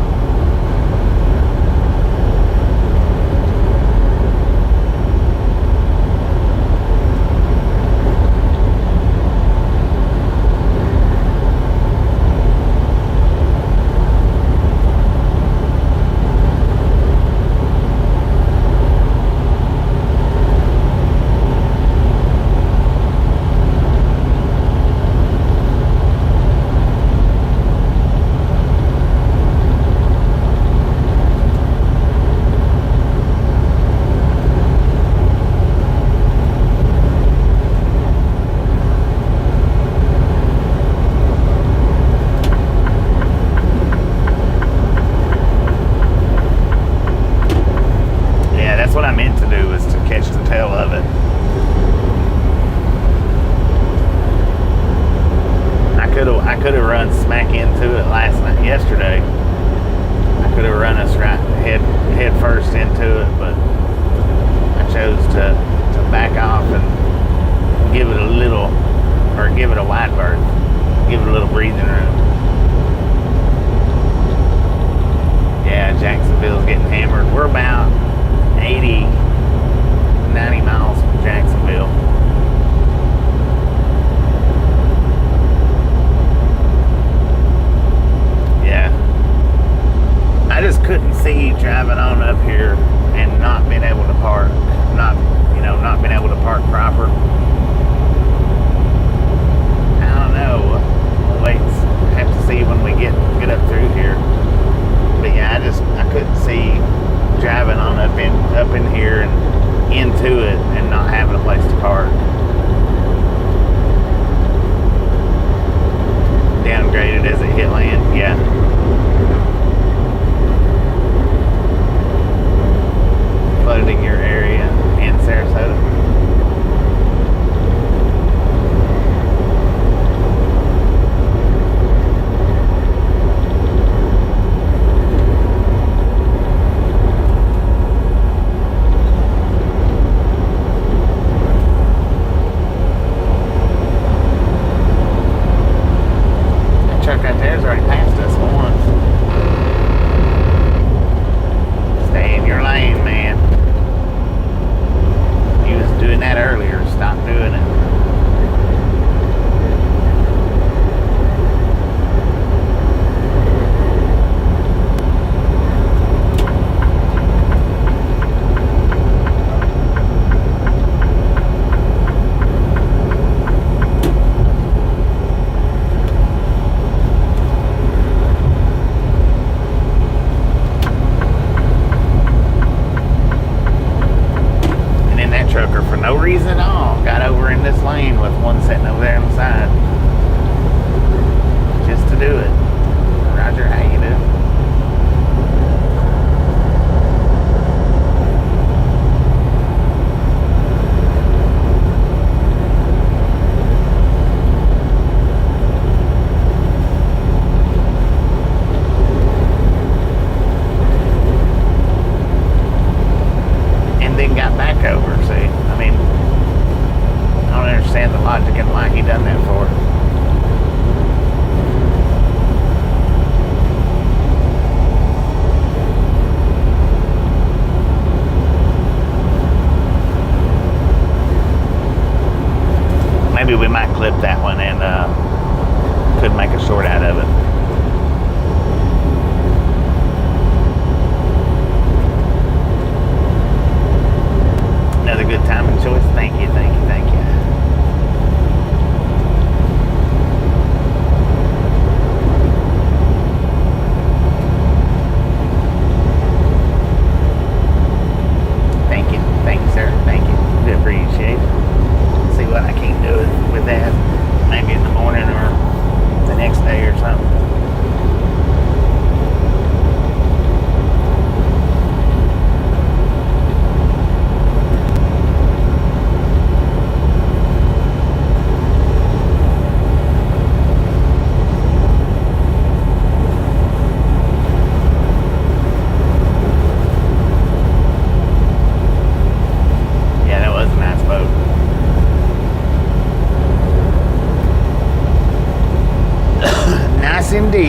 What I meant to do was to catch the tail of it. I could have run smack into it yesterday. I could have run us right head first into it, but I chose to back off and give it a wide berth, give it a little breathing room. Yeah, Jacksonville's getting hammered. We're about 80, 90 miles from Jacksonville. Yeah. I just couldn't see driving on up here and not being able to park. Not being able to park proper. I don't know. We'll have to see when we get up through here. But yeah, I couldn't see driving on up in here and into it and not having a place to park. Downgraded as it hit land, yeah. Flooding your area in Sarasota. No reason at all. Got over in this lane with one sitting over there on the side. to do it. Roger, how you doing? And then got back over, see? I mean, I don't understand the logic and why he done that for. Maybe we might clip that one and could make a short out of it. Another good time and choice. Thank you, thank you, thank you. Thank you, sir. Thank you. We appreciate it. See what I can do with that. Maybe in the morning or the next day or something. Yeah, that was a nice boat. Nice indeed.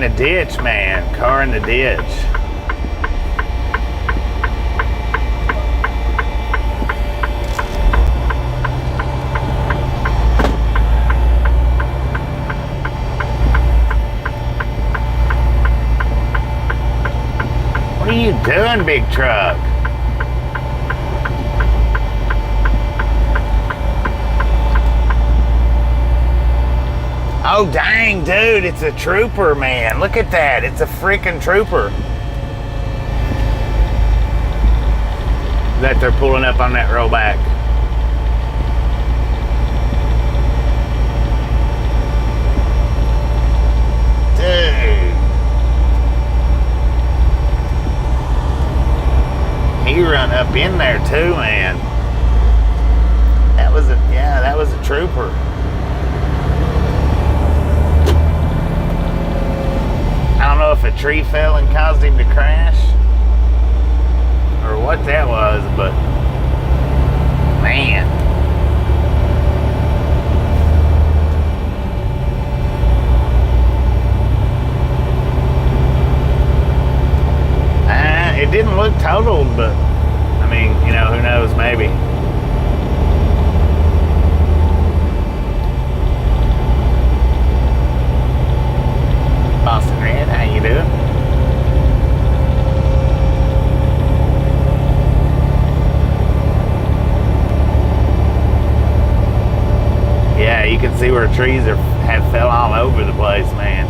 the ditch, man. Car in the ditch. What are you doing, big truck? Oh, dang, dude, it's a trooper, man. Look at that. It's a freaking trooper. That they're pulling up on that rollback. Dude. He run up in there too, man. That was a trooper. I don't know if a tree fell and caused him to crash or what that was, but man. It didn't look totaled, but I mean, you know, who knows, maybe. Boston Red, how you doing? Yeah, you can see where trees have fell all over the place, man.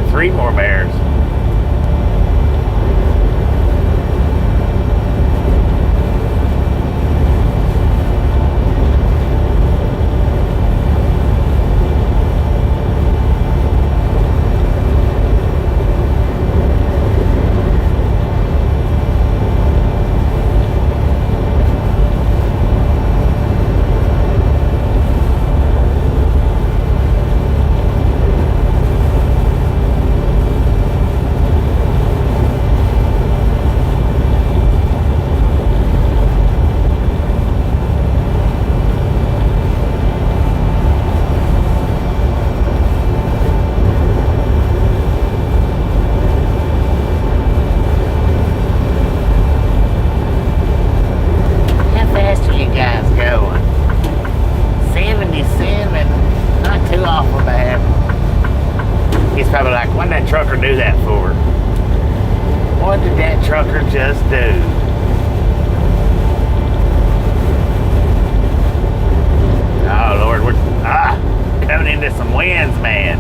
Three more bears. Probably like, what did that trucker do that for? What did that trucker just do? Oh Lord, we're coming into some winds, man.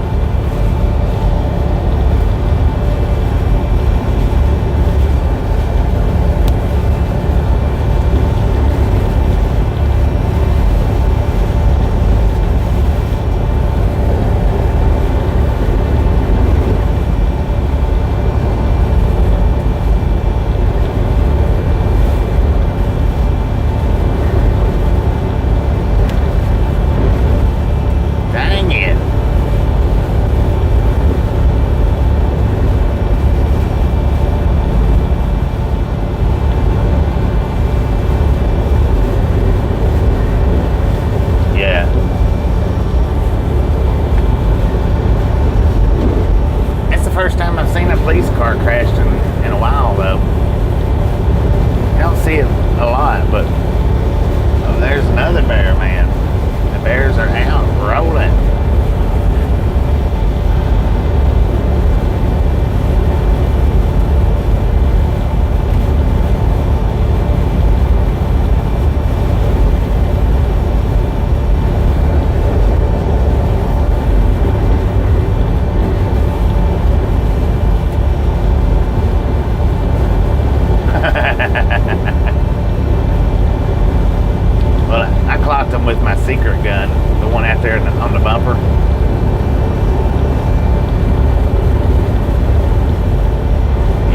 secret gun, the one out there on the bumper.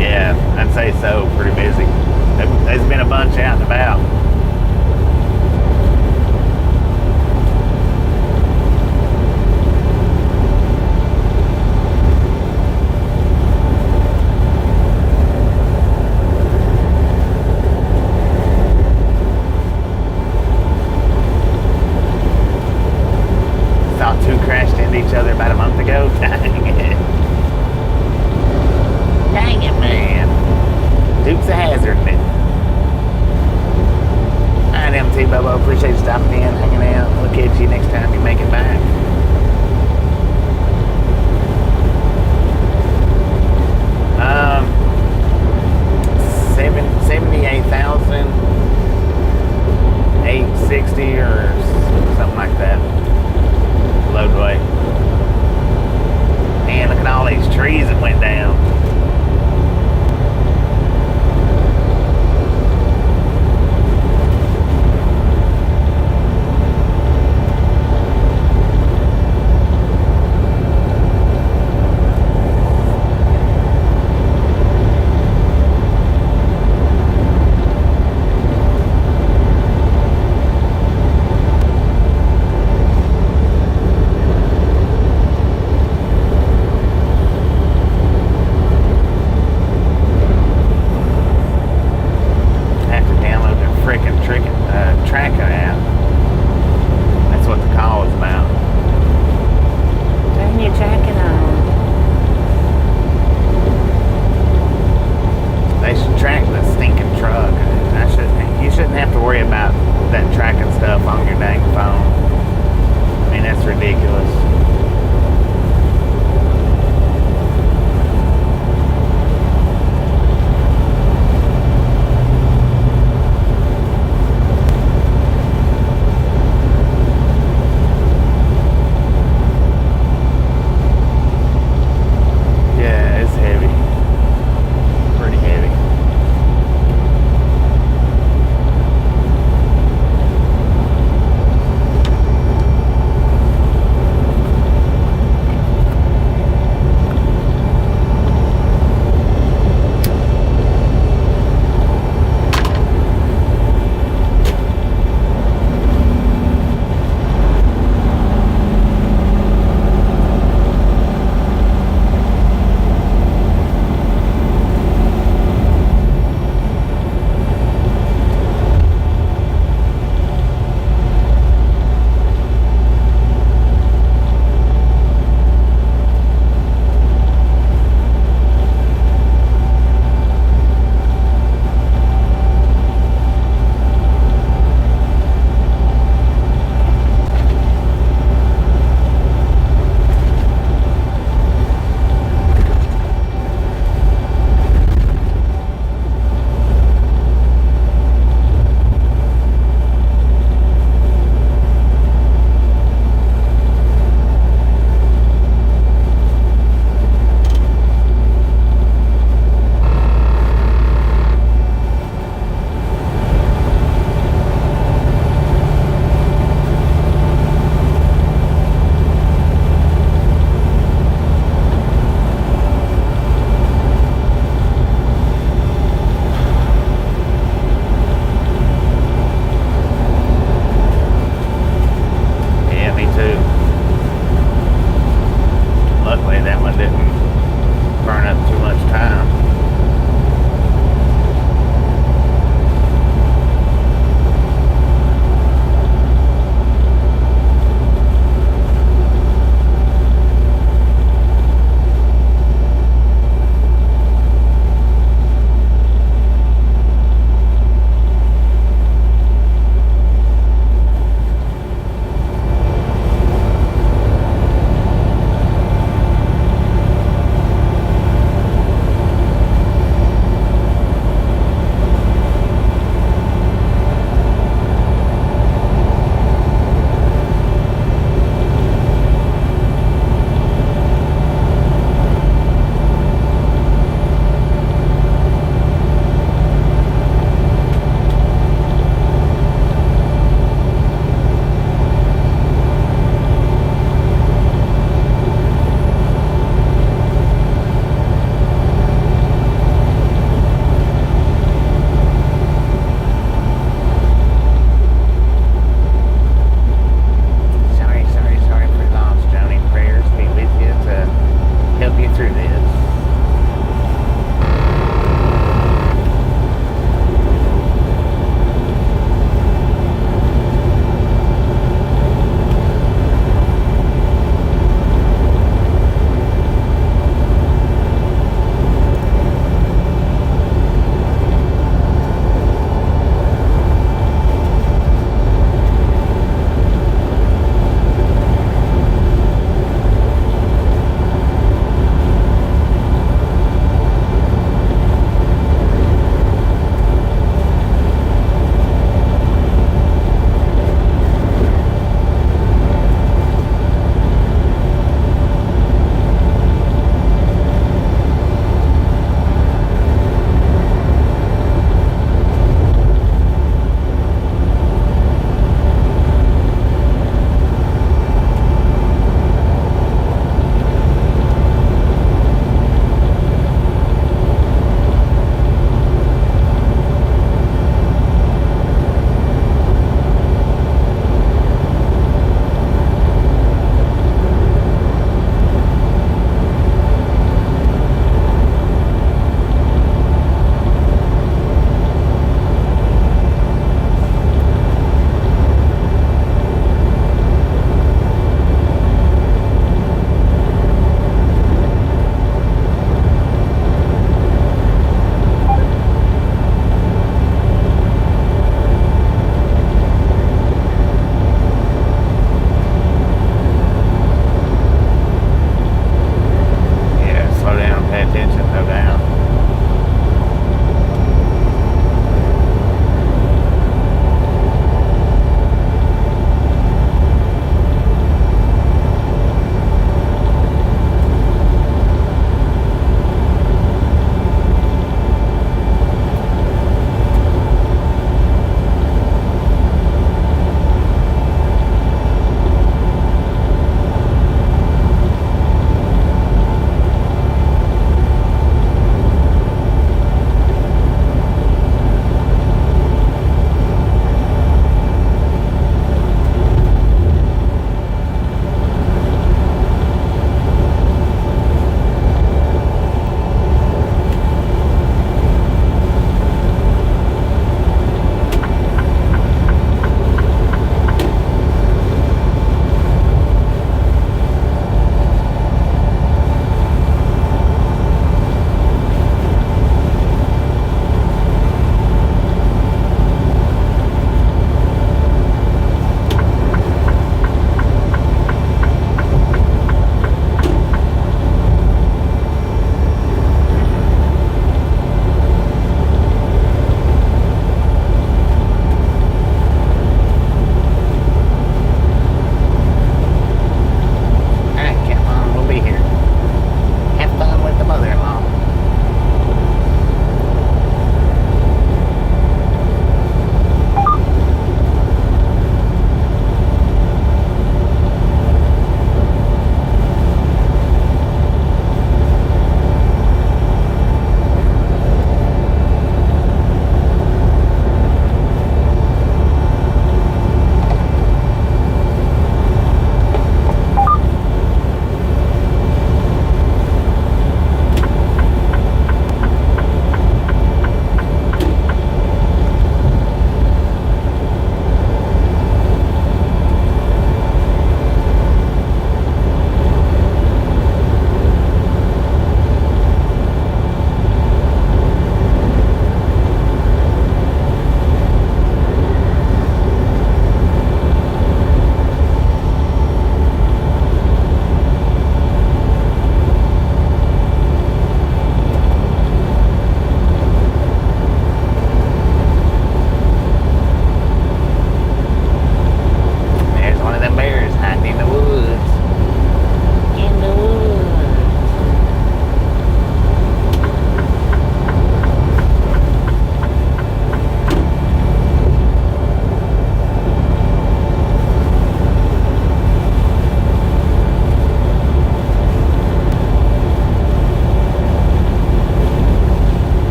Yeah, I'd say so. Pretty busy. There's been a bunch out and about. Saw two crashed into each other about a month ago. Dang it. Dang it, man. Duke's a hazard, man.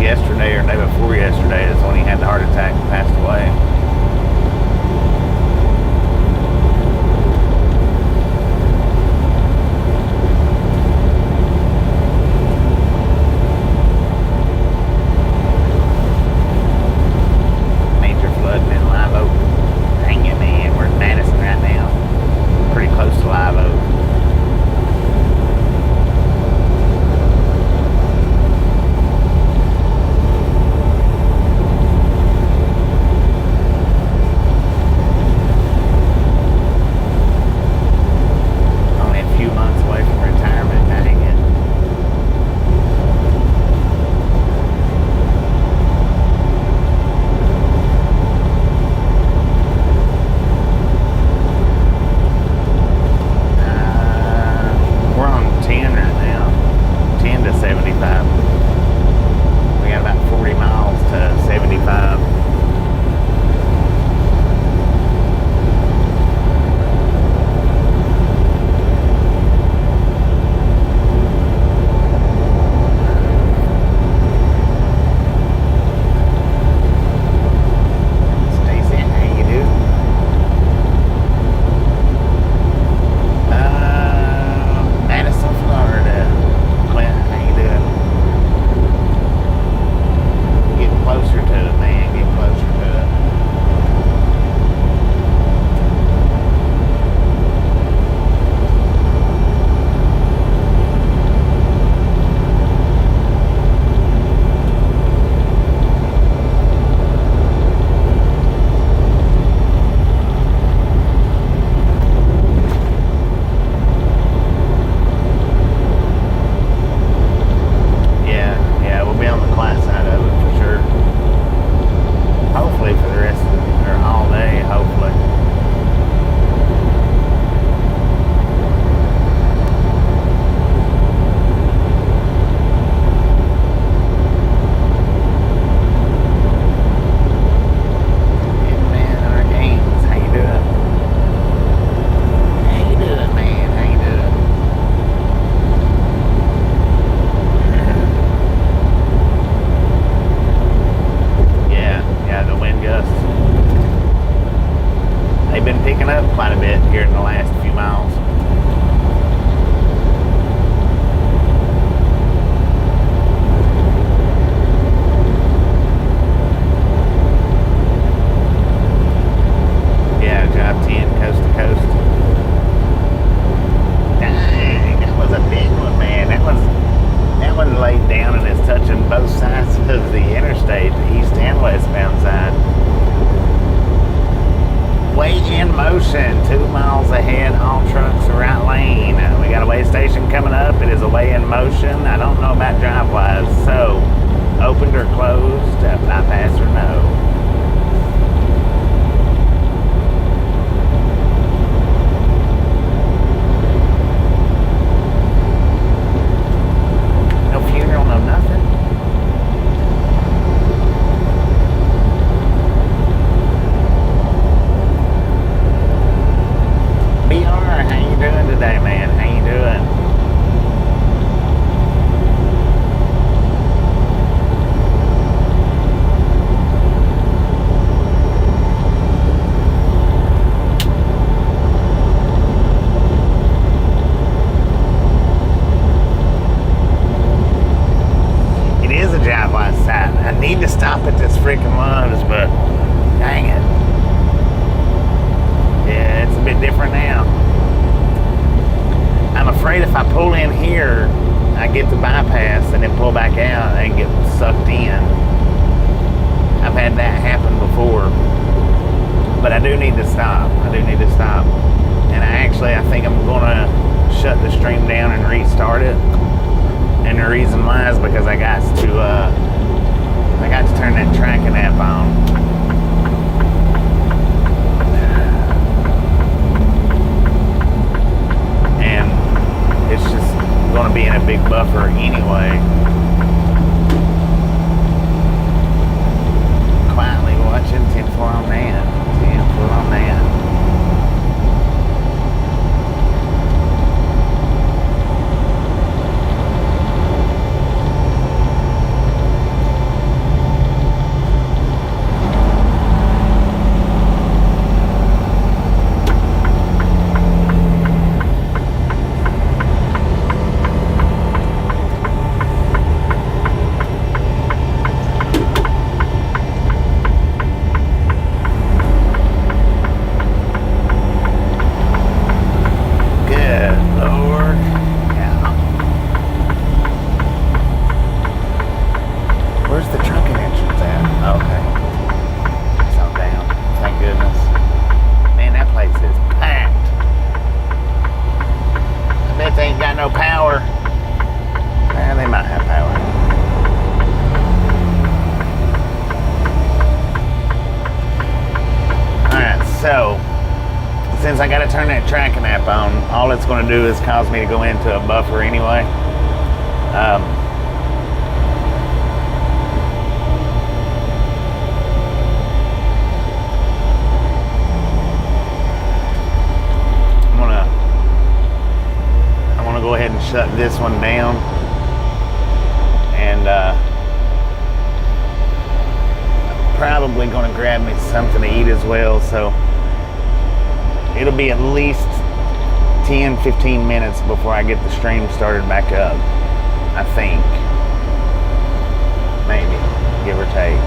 yesterday or day before yesterday is when he had the heart attack and passed away. Major flooding in Live Oak. Dang it, man. We're in Madison right now. Pretty close to Live Oak. Of the interstate, the east and westbound side. Way in motion, 2 miles ahead, all trucks are right lane. We got a way station coming up. It is a way in motion. I don't know about drive-wise, so opened or closed, bypass or no. Need to stop at this freaking Love's, but dang it. Yeah, it's a bit different now. I'm afraid if I pull in here, I get the bypass and then pull back out and get sucked in. I've had that happen before. But I do need to stop. And I think I'm going to shut the stream down and restart it. And the reason why is because I got to turn that tracking app on. And it's just going to be in a big buffer anyway. Quietly watching 10-4 on that. 10-4 on that. since I got to turn that tracking app on, all it's going to do is cause me to go into a buffer anyway. I'm gonna go ahead and shut this one down, and probably going to grab me something to eat as well, so it'll be at least 10-15 minutes before I get the stream started back up, I think. Maybe, give or take.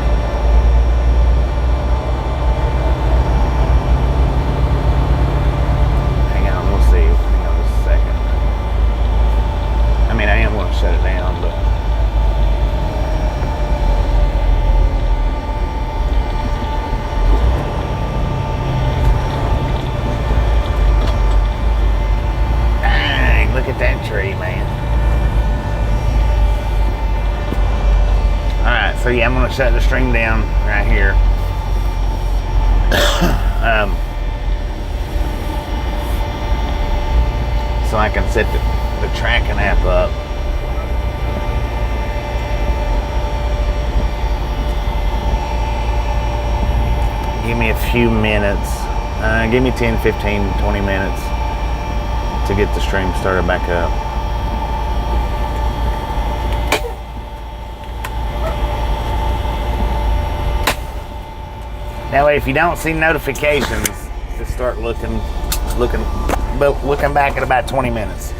Hang on, we'll see. Hang on just a second. I mean, I am going to shut it down, but look at that tree, man. Alright, so yeah, I'm going to shut the stream down right here. So I can set the tracking app up. Give me a few minutes. Give me 10, 15, 20 minutes to get the stream started back up. That way, if you don't see notifications, just start looking back at about 20 minutes.